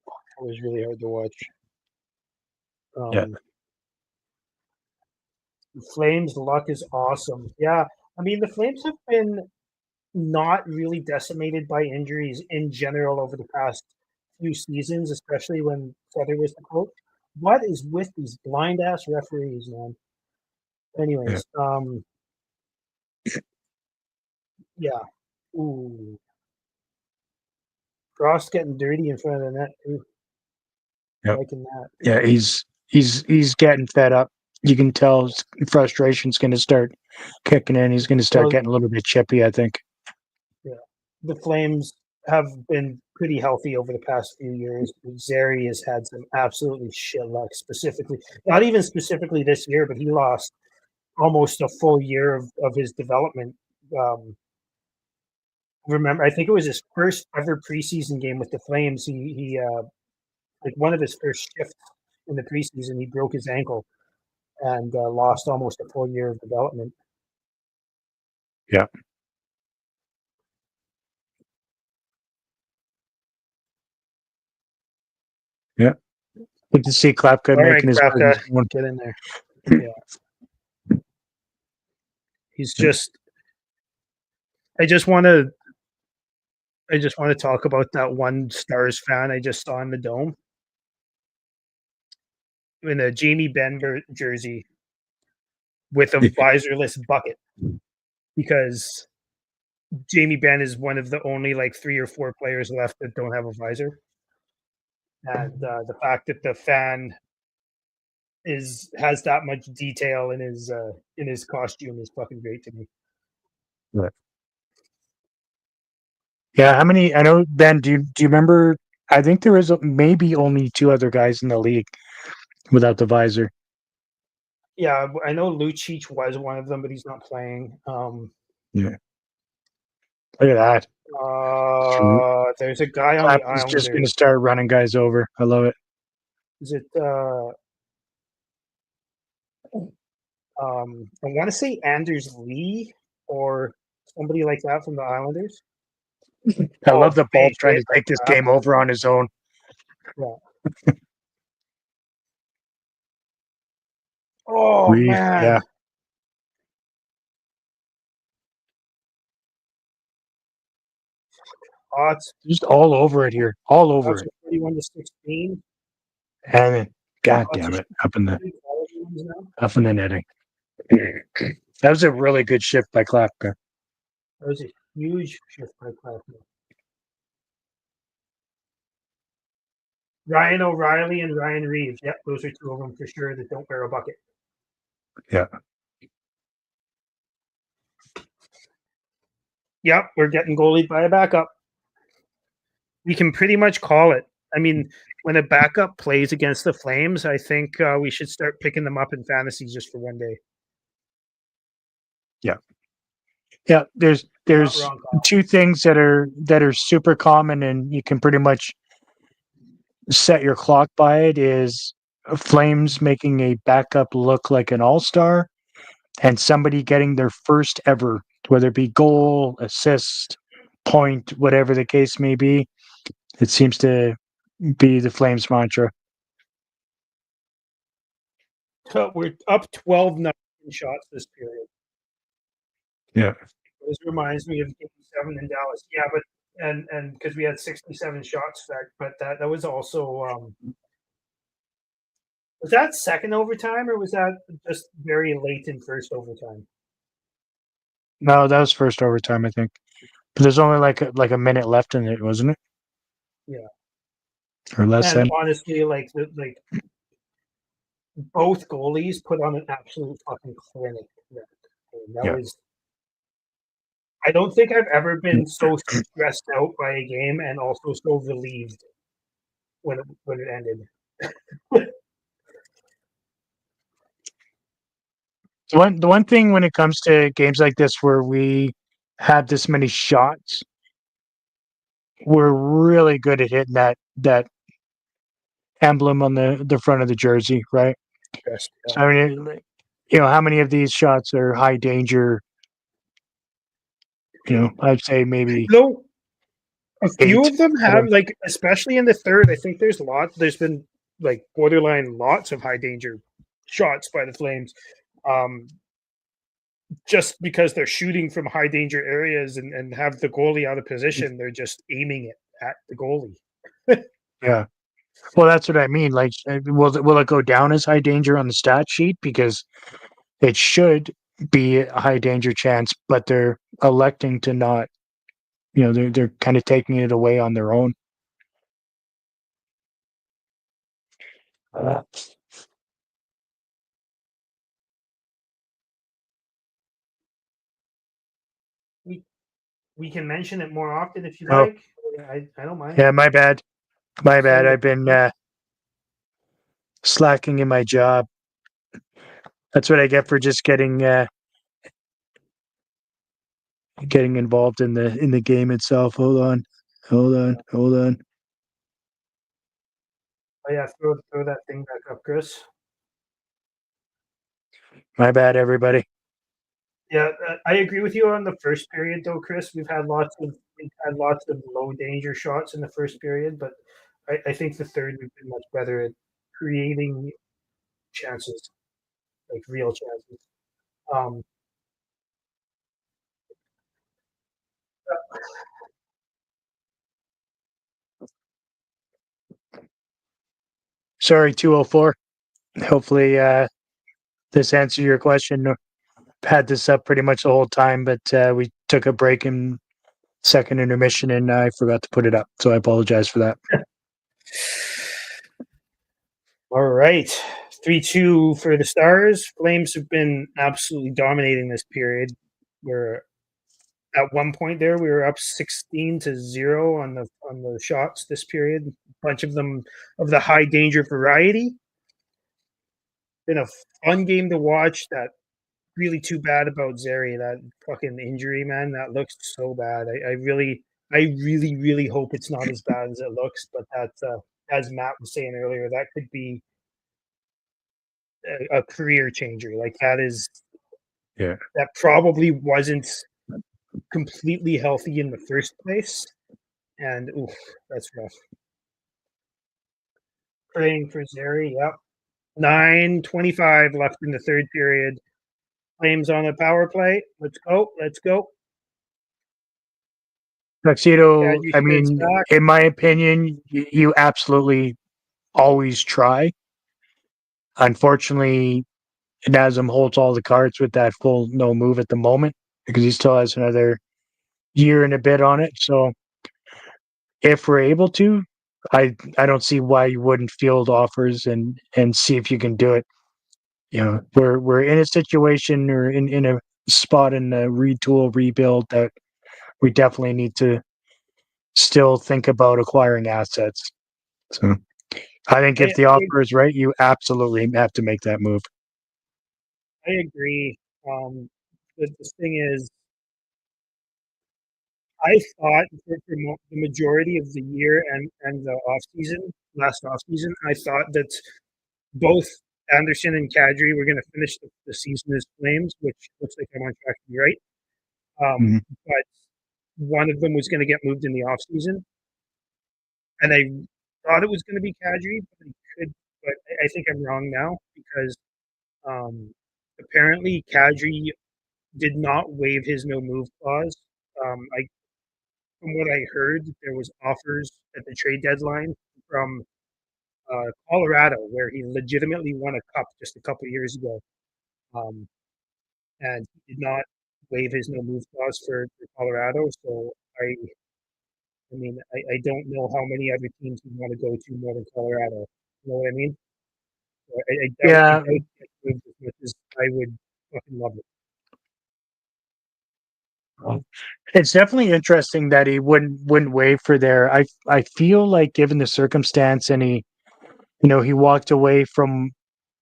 it was really hard to watch. Flames luck is awesome. Yeah, I mean the Flames have been not really decimated by injuries in general over the past few seasons, especially when Feather was the coach. What is with these blind ass referees, man? Anyways, yeah. Ooh. Frost getting dirty in front of the net too. Yep. Liking that. Yeah, he's getting fed up. You can tell frustration's going to start kicking in. He's going to start getting a little bit chippy, I think. Yeah, the Flames have been pretty healthy over the past few years. Zary has had some absolutely shit luck, not even specifically this year, but he lost almost a full year of his development. Remember, I think it was his first ever preseason game with the Flames. He like one of his first shifts in the preseason, he broke his ankle and lost almost a full year of development. Yeah. Yeah. Good to see Klapka making his Klapka, get in there. Yeah. He's just I just want to talk about that one Stars fan I just saw in the Dome in a Jamie Benn jersey with a visorless bucket, because Jamie Benn is one of the only like 3 or 4 players left that don't have a visor. And the fact that the fan has that much detail in his costume is fucking great to me. Right. Yeah, how many? I know, Ben. Do you remember? I think there is maybe only 2 other guys in the league without the visor. Yeah, I know Lucic was one of them, but he's not playing. Yeah. Look at that. There's a guy on the He's Islanders. just going to start running guys over. I love it. Is it? I want to say Anders Lee or somebody like that from the Islanders. I love the ball trying to take this game over on his own. Yeah. Oh man. Yeah. shots. Just all over it here, all over Shots it. are 31-16. And then, God Lots damn of it, up in the big quality ones now. up in the netting. That was a really good shift by Klapka. That was a huge shift by Klausner. Ryan O'Reilly and Ryan Reeves. Yep, those are two of them for sure that don't wear a bucket. Yeah. Yep, we're getting goalied by a backup. We can pretty much call it. I mean, when a backup plays against the Flames, I think we should start picking them up in fantasy just for one day. Yeah, there's Not wrong, Kyle. two things that are super common and you can pretty much set your clock by it is Flames making a backup look like an all-star and somebody getting their first ever, whether it be goal, assist, point, whatever the case may be. It seems to be the Flames mantra. We're up 12-9 in shots this period. Yeah. This reminds me of Game 7 in Dallas. Yeah, but and because we had 67 shots, but that was also was that second overtime or was that just very late in first overtime? No, that was first overtime, I think. But there's only like a minute left in it, wasn't it? Yeah. Or less And than. honestly, like both goalies put on an absolute fucking clinic. That Yeah. was. I don't think I've ever been so stressed out by a game and also so relieved when it ended. The one thing when it comes to games like this where we have this many shots, we're really good at hitting that emblem on the front of the jersey, right? Yes. So, I mean, how many of these shots are high danger? I'd say maybe No, a few 8. of them have like, especially in the third. I think there's been like borderline lots of high danger shots by the Flames, just because they're shooting from high danger areas and have the goalie out of position. They're just aiming it at the goalie. Yeah. Well, that's what I mean. Like, will it go down as high danger on the stat sheet? Because it should be a high danger chance, but they're electing to not. They're kind of taking it away on their own. We can mention it more often if you Oh. like. I don't mind. Yeah, my bad. My bad. Sorry. I've been slacking in my job. That's what I get for just getting involved in the game itself. Hold on. Oh yeah, throw that thing back up, Chris. My bad, everybody. Yeah, I agree with you on the first period, though, Chris. We've had lots of low danger shots in the first period, but I think the third we've been much better at creating chances, like real chances. Sorry, 204. Hopefully, this answers your question. Had this up pretty much the whole time, but we took a break in second intermission and I forgot to put it up. So I apologize for that. All right. 3-2 for the Stars. Flames have been absolutely dominating this period. We're at one point there, we were up 16-0 on the shots this period. A bunch of them of the high danger variety. Been a fun game to watch. That really too bad about Zeri, that fucking injury, man. That looks so bad. I really hope it's not as bad as it looks, but that as Matt was saying earlier, that could be a career changer. Like that probably wasn't completely healthy in the first place, and oof, that's rough. Praying for Zeri. Yep. 9:25 left in the third period. Flames on the power play. Let's go. Tuxedo, Kadri I spins mean, back. in my opinion, you absolutely always try. Unfortunately, Nazem holds all the cards with that full no move at the moment because he still has another year and a bit on it. So if we're able to, I don't see why you wouldn't field offers and see if you can do it. You know, we're in a situation or in a spot in the retool rebuild that we definitely need to still think about acquiring assets. So I think if the offer is right, you absolutely have to make that move. I agree. The thing is, I thought for the majority of the year and the last off season, I thought that both Anderson and Kadri were going to finish the season as Flames, which looks like I'm on track to be right. Mhm. But one of them was going to get moved in the off season, and I thought it was going to be Kadri, but I think I'm wrong now because apparently Kadri did not waive his no move clause. I From what I heard, there was offers at the trade deadline from Colorado, where he legitimately won a cup just a couple of years ago, um, and he did not waive his no move clause for Colorado. So I don't know how many other teams would want to go to more than Colorado. You know what I mean? So I Yeah, doubt he gets moved as much as I would fucking love it. it's definitely interesting that he wouldn't waive for there. I feel like given the circumstance and he walked away from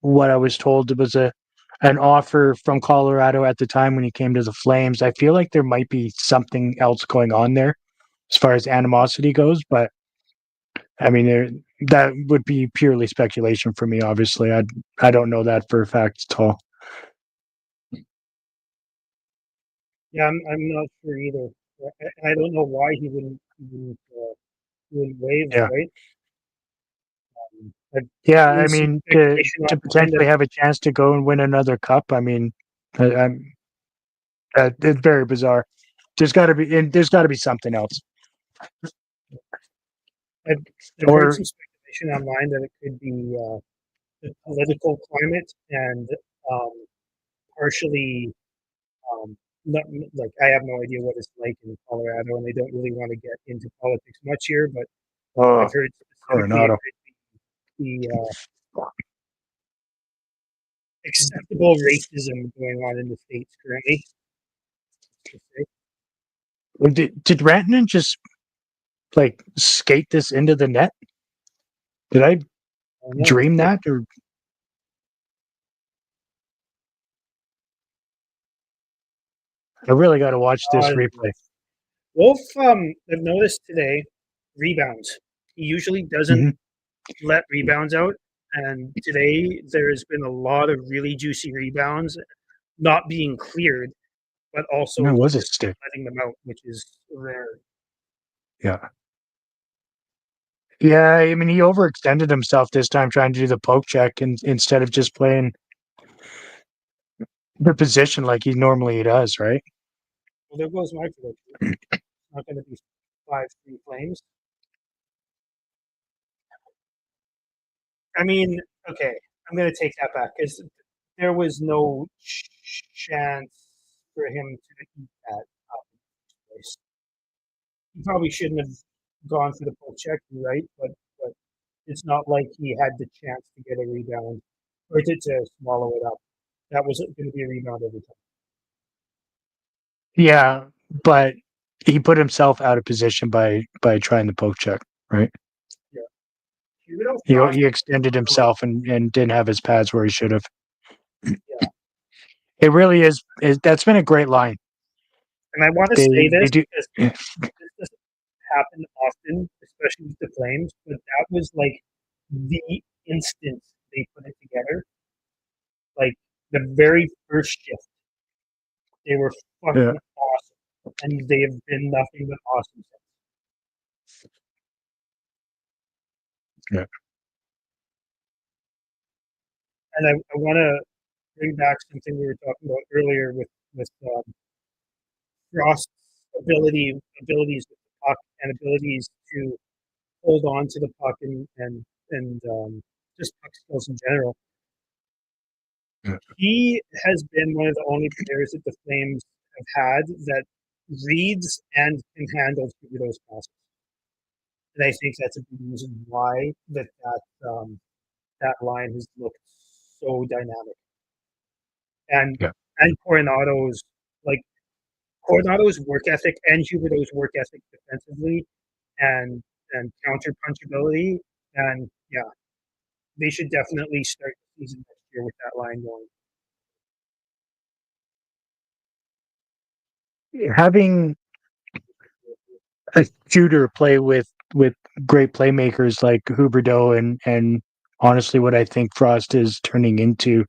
what I was told it was an offer from Colorado at the time when he came to the Flames. I feel like there might be something else going on there as far as animosity goes, but I mean that would be purely speculation for me. Obviously, I don't know that for a fact at all. Yeah, I'm not sure either. I don't know why he wouldn't waive, Yeah. right? I've Yeah, I seen some mean speculation to online that potentially have a chance to go and win another cup. I mean, it's very bizarre. There's got to be something else. I've heard Or some speculation online that it could be the political climate and um, partially not, like I have no idea what it's like in Colorado, and I don't really want to get into politics much here, but I've heard specifically it Coronado. could be acceptable racism going on in the states currently. Did Rantanen just like skate this into the net? Did I I don't know. dream that? Or I really got to watch this replay. Wolf, I've noticed today rebounds. He usually doesn't Mhm. let rebounds out, and today there has been a lot of really juicy rebounds not being cleared, but also That was a just stick. letting them out, which is rare. Yeah. Yeah, I mean, he overextended himself this time trying to do the poke check instead of just playing the position like he normally does, right? Well, there goes my prediction. It's not going to be 5-3 Flames. I mean, okay, I'm going to take that back because there was no chance for him to eat that up in the first place. He probably shouldn't have gone for the poke check, you're right? But it's not like he had the chance to get a rebound or to swallow it up. That was going to be a rebound every time. Yeah, but he put himself out of position by trying the poke check, right? Yeah. Huberdeau He crossed he extended himself and didn't have his pads where he should have. Yeah. It really is. That's been a great line. And I want to They say they this do. because this doesn't happen often, especially with the Flames, but that was like the instant they put it together. Like the very first shift, they were Yeah. fucking awesome. And they have been nothing but awesome since. Yeah. And I want to bring back something we were talking about earlier with Frost's abilities with the puck and abilities to hold on to the puck and just puck skills in general. Yeah. He has been one of the only players that the Flames have had that reads and can handle those passes. And I think that's a big reason why that line has looked so dynamic. And Yeah. and Coronado's work ethic and Huberdeau's work ethic defensively and counter punchability, and yeah, they should definitely start the season next year with that line going. Having a shooter play with great playmakers like Huberdeau and honestly what I think Frost is turning into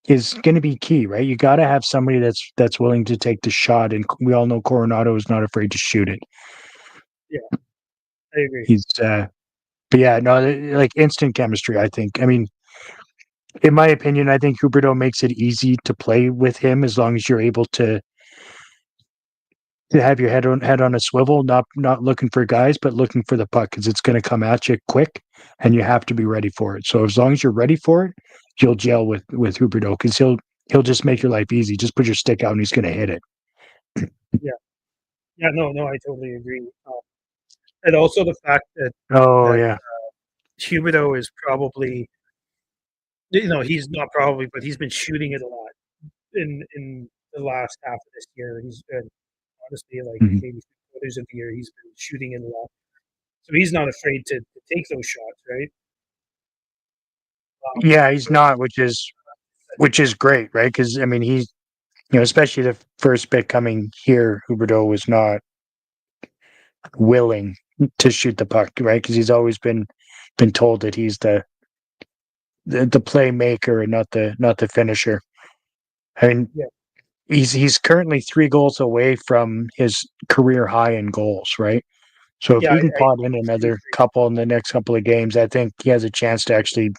is going to be key, right? You got to have somebody that's willing to take the shot, and we all know Coronado is not afraid to shoot it. Yeah, I agree. He's but yeah, no, like instant chemistry, I think. I mean, in my opinion, I think Huberdeau makes it easy to play with him as long as you're able to have your head on a swivel, not looking for guys, but looking for the puck because it's going to come at you quick, and you have to be ready for it. So as long as you're ready for it, you'll gel with Huberdeau because he'll just make your life easy. Just put your stick out and he's going to hit it. Yeah, no, I totally agree. And also the fact that Oh that yeah, Huberdeau is probably, he's not probably, but he's been shooting it a lot in the last half of this year. He's been honestly like Mhm. maybe 3 quarters of the year he's been shooting it a lot. So he's not afraid to take those shots, right? yeah, he's not, which is great, right? Because I mean, he's especially the first bit coming here, Huberdeau was not willing to shoot the puck, right? Because he's always been told that he's the playmaker and not the finisher. I mean, Yeah. he's currently 3 goals away from his career high in goals, right? So if Yeah, he can I pot in another couple in the next couple of games, I think he has a chance to actually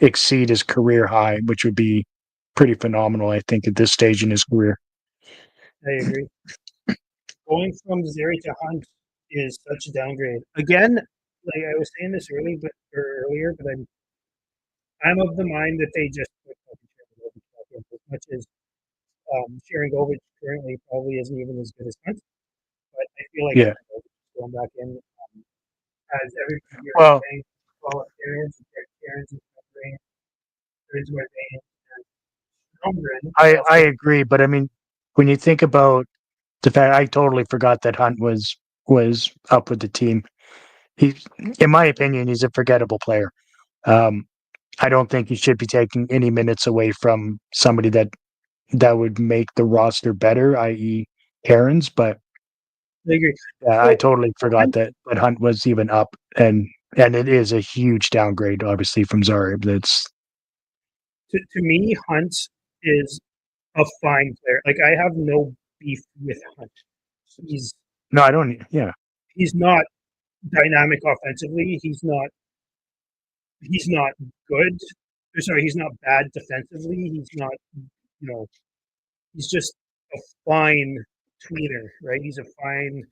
exceed his career high, which would be pretty phenomenal, I think, at this stage in his career. agree. Going from Zeri to Hunt is such a downgrade. Again, like I was saying this earlier, but I'm of the mind that they just put Sharon Govich back in, as much as Sharon Govich currently probably isn't even as good as Hunt, but I feel like Yeah. Sharon Govich is going back in as everybody here Well, is saying, call it Karen's is where they and I agree, but I mean, when you think about the fact, I totally forgot that Hunt was up with the team. He's, in my opinion, he's a forgettable player. Um, I don't think he should be taking any minutes away from somebody that would make the roster better, i.e., Karen's. But I agree. I So totally forgot Hunt, that Hunt was even up, and it is a huge downgrade, obviously, from Zari. That's to me, Hunt is a fine player. Like I have no beef with Hunt. He's no, I don't. Yeah, he's not dynamic offensively. He's not good. Sorry, he's not bad defensively. He's not, he's just a fine tweener, right? He's a fine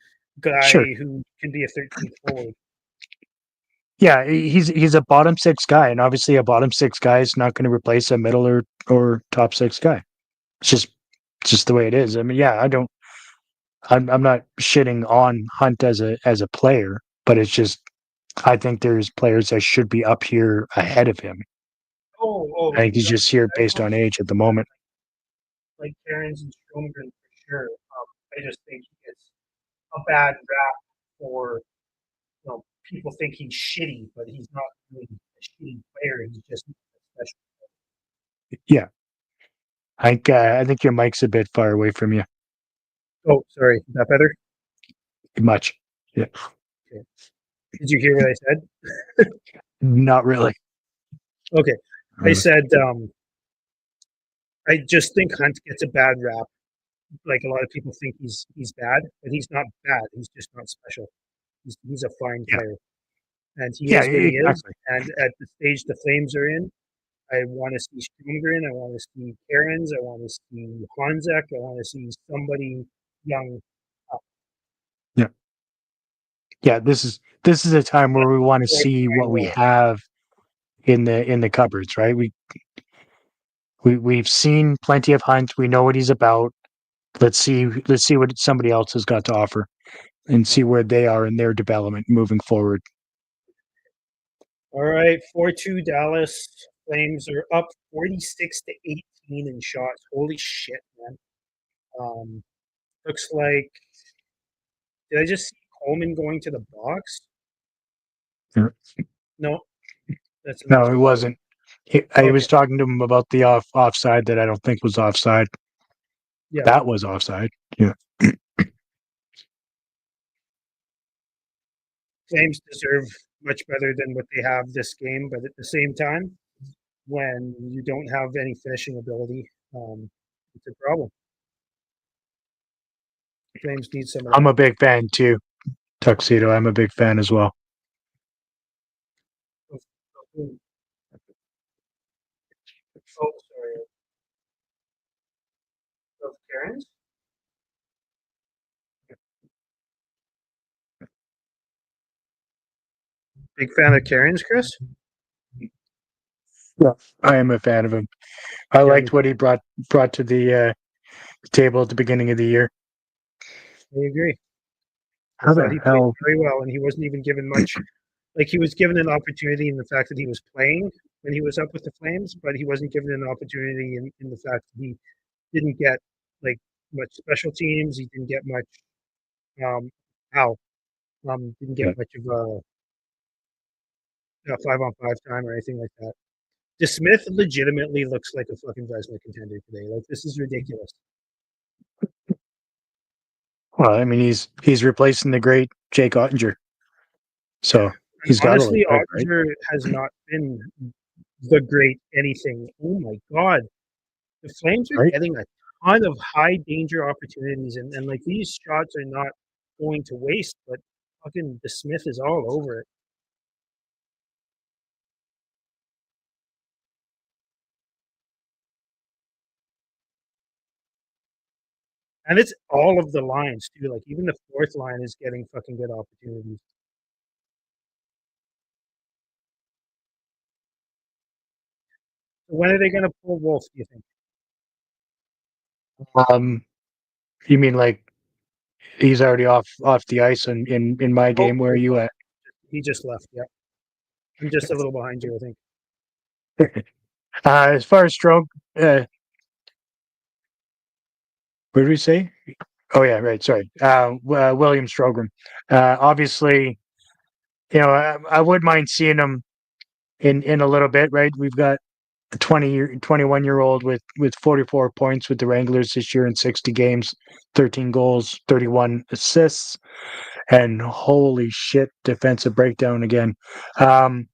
guy sure. who can be a 13th forward. Yeah, he's a bottom 6 guy, and obviously a bottom 6 guy is not going to replace a middle or top 6 guy. It's just the way it is. I mean, yeah, I'm not shitting on Hunt as a player, but it's just I think there's players that should be up here ahead of him. I think he's just here based on age at the moment. Like Cairns and Stromgren for sure. I just think he gets a bad rap for people think he's shitty, but he's not really a shitty player. He's just special. Yeah, I think your mic's a bit far away from you. Oh, sorry. Is that better? Much. Yeah, Okay. Did you hear what I said? not really. Okay. I said I just think Hunt gets a bad rap. Like a lot of people think he's bad, but he's not bad. He's just not special. He's a fine Yeah. player, and he Yeah, is what he is. exactly. And at the stage the Flames are in, I want to see Stromgren. I want to see Cairns. I want to see Honzek. I want to see somebody young. yeah, this is a time where we want to see what we have in the cupboards, right? We've seen plenty of Hunt. We know what he's about. Let's see what somebody else has got to offer and see where they are in their development moving forward. All right, 4-2 Dallas Flames are up 46-18 in shots. Holy shit, man. Looks like, did I just see Coleman going to the box? Yeah. No, that's No, another it play. wasn't. I was talking to him about the offside that I don't think was offside. Yeah. That was offside. Yeah. Flames deserve much better than what they have this game, but at the same time, when you don't have any finishing ability, it's a problem. Flames need some of that. I'm a big fan too. Tuxedo. I'm a big fan as well. Oh, sorry. Of Karen's? Big fan of Karen's, Chris? Yeah, I am a fan of him. I liked what he brought to the table at the beginning of the year. I agree. I How thought the he played hell? very well, and he wasn't even given much. Like, he was given an opportunity in the fact that he was playing when he was up with the Flames, but he wasn't given an opportunity in the fact that he didn't get like much special teams. He didn't get much. Didn't Yeah. get much of a 5-on-5 time or anything like that. DeSmith legitimately looks like a fucking Vezina contender today. Like, this is ridiculous. Well, I mean, he's replacing the great Jake Ottinger, so he's got to look Honestly, good, right? Ottinger has not been the great anything. Oh my god. The Flames are Right? getting a ton of high danger opportunities, and like these shots are not going to waste, but fucking DeSmith is all over it. And it's all of the lines too. Like even the fourth line is getting fucking good opportunities. So when are they gonna pull Wolf, do you think? You mean like he's already off the ice in my game? Where are you at? He just left, yeah. I'm just a little behind you, I think. As far as stroke, what did we say? Oh yeah, right. Sorry, William Strogren. Obviously, you know, I wouldn't mind seeing him in a little bit. Right, we've got a 21-year-old with 44 points with the Wranglers this year in 60 games, 13 goals, 31 assists, and holy shit, defensive breakdown again. You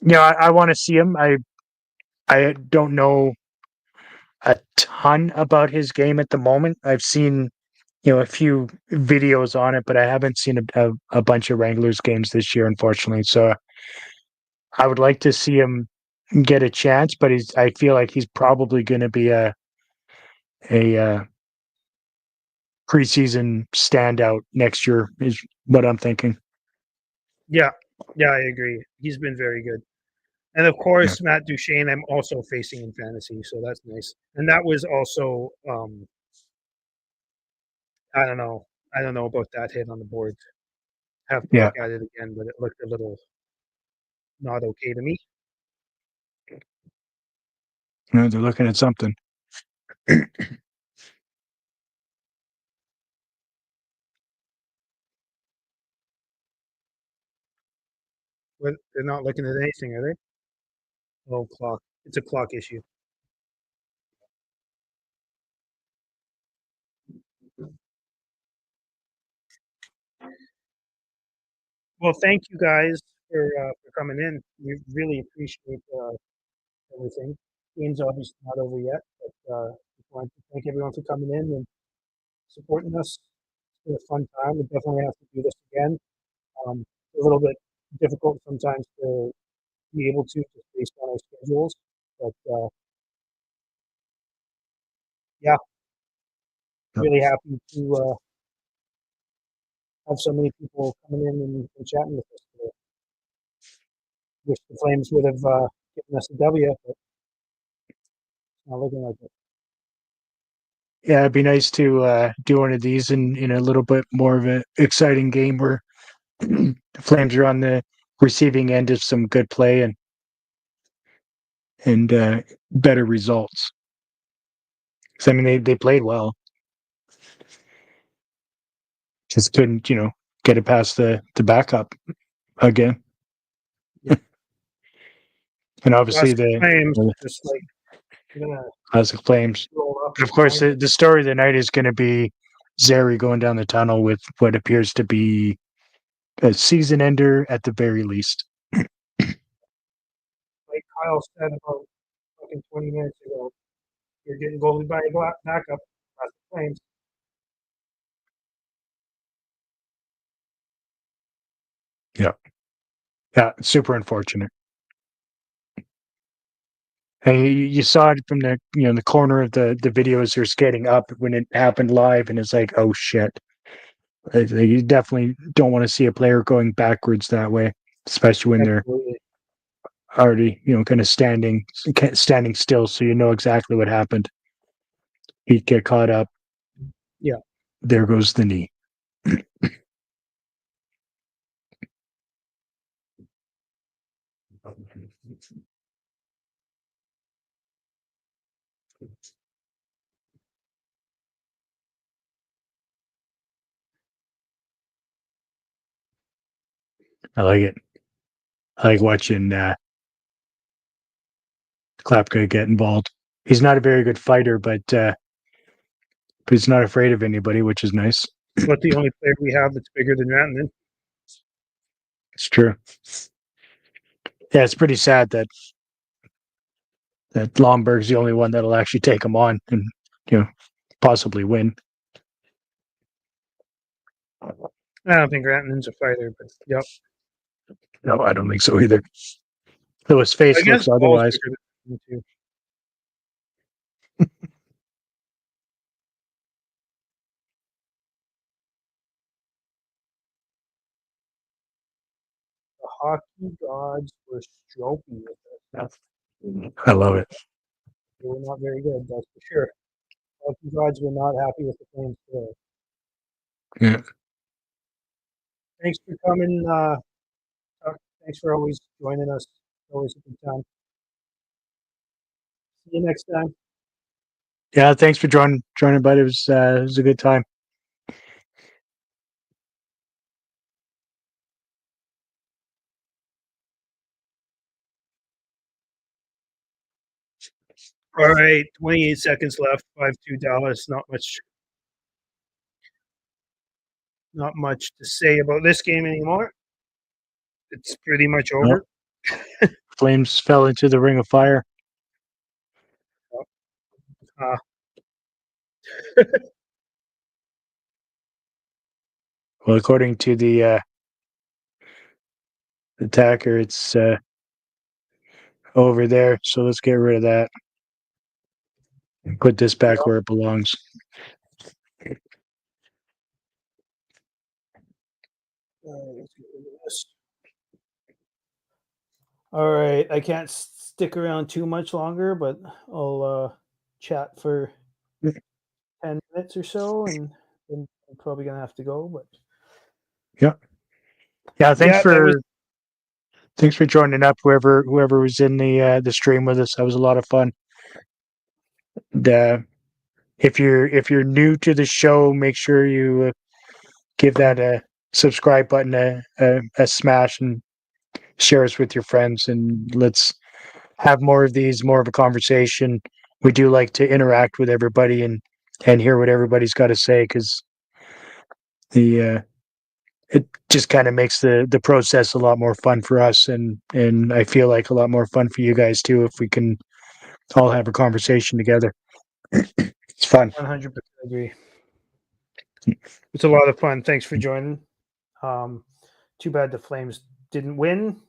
know, I want to see him. I don't know a ton about his game at the moment. I've seen, you know, a few videos on it, but I haven't seen a bunch of Wranglers games this year, unfortunately. So I would like to see him get a chance, but I feel like he's probably going to be a preseason standout next year is what I'm thinking. Yeah, I agree. He's been very good. And of course, Matt Duchene, I'm also facing in fantasy, so that's nice. And that was also, I don't know about that hit on the board. Have to look at it again, but it looked a little not okay to me. You know, they're looking at something. But they're not looking at anything, are they? Oh, clock. It's a clock issue. Well, thank you guys for coming in. We really appreciate everything. Game's obviously not over yet, but just wanted to thank everyone for coming in and supporting us. It's been a fun time. We definitely have to do this again. It's a little bit difficult sometimes to be able to just based on our schedules, but yeah, really happy to have so many people coming in and chatting with us today. Wish the Flames would have given us a W, but it's not looking like it. Yeah, it'd be nice to do one of these in a little bit more of an exciting game where the Flames are on the receiving end of some good play and better results. 'Cause, I mean, they played well, just couldn't get it past the backup again. Yeah. And obviously Classic Flames, the just like classic Flames. roll up. But of course, the story of the night is going to be Zary going down the tunnel with what appears to be a season ender at the very least. Like Kyle said about fucking 20 minutes ago, you're getting goalied by a backup. Classic Flames. Yeah, super unfortunate. And you saw it from the corner of the video as they're skating up when it happened live, and it's like, oh shit. You definitely don't want to see a player going backwards that way, especially when they're Absolutely. already kind of standing still, so you know exactly what happened. He'd get caught up. Yeah. There goes the knee. I like it. I like watching Klapka get involved. He's not a very good fighter, but he's not afraid of anybody, which is nice. But the only player we have that's bigger than Rantanen. It's true. Yeah, it's pretty sad that Lomberg's the only one that'll actually take him on and possibly win. I don't think Rantanen's a fighter, but yep. No, I don't think so either. Though his face I guess looks otherwise. bigger than him too. The hockey gods were stroking with us. I love it. They were not very good, that's for sure. Hockey gods were not happy with the Flames today. Yeah. Thanks for coming. Thanks for always joining us. Always a good time. See you next time. Yeah, thanks for joining, bud. It was a good time. All right, 28 seconds left. 5-2 Dallas. Not much to say about this game anymore. It's pretty much over. Flames fell into the ring of fire. Well, according to the attacker, it's over there. So let's get rid of that and put this back where it belongs. Let's get rid of this. All right, I can't stick around too much longer, but I'll chat for 10 minutes or so, and then I'm probably gonna have to go. But Yeah, thanks Yeah, for joining up. Whoever was in the stream with us, that was a lot of fun. If you're new to the show, make sure you give that a subscribe button a smash and share us with your friends, and let's have more of these, more of a conversation. We do like to interact with everybody and hear what everybody's got to say, because it just kind of makes the process a lot more fun for us, and I feel like a lot more fun for you guys too if we can all have a conversation together. It's fun. 100% agree. It's a lot of fun. Thanks for joining. Too bad the Flames didn't win.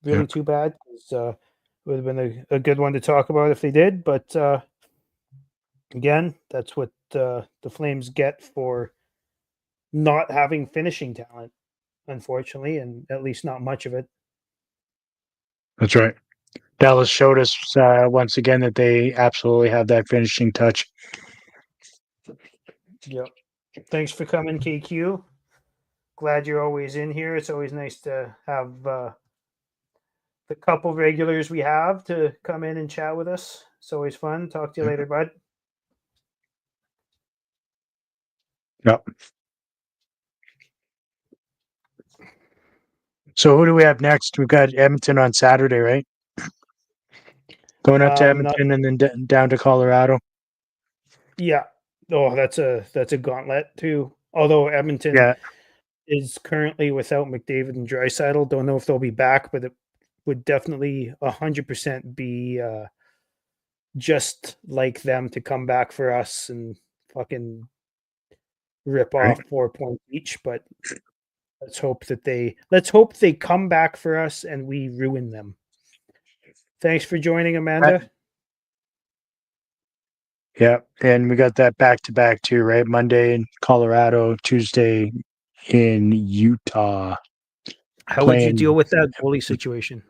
Really too bad. It would have been a good one to talk about if they did. But again, that's what the Flames get for not having finishing talent, unfortunately, and at least not much of it. That's right. Dallas showed us once again that they absolutely have that finishing touch. Yep. Thanks for coming, KQ. Glad you're always in here. It's always nice to have the couple regulars we have to come in and chat with us. It's always fun. Talk to you later, bud. Yep. So who do we have next? We've got Edmonton on Saturday, right? Going up to Edmonton and then down to Colorado. Yeah. Oh, that's a gauntlet too. Although Edmonton is currently without McDavid and Draisaitl. Don't know if they'll be back, but it would definitely 100% be just like them to come back for us and fucking rip off 4 points each. But let's hope they come back for us and we ruin them. Thanks for joining, Amanda. Yeah, and we got that back-to-back too, right? Monday in Colorado, Tuesday in Utah. How would you deal with that goalie situation?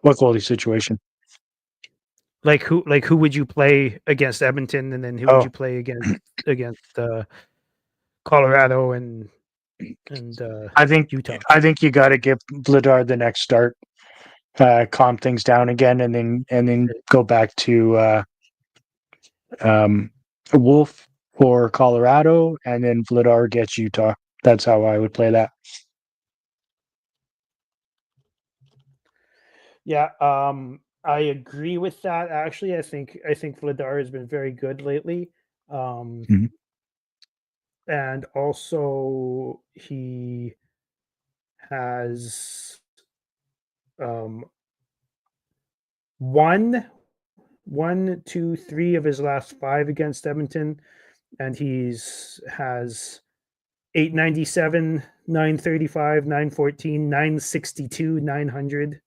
What goalie situation? Like who would you play against Edmonton, and then who would you play against Colorado and I think Utah? I think you got to give Vladar the next start, calm things down again, and then go back to Wolf for Colorado, and then Vladar gets Utah. That's how I would play that. Yeah, I agree with that. Actually, I think Vladar has been very good lately, and also he has won 1, 2, 3 of his last 5 against Edmonton, and has 897, 935, 914, 962, 900.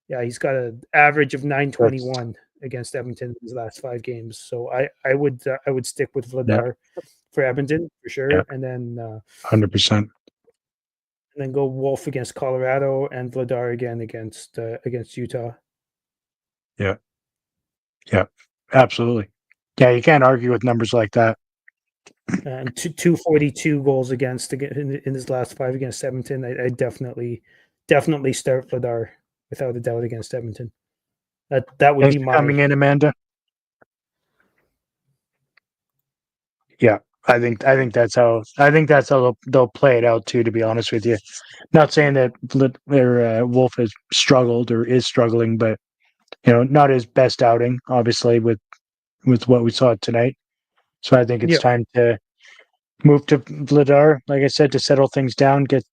Yeah, he's got an average of 921 against Edmonton in his last 5 games. So I would stick with Vladar for Edmonton for sure, and then 100%, and then go Wolf against Colorado and Vladar again against Utah. Yeah, absolutely. Yeah, you can't argue with numbers like that. And 242 goals against in his last 5 against Edmonton. I definitely start Vladar without a doubt against Edmonton. That would be my coming in, Amanda. Yeah, I think that's how they'll play it out too. To be honest with you, not saying that Wolf has struggled or is struggling, but not his best outing, obviously with what we saw tonight. So I think it's time to move to Vladar, like I said, to settle things down, get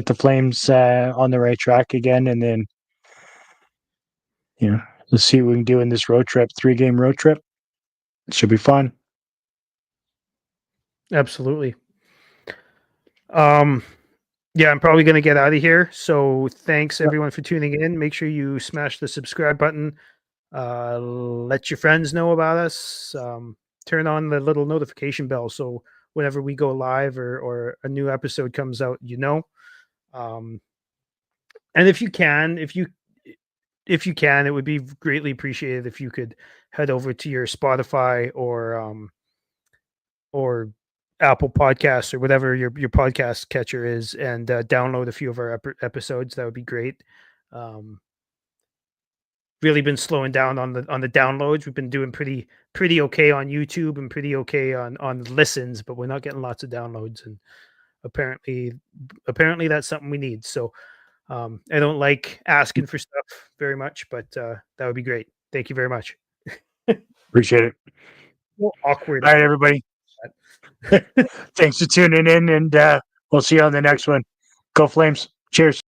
the Flames on the right track again, and then let's see what we can do in this road trip, 3-game road trip. It should be fun. Absolutely. Yeah, I'm probably going to get out of here. So thanks everyone for tuning in. Make sure you smash the subscribe button. Let your friends know about us. Turn on the little notification bell so whenever we go live or a new episode comes out, and if you can, it would be greatly appreciated if you could head over to your Spotify or Apple Podcasts or whatever your podcast catcher is, and download a few of our episodes. That would be great. Really been slowing down on the downloads. We've been doing pretty okay on YouTube and pretty okay on listens, but we're not getting lots of downloads, and apparently that's something we need. So I don't like asking for stuff very much, but that would be great. Thank you very much. Appreciate it. Well, awkward. All right, everybody. Thanks for tuning in, and we'll see you on the next one. Go Flames. Cheers.